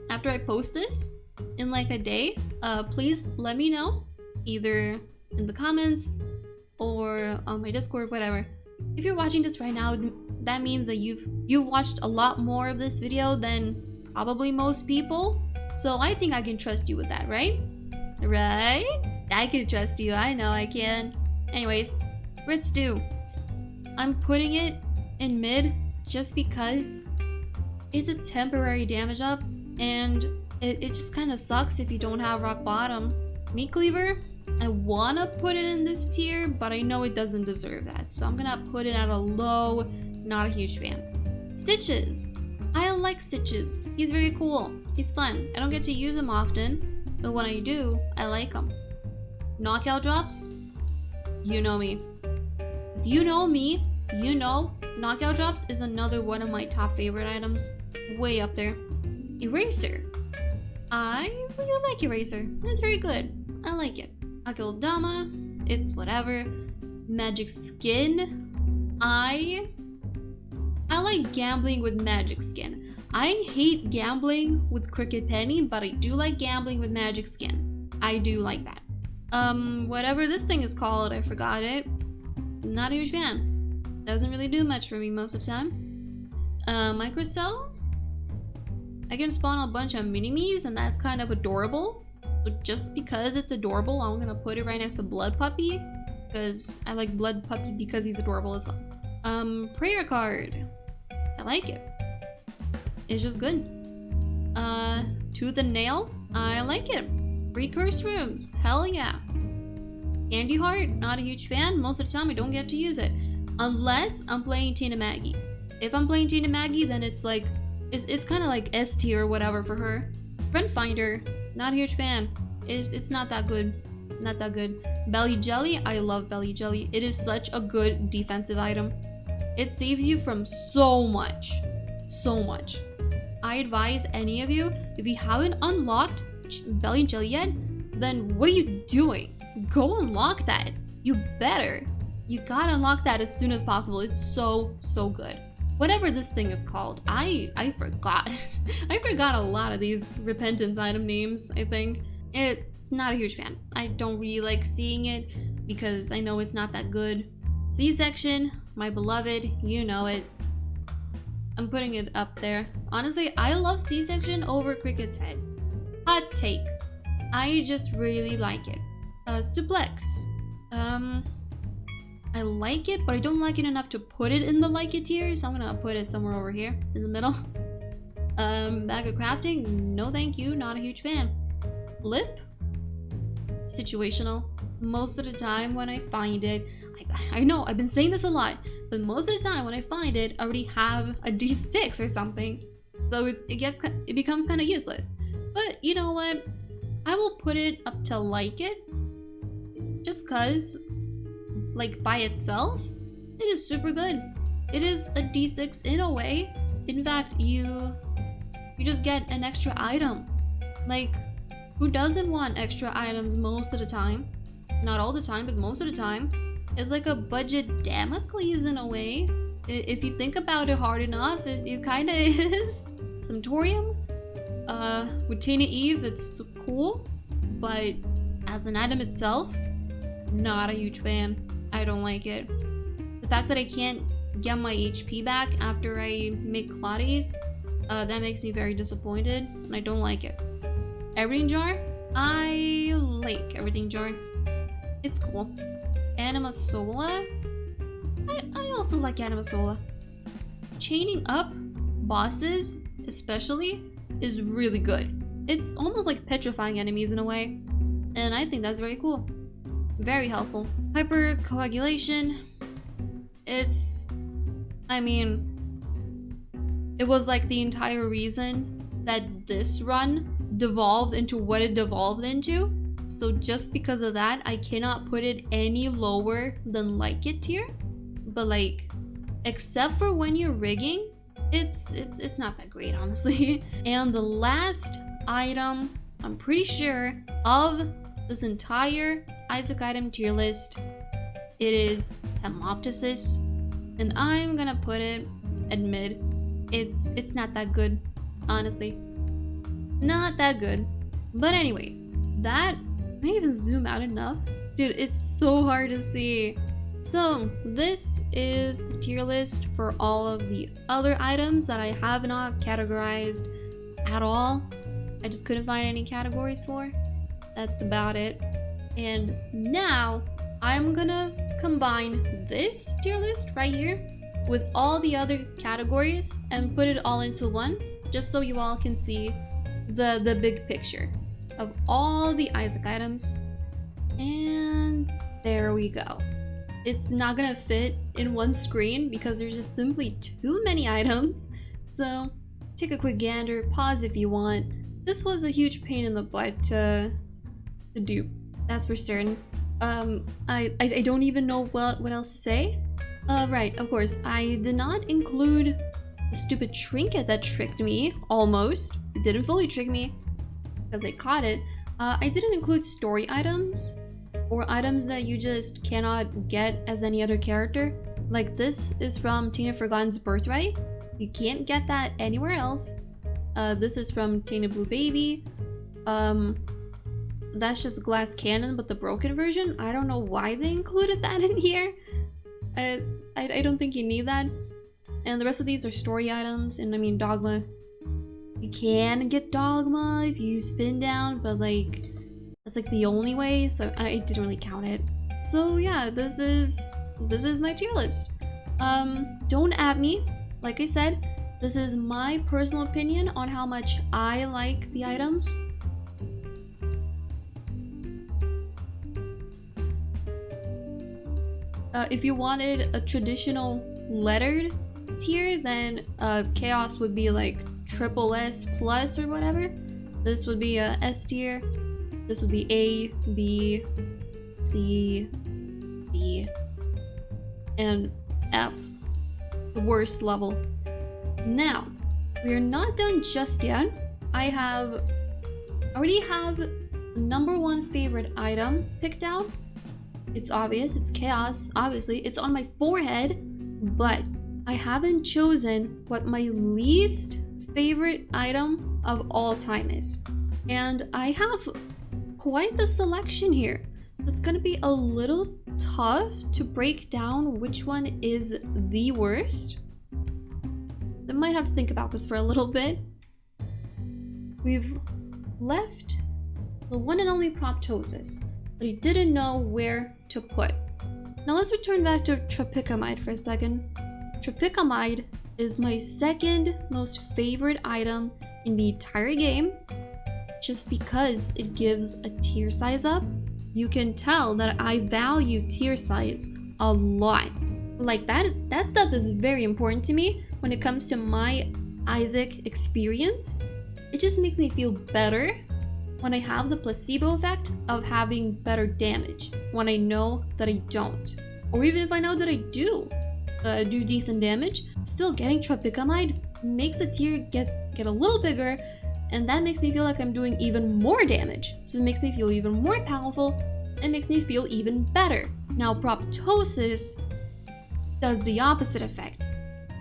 I post this in like a day, please let me know, either in the comments or on my Discord, whatever. If you're watching this right now, that means that you've watched a lot more of this video than probably most people. So I think I can trust you with that, right? Right? I can trust you. I know I can. Anyways, Red Stew. I'm putting it in mid just because it's a temporary damage up, and it just kind of sucks if you don't have rock bottom. Meat Cleaver, I want to put it in this tier, but I know it doesn't deserve that, so I'm gonna put it at a low. Not a huge fan. Stitches. I like Stitches. He's very cool. He's fun. I don't get to use him often, but when I do, I like him. Knockout drops. You know me. If you know me, you know knockout drops is another one of my top favorite items. Way up there. Eraser. I really like Eraser. It's very good. I like it. Akeldama. It's whatever. Magic Skin. I like gambling with Magic Skin. I hate gambling with Cricket Penny, but I do like gambling with Magic Skin. I do like that. Whatever this thing is called, I forgot it. Not a huge fan. Doesn't really do much for me most of the time. Microcell. I can spawn a bunch of mini-me's, and that's kind of adorable. So just because it's adorable, I'm gonna put it right next to Blood Puppy, because I like Blood Puppy because he's adorable as well. Prayer Card. I like it. It's just good. Tooth and Nail. I like it. Recurse Rooms. Hell yeah. Candy Heart. Not a huge fan. Most of the time I don't get to use it. Unless I'm playing Tina Maggie. If I'm playing Tina Maggie, then it's like, it's kind of like S tier or whatever for her. Friend Finder. Not a huge fan. It's not that good. Not that good. Belly Jelly. I love Belly Jelly. It is such a good defensive item. It saves you from so much. So much. I advise any of you, if you haven't unlocked Belly Jelly yet, then what are you doing? Go unlock that. You better. You gotta unlock that as soon as possible. It's so good. Whatever this thing is called, I forgot. I forgot a lot of these repentance item names, I think. Not a huge fan. I don't really like seeing it because I know it's not that good. C-section, my beloved, you know it. I'm putting it up there. Honestly, I love C-section over Cricket's head. Hot take. I just really like it. Suplex. I like it, but I don't like it enough to put it in the like it tier, so I'm gonna put it somewhere over here in the middle. Bag of Crafting, no thank you, not a huge fan. Lip. Situational. Most of the time when I find it, I know I've been saying this a lot, but most of the time when I find it, I already have a D6 or something, so it becomes kind of useless. But you know what? I will put it up to like it, just cause, like by itself, it is super good. It is a D6 in a way. In fact, you just get an extra item. Like, who doesn't want extra items most of the time? Not all the time, but most of the time. It's like a budget Damocles in a way. If you think about it hard enough, it kind of is. Some Thorium. With Tina Eve, it's cool, but as an item itself, not a huge fan. I don't like it. The fact that I can't get my HP back after I make Claudies, that makes me very disappointed, and I don't like it. Everything Jar, I like Everything Jar. It's cool. Anima Sola, I also like Anima Sola. Chaining up bosses, especially, is really good. It's almost like petrifying enemies in a way, and I think that's very cool. Very helpful. Hypercoagulation, I mean, it was like the entire reason that this run devolved into what it devolved into. So just because of that, I cannot put it any lower than like it tier. But like, except for when you're rigging, it's not that great, honestly. And the last item, I'm pretty sure, of this entire Isaac item tier list, it is Hemoptysis, and I'm gonna admit, it's not that good, honestly. Not that good. But anyways, that, can I even zoom out enough? Dude, it's so hard to see. So this is the tier list for all of the other items that I have not categorized at all. I just couldn't find any categories for. That's about it. And now I'm gonna combine this tier list right here with all the other categories and put it all into one, just so you all can see the big picture of all the Isaac items. And there we go. It's not gonna fit in one screen because there's just simply too many items. So take a quick gander, pause if you want. This was a huge pain in the butt to do, that's for certain. I don't even know what else to say. Right, of course, I did not include the stupid trinket that tricked me, almost. It didn't fully trick me, because I caught it. I didn't include story items, or items that you just cannot get as any other character. Like this is from Tina Forgotten's Birthright. You can't get that anywhere else. This is from Tina Blue Baby. That's just Glass Cannon, but the broken version. I don't know why they included that in here. I don't think you need that. And the rest of these are story items, and I mean Dogma. You can get Dogma if you spin down, but like that's like the only way, so I didn't really count it. So yeah, this is my tier list. Don't at me. Like I said, this is my personal opinion on how much I like the items. If you wanted a traditional lettered tier, then Chaos would be like triple S plus or whatever. This would be a S tier. This would be A, B, C, D, and F, the worst level. Now, we are not done just yet. I already have the #1 favorite item picked out. It's obvious, it's Chaos, obviously. It's on my forehead, but I haven't chosen what my least favorite item of all time is. And I have quite the selection here. It's gonna be a little tough to break down which one is the worst. I might have to think about this for a little bit. We've left the one and only Proptosis, but he didn't know where to put. Now let's return back to Tropicamide for a second. Tropicamide is my second most favorite item in the entire game, just because it gives a tier size up. You can tell that I value tier size a lot. Like that stuff is very important to me when it comes to my Isaac experience. It just makes me feel better when I have the placebo effect of having better damage, when I know that I don't. Or even if I know that I do decent damage, still getting Tropicamide makes the tier get a little bigger, and that makes me feel like I'm doing even more damage. So it makes me feel even more powerful, and makes me feel even better. Now Proptosis does the opposite effect.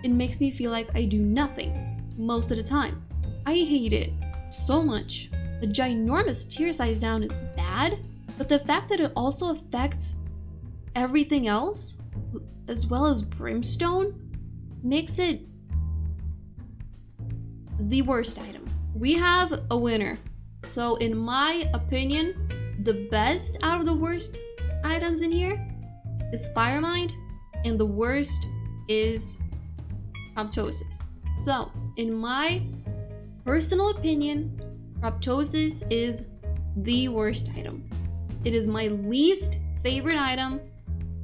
It makes me feel like I do nothing most of the time. I hate it so much. The ginormous tier size down is bad, but the fact that it also affects everything else, as well as Brimstone, makes it the worst item. We have a winner. So in my opinion, the best out of the worst items in here is Firemind, and the worst is Proptosis. So in my personal opinion, Proptosis is the worst item. It is my least favorite item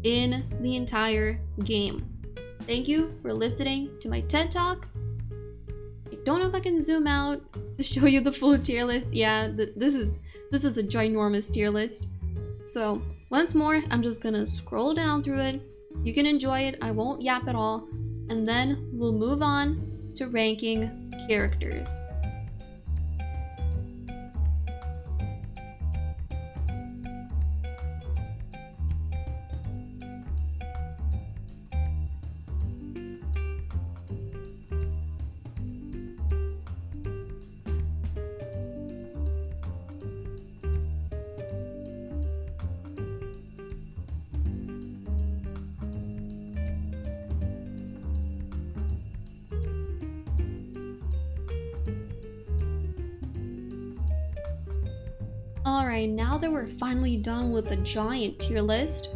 in the entire game. Thank you for listening to my TED Talk. I don't know if I can zoom out to show you the full tier list. Yeah, this is a ginormous tier list. So once more, I'm just gonna scroll down through it. You can enjoy it, I won't yap at all. And then we'll move on to ranking characters. Alright, now that we're finally done with the giant tier list,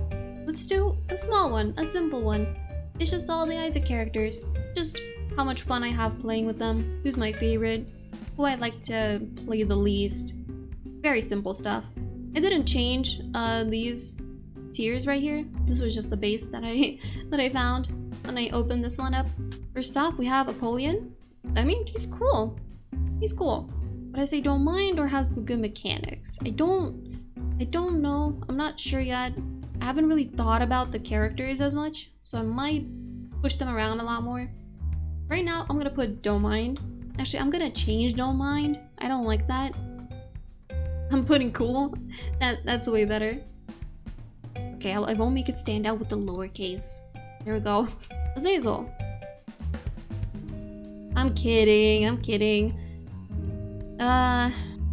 let's do a small one, a simple one. It's just all the Isaac characters, just how much fun I have playing with them, who's my favorite, who I like to play the least. Very simple stuff. I didn't change these tiers right here. This was just the base that I found when I opened this one up. First off, we have Apollyon. I mean, he's cool. He's cool. But I say don't mind or has good mechanics. I don't know. I'm not sure yet. I haven't really thought about the characters as much, so I might push them around a lot more. Right now, I'm gonna put don't mind. Actually, I'm gonna change don't mind. I don't like that. I'm putting cool. That's way better. Okay, I won't make it stand out with the lowercase. There we go. Azazel. I'm kidding.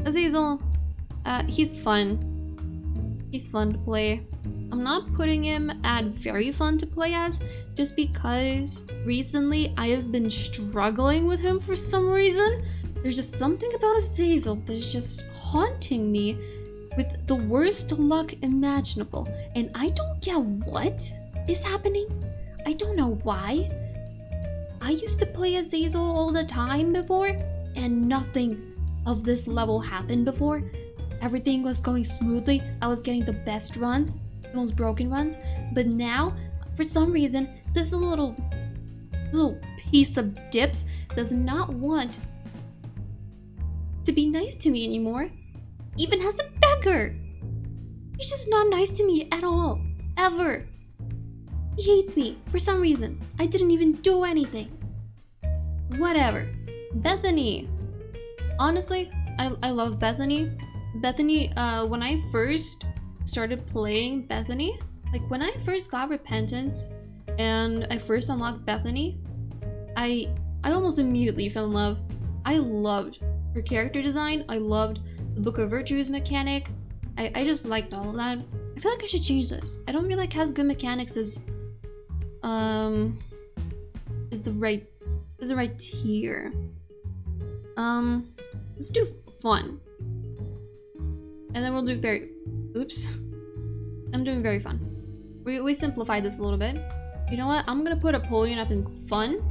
Azazel, he's fun. He's fun to play. I'm not putting him at very fun to play as, just because recently I have been struggling with him for some reason. There's just something about Azazel that's just haunting me with the worst luck imaginable, and I don't get what is happening. I don't know why. I used to play Azazel all the time before, and nothing of this level happened before. Everything was going smoothly. I was getting the best runs, the most broken runs, but now, for some reason, this little piece of dips does not want to be nice to me anymore. Even as a beggar. He's just not nice to me at all. Ever. He hates me for some reason. I didn't even do anything. Whatever. Bethany. Honestly, I love Bethany. Bethany, when I first started playing Bethany, like when I first got Repentance and I first unlocked Bethany, I almost immediately fell in love. I loved her character design. I loved the Book of Virtues mechanic. I just liked all of that. I feel like I should change this. I don't feel like has good mechanics is the right tier. Let's do fun. And then we'll do very oops. I'm doing very fun. We simplified this a little bit. You know what? I'm gonna put Apollyon up in fun.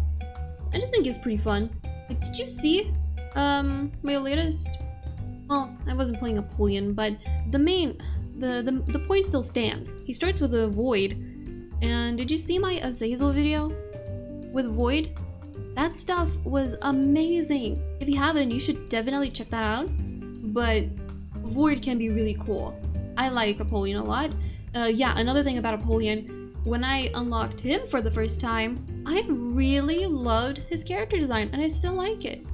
I just think it's pretty fun. Like, did you see my latest? Well, I wasn't playing Apollyon, but the point still stands. He starts with a void. And did you see my Azazel video with void? That stuff was amazing. If you haven't, you should definitely check that out. But void can be really cool. I like Apollyon a lot. Yeah, another thing about Apollyon, when I unlocked him for the first time, I really loved his character design, and I still like it.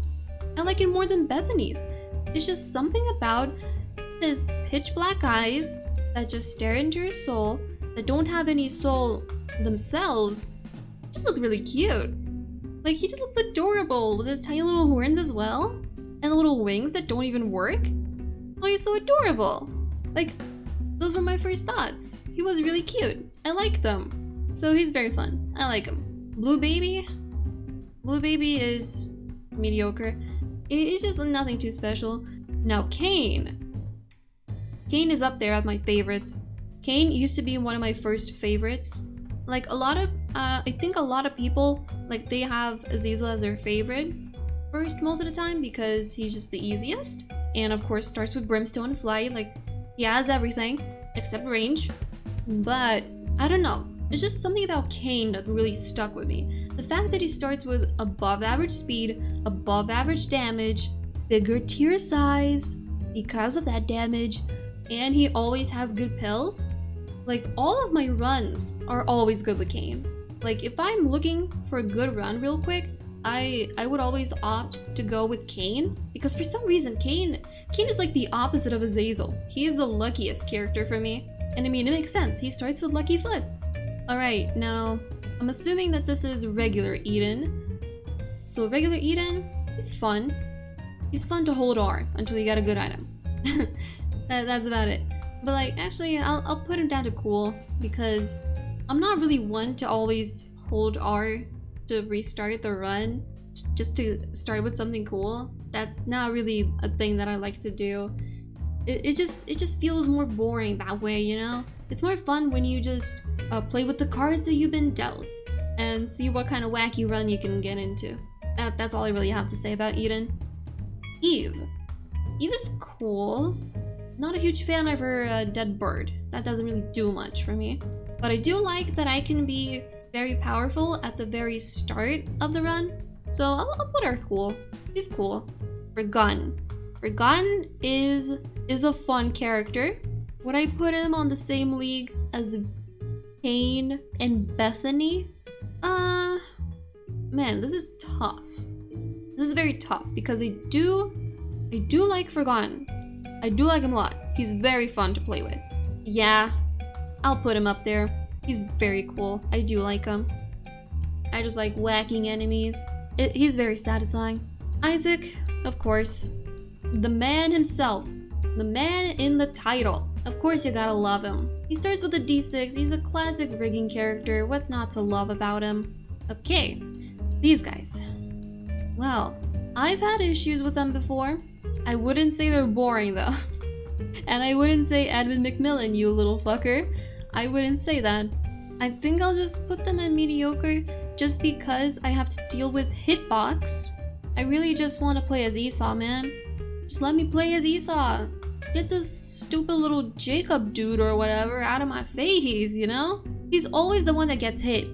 I like it more than Bethany's. It's just something about his pitch black eyes that just stare into your soul, that don't have any soul themselves, just look really cute. Like, he just looks adorable with his tiny little horns as well, and the little wings that don't even work. Oh, he's so adorable. Like, those were my first thoughts. He was really cute. I like them. So he's very fun. I like him. Blue Baby is mediocre. It's just nothing too special. Now Cain is up there at my favorites. Cain used to be one of my first favorites. Like I think a lot of people, like, they have Azazel as their favorite first most of the time because he's just the easiest. And of course starts with Brimstone and Flight. Like, he has everything except range. But I don't know. It's just something about Cain that really stuck with me. The fact that he starts with above average speed, above average damage, bigger tier size because of that damage, and he always has good pills. Like, all of my runs are always good with Cain. Like, if I'm looking for a good run real quick, I would always opt to go with Cain, because for some reason Cain is like the opposite of Azazel. He is the luckiest character for me, and I mean, it makes sense. He starts with Lucky Foot. Alright, now I'm assuming that this is regular Eden. So regular Eden is fun. He's fun to hold R until you get a good item. That's about it. But like, actually, I'll put him down to cool, because I'm not really one to always hold R to restart the run just to start with something cool. That's not really a thing that I like to do. it just feels more boring that way, you know? It's more fun when you just play with the cards that you've been dealt and see what kind of wacky run you can get into. That's all I really have to say about Eden. Eve. Eve is cool. Not a huge fan of her dead bird. That doesn't really do much for me. But I do like that I can be very powerful at the very start of the run. So I'll put her cool. She's cool. Regun. Regun is a fun character. Would I put him on the same league as Kane and Bethany? Man, this is tough. This is very tough because I do like Forgotten. I do like him a lot. He's very fun to play with. Yeah, I'll put him up there. He's very cool. I do like him. I just like whacking enemies. He's very satisfying. Isaac, of course. The man himself. The man in the title. Of course you gotta love him. He starts with a D6. He's a classic rigging character. What's not to love about him? Okay, these guys. Well, I've had issues with them before. I wouldn't say they're boring though. And I wouldn't say Edmund McMillan, you little fucker. I wouldn't say that. I think I'll just put them at mediocre just because I have to deal with hitbox. I really just want to play as Esau, man. Just let me play as Esau. Get this stupid little Jacob dude or whatever out of my face, you know? He's always the one that gets hit.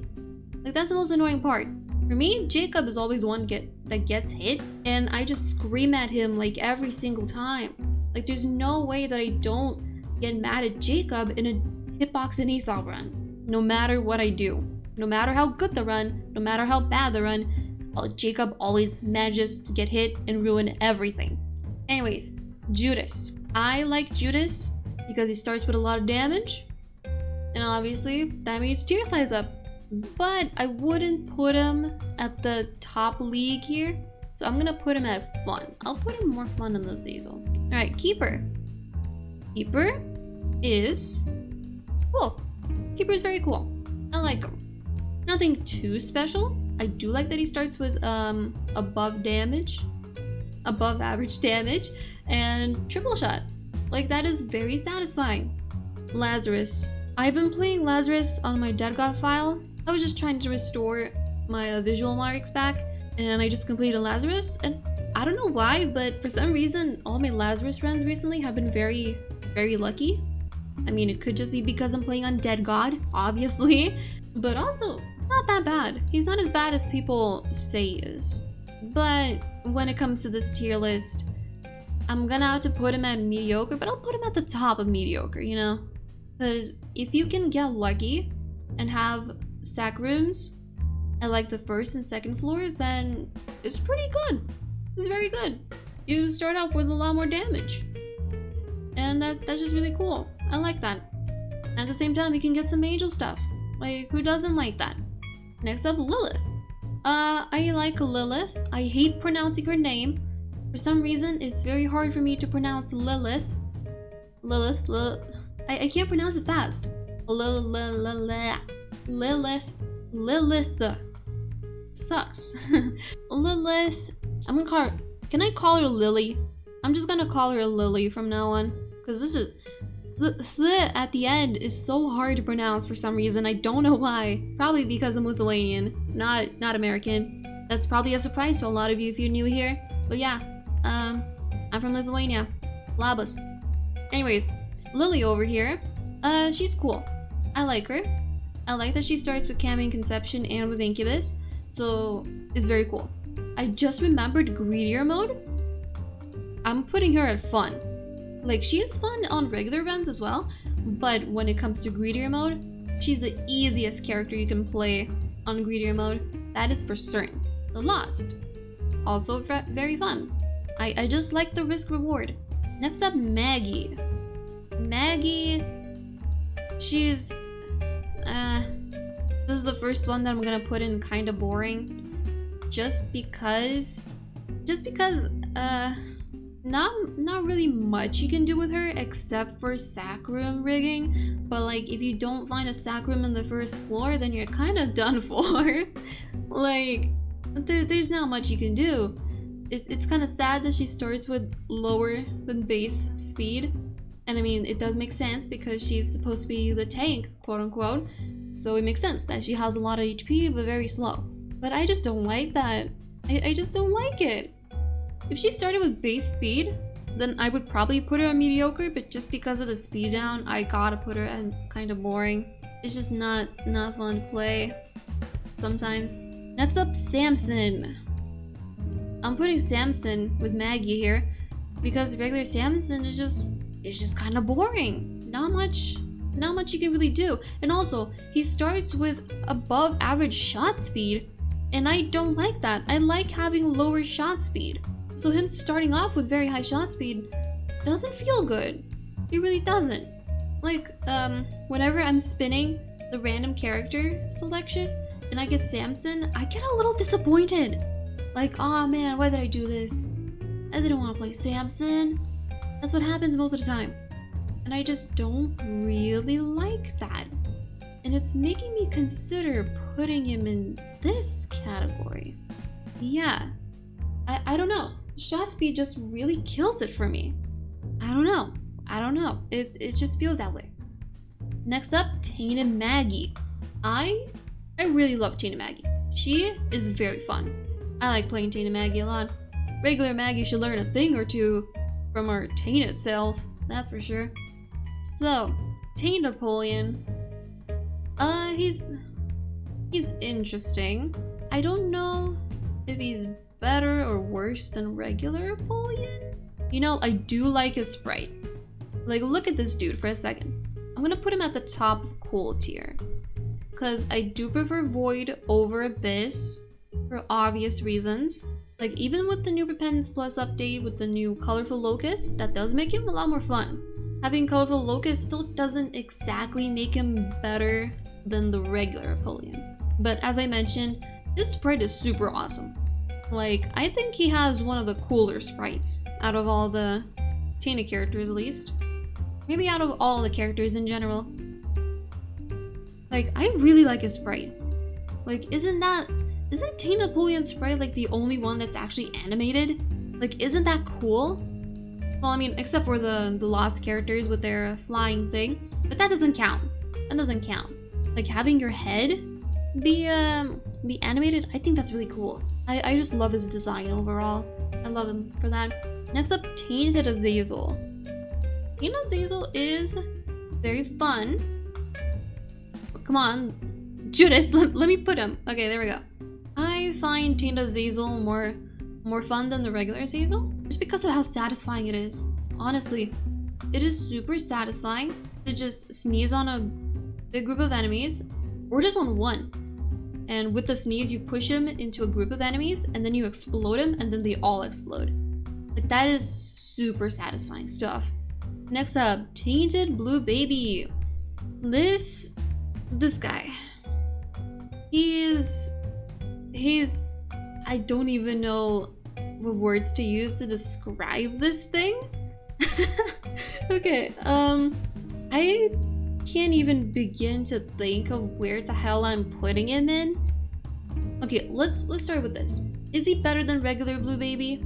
Like, that's the most annoying part. For me, Jacob is always one that gets hit, and I just scream at him like every single time. Like, there's no way that I don't get mad at Jacob in a hitbox and Esau run. No matter what I do. No matter how good the run, no matter how bad the run, Jacob always manages to get hit and ruin everything. Anyways, Judas. I like Judas because he starts with a lot of damage, and obviously that means tier size up. But I wouldn't put him at the top league here, so I'm gonna put him at fun. I'll put him more fun in this season. Alright, Keeper. Keeper is cool. Keeper is very cool. I like him. Nothing too special. I do like that he starts with above average damage, and triple shot. Like, that is very satisfying. Lazarus. I've been playing Lazarus on my Dead God file. I was just trying to restore my visual marks back, and I just completed Lazarus, and I don't know why, but for some reason all my Lazarus runs recently have been very, very lucky. I mean, it could just be because I'm playing on Dead God, obviously, but also not that bad. He's not as bad as people say he is. But when it comes to this tier list, I'm gonna have to put him at mediocre, but I'll put him at the top of mediocre, you know? Because if you can get lucky and have sack rooms at like the first and second floor, then it's pretty good. It's very good. You start out with a lot more damage. And that's just really cool. I like that. And at the same time, you can get some angel stuff. Like, who doesn't like that? Next up, Lilith. I like Lilith. I hate pronouncing her name. For some reason, it's very hard for me to pronounce Lilith. Lilith. I can't pronounce it fast. Lilith. Lilith. Sucks. Lilith. I'm gonna call her. Can I call her Lily? I'm just gonna call her Lily from now on. Because this is. The at the end is so hard to pronounce for some reason. I don't know why. Probably because I'm Lithuanian, not American. That's probably a surprise to a lot of you if you're new here. But yeah, I'm from Lithuania. Labas. Anyways, Lily over here. She's cool. I like her. I like that she starts with Camming Conception and with Incubus. So it's very cool. I just remembered Greedier mode. I'm putting her at fun. Like, she is fun on regular runs as well, but when it comes to Greedier mode, she's the easiest character you can play on Greedier mode. That is for certain. The Lost. Also very fun. I just like the risk reward. Next up, Maggie. Maggie, she's this is the first one that I'm gonna put in kind of boring, just because not really much you can do with her except for sack room rigging. But like, if you don't find a sack room in the first floor, then you're kind of done for. Like, there's not much you can do. it's kind of sad that she starts with lower than base speed. And I mean, it does make sense because she's supposed to be the tank, quote unquote. So it makes sense that she has a lot of HP, but very slow. But I just don't like that. I just don't like it. If she started with base speed, then I would probably put her on mediocre, but just because of the speed down, I gotta put her at kind of boring. It's just not fun to play sometimes. Next up, Samson. I'm putting Samson with Maggie here because regular Samson is just kind of boring. Not much you can really do. And also, he starts with above average shot speed, and I don't like that. I like having lower shot speed. So him starting off with very high shot speed doesn't feel good. It really doesn't. Like, whenever I'm spinning the random character selection and I get Samson, I get a little disappointed. Like, oh man, why did I do this? I didn't want to play Samson. That's what happens most of the time. And I just don't really like that. And it's making me consider putting him in this category. Yeah, I don't know. Shot speed just really kills it for me. I don't know. It just feels that way. Next up, Tainted Maggie. I really love Tainted Maggie. She is very fun. I like playing Tainted Maggie a lot. Regular Maggie should learn a thing or two from her tainted self, that's for sure. So, Tainted Napoleon. He's interesting. I don't know if he's better or worse than regular Napoleon. You know, I do like his sprite. Like, look at this dude for a second. I'm gonna put him at the top of cool tier, because I do prefer Void over Abyss for obvious reasons. Like, even with the new Repentance Plus update with the new Colorful Locust, that does make him a lot more fun. Having Colorful Locust still doesn't exactly make him better than the regular Napoleon. But as I mentioned, this sprite is super awesome. Like, I think he has one of the cooler sprites out of all the Tainted characters, at least. Maybe out of all the characters in general. Like, I really like his sprite. Like, isn't Tainted Napoleon's sprite like the only one that's actually animated? Like, isn't that cool? Well, I mean, except for the lost characters with their flying thing, but that doesn't count. That doesn't count. Like, having your head be animated, I think that's really cool. I just love his design overall. I love him for that. Next up, Tainted Azazel. Tainted Azazel is very fun. Come on, Judas, let me put him. Okay, there we go. I find Tainted Azazel more fun than the regular Azazel, just because of how satisfying it is. Honestly, it is super satisfying to just sneeze on a big group of enemies, or just on one. And with the sneeze, you push him into a group of enemies, and then you explode him, and then they all explode. Like, that is super satisfying stuff. Next up, Tainted Blue Baby. This guy. He's I don't even know what words to use to describe this thing. Okay, I can't even begin to think of where the hell I'm putting him in. Okay, let's start with this. Is he better than regular Blue Baby?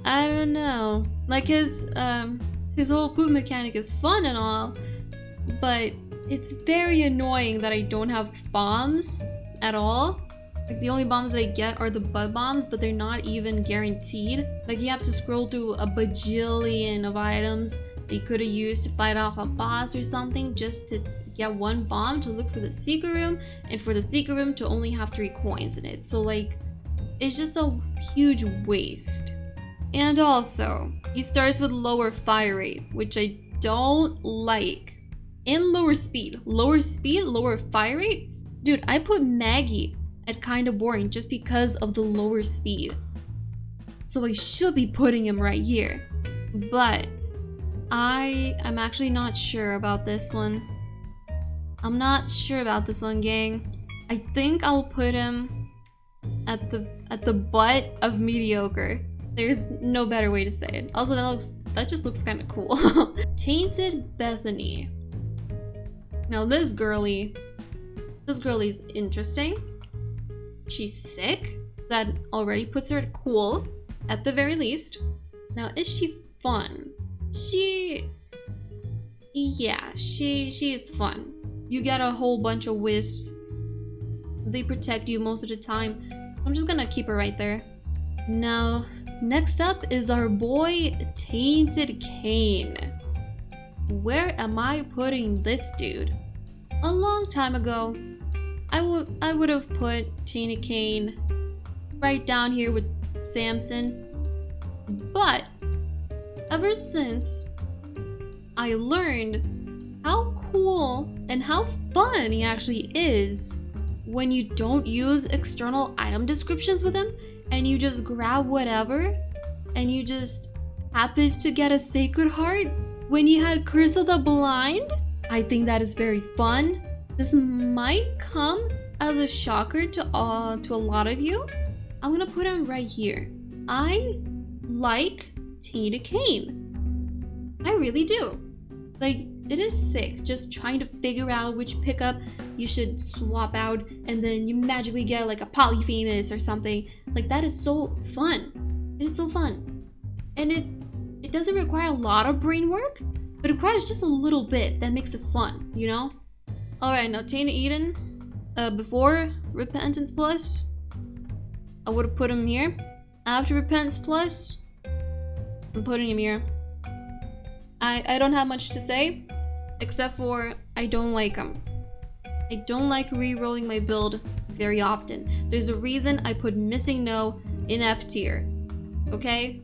I don't know. Like, his whole poop mechanic is fun and all, but it's very annoying that I don't have bombs at all. Like, the only bombs that I get are the bud bombs, but they're not even guaranteed. Like, you have to scroll through a bajillion of items that you could have used to fight off a boss or something just to get one bomb to look for the secret room, and for the secret room to only have 3 coins in it. So, like, it's just a huge waste. And also, he starts with lower fire rate, which I don't like. And lower speed. Lower speed, lower fire rate? Dude, I put Maggie at kinda boring just because of the lower speed. So I should be putting him right here. But I'm actually not sure about this one. I'm not sure about this one, gang. I think I'll put him at the butt of mediocre. There's no better way to say it. Also, that just looks kind of cool. Tainted Bethany. Now this girlie's interesting. She's sick. That already puts her at cool, at the very least. Now, is she fun? Yeah, she is fun. You get a whole bunch of wisps. They protect you most of the time. I'm just gonna keep her right there. Now, next up is our boy Tainted Cane. Where am I putting this dude? A long time ago, I would have put Tainted Cane right down here with Samson. But ever since I learned how cool and how fun he actually is when you don't use external item descriptions with him and you just grab whatever and you just happen to get a Sacred Heart when you had Curse of the Blind. I think that is very fun. This might come as a shocker to a lot of you. I'm gonna put him right here. I like Tainted Cane. I really do. Like, it is sick just trying to figure out which pickup you should swap out and then you magically get like a Polyphemus or something. Like, that is so fun. It is so fun. And it doesn't require a lot of brain work, but it requires just a little bit that makes it fun, you know? Alright, now Tainted Eden, before Repentance Plus, I would have put him here. After Repentance Plus, I'm putting him here. I don't have much to say, except for I don't like him. I don't like re-rolling my build very often. There's a reason I put Missing No in F tier, okay?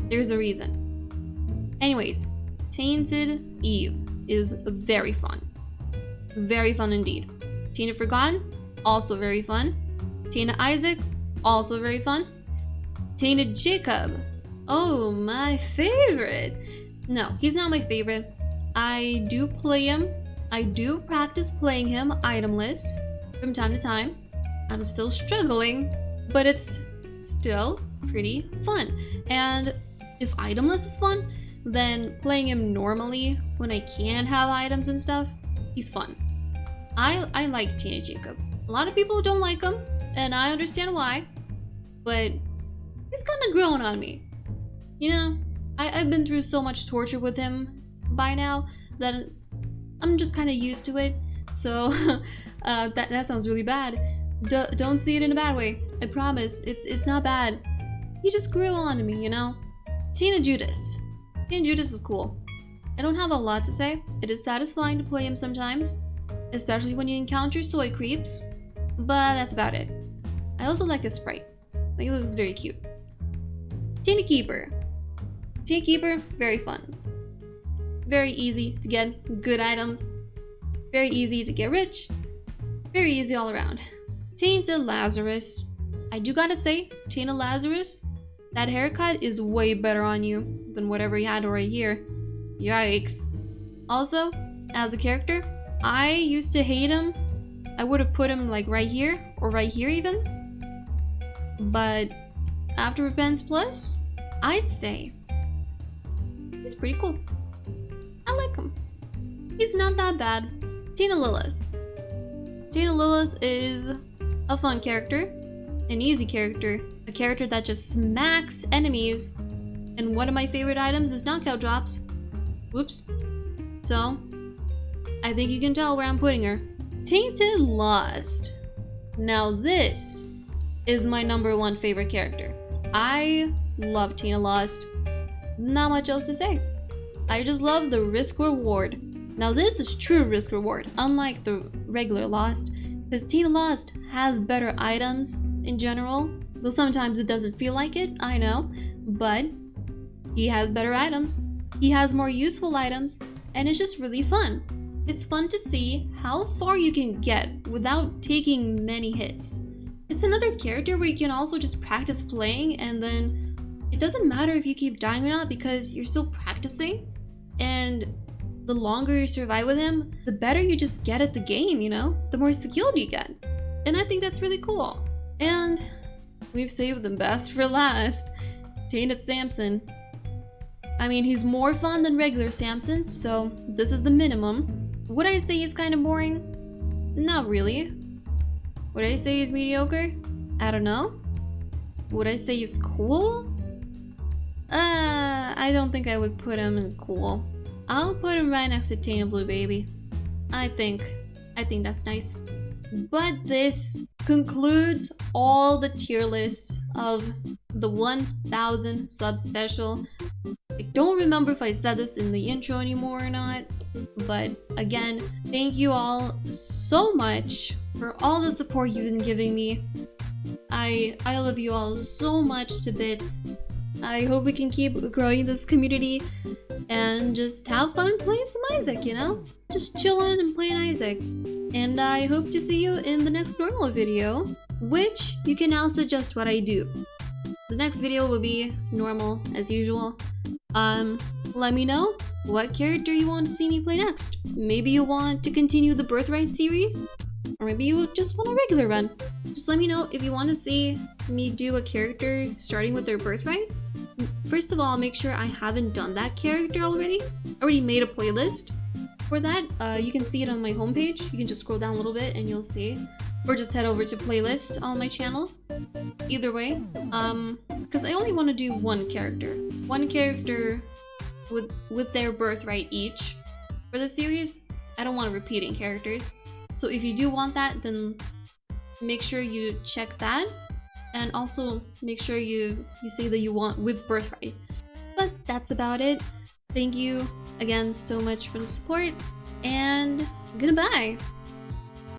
There's a reason. Anyways, Tainted Eve is very fun. Very fun indeed. Tainted Forgotten, also very fun. Tainted Isaac, also very fun. Tainted Jacob, oh, my favorite. No, he's not my favorite. I do play him. I do practice playing him itemless from time to time. I'm still struggling, but it's still pretty fun. And if itemless is fun, then playing him normally when I can have items and stuff, he's fun. I like Tainted Jacob. A lot of people don't like him, and I understand why, but he's kind of grown on me. You know, I've been through so much torture with him by now that I'm just kind of used to it. So that sounds really bad. Don't see it in a bad way. I promise. It's not bad. He just grew on me, you know? Tainted Judas. Tainted Judas is cool. I don't have a lot to say. It is satisfying to play him sometimes, especially when you encounter soy creeps, but that's about it. I also like his sprite. Like, he looks very cute. Tainted Keeper. Tainted Keeper, very fun. Very easy to get good items. Very easy to get rich. Very easy all around. Tainted Lazarus. I do gotta say, Tainted Lazarus, that haircut is way better on you than whatever you had right here. Yikes. Also, as a character, I used to hate him. I would have put him like right here or right here even. But after Repentance Plus, I'd say he's pretty cool. I like him. He's not that bad. Tainted Lilith. Tainted Lilith is a fun character, an easy character, a character that just smacks enemies, and one of my favorite items is knockout drops. Whoops. So, I think you can tell where I'm putting her. Tainted Lost. Now this is my #1 favorite character. I love Tainted Lost. Not much else to say. I just love the risk reward. Now this is true risk reward, unlike the regular Lost, because Tainted Lost has better items in general. Though sometimes it doesn't feel like it, I know, but he has better items. He has more useful items, and it's just really fun. It's fun to see how far you can get without taking many hits. It's another character where you can also just practice playing, and then it doesn't matter if you keep dying or not because you're still practicing. And the longer you survive with him, the better you just get at the game, you know? The more skilled you get. And I think that's really cool. And we've saved the best for last. Tainted Samson. I mean, he's more fun than regular Samson, so this is the minimum. Would I say he's kind of boring? Not really. Would I say he's mediocre? I don't know. Would I say he's cool? I don't think I would put him in cool. I'll put him right next to Tana Blue Baby. I think that's nice. But this concludes all the tier lists of the 1000 sub special. I don't remember if I said this in the intro anymore or not, but again, thank you all so much for all the support you've been giving me. I love you all so much to bits. I hope we can keep growing this community and just have fun playing some Isaac, you know? Just chilling and playing Isaac. And I hope to see you in the next normal video, which you can now suggest what I do. The next video will be normal as usual. Let me know what character you want to see me play next. Maybe you want to continue the Birthright series, or maybe you just want a regular run. Just let me know if you want to see me do a character starting with their Birthright. First of all, make sure I haven't done that character already. I already made a playlist for that. You can see it on my homepage. You can just scroll down a little bit and you'll see. Or just head over to playlist on my channel. Either way, because I only want to do one character with their Birthright each for the series. I don't want repeating characters. So if you do want that, then make sure you check that, and also make sure you say that you want with Birthright. But that's about it. Thank you again so much for the support, and goodbye.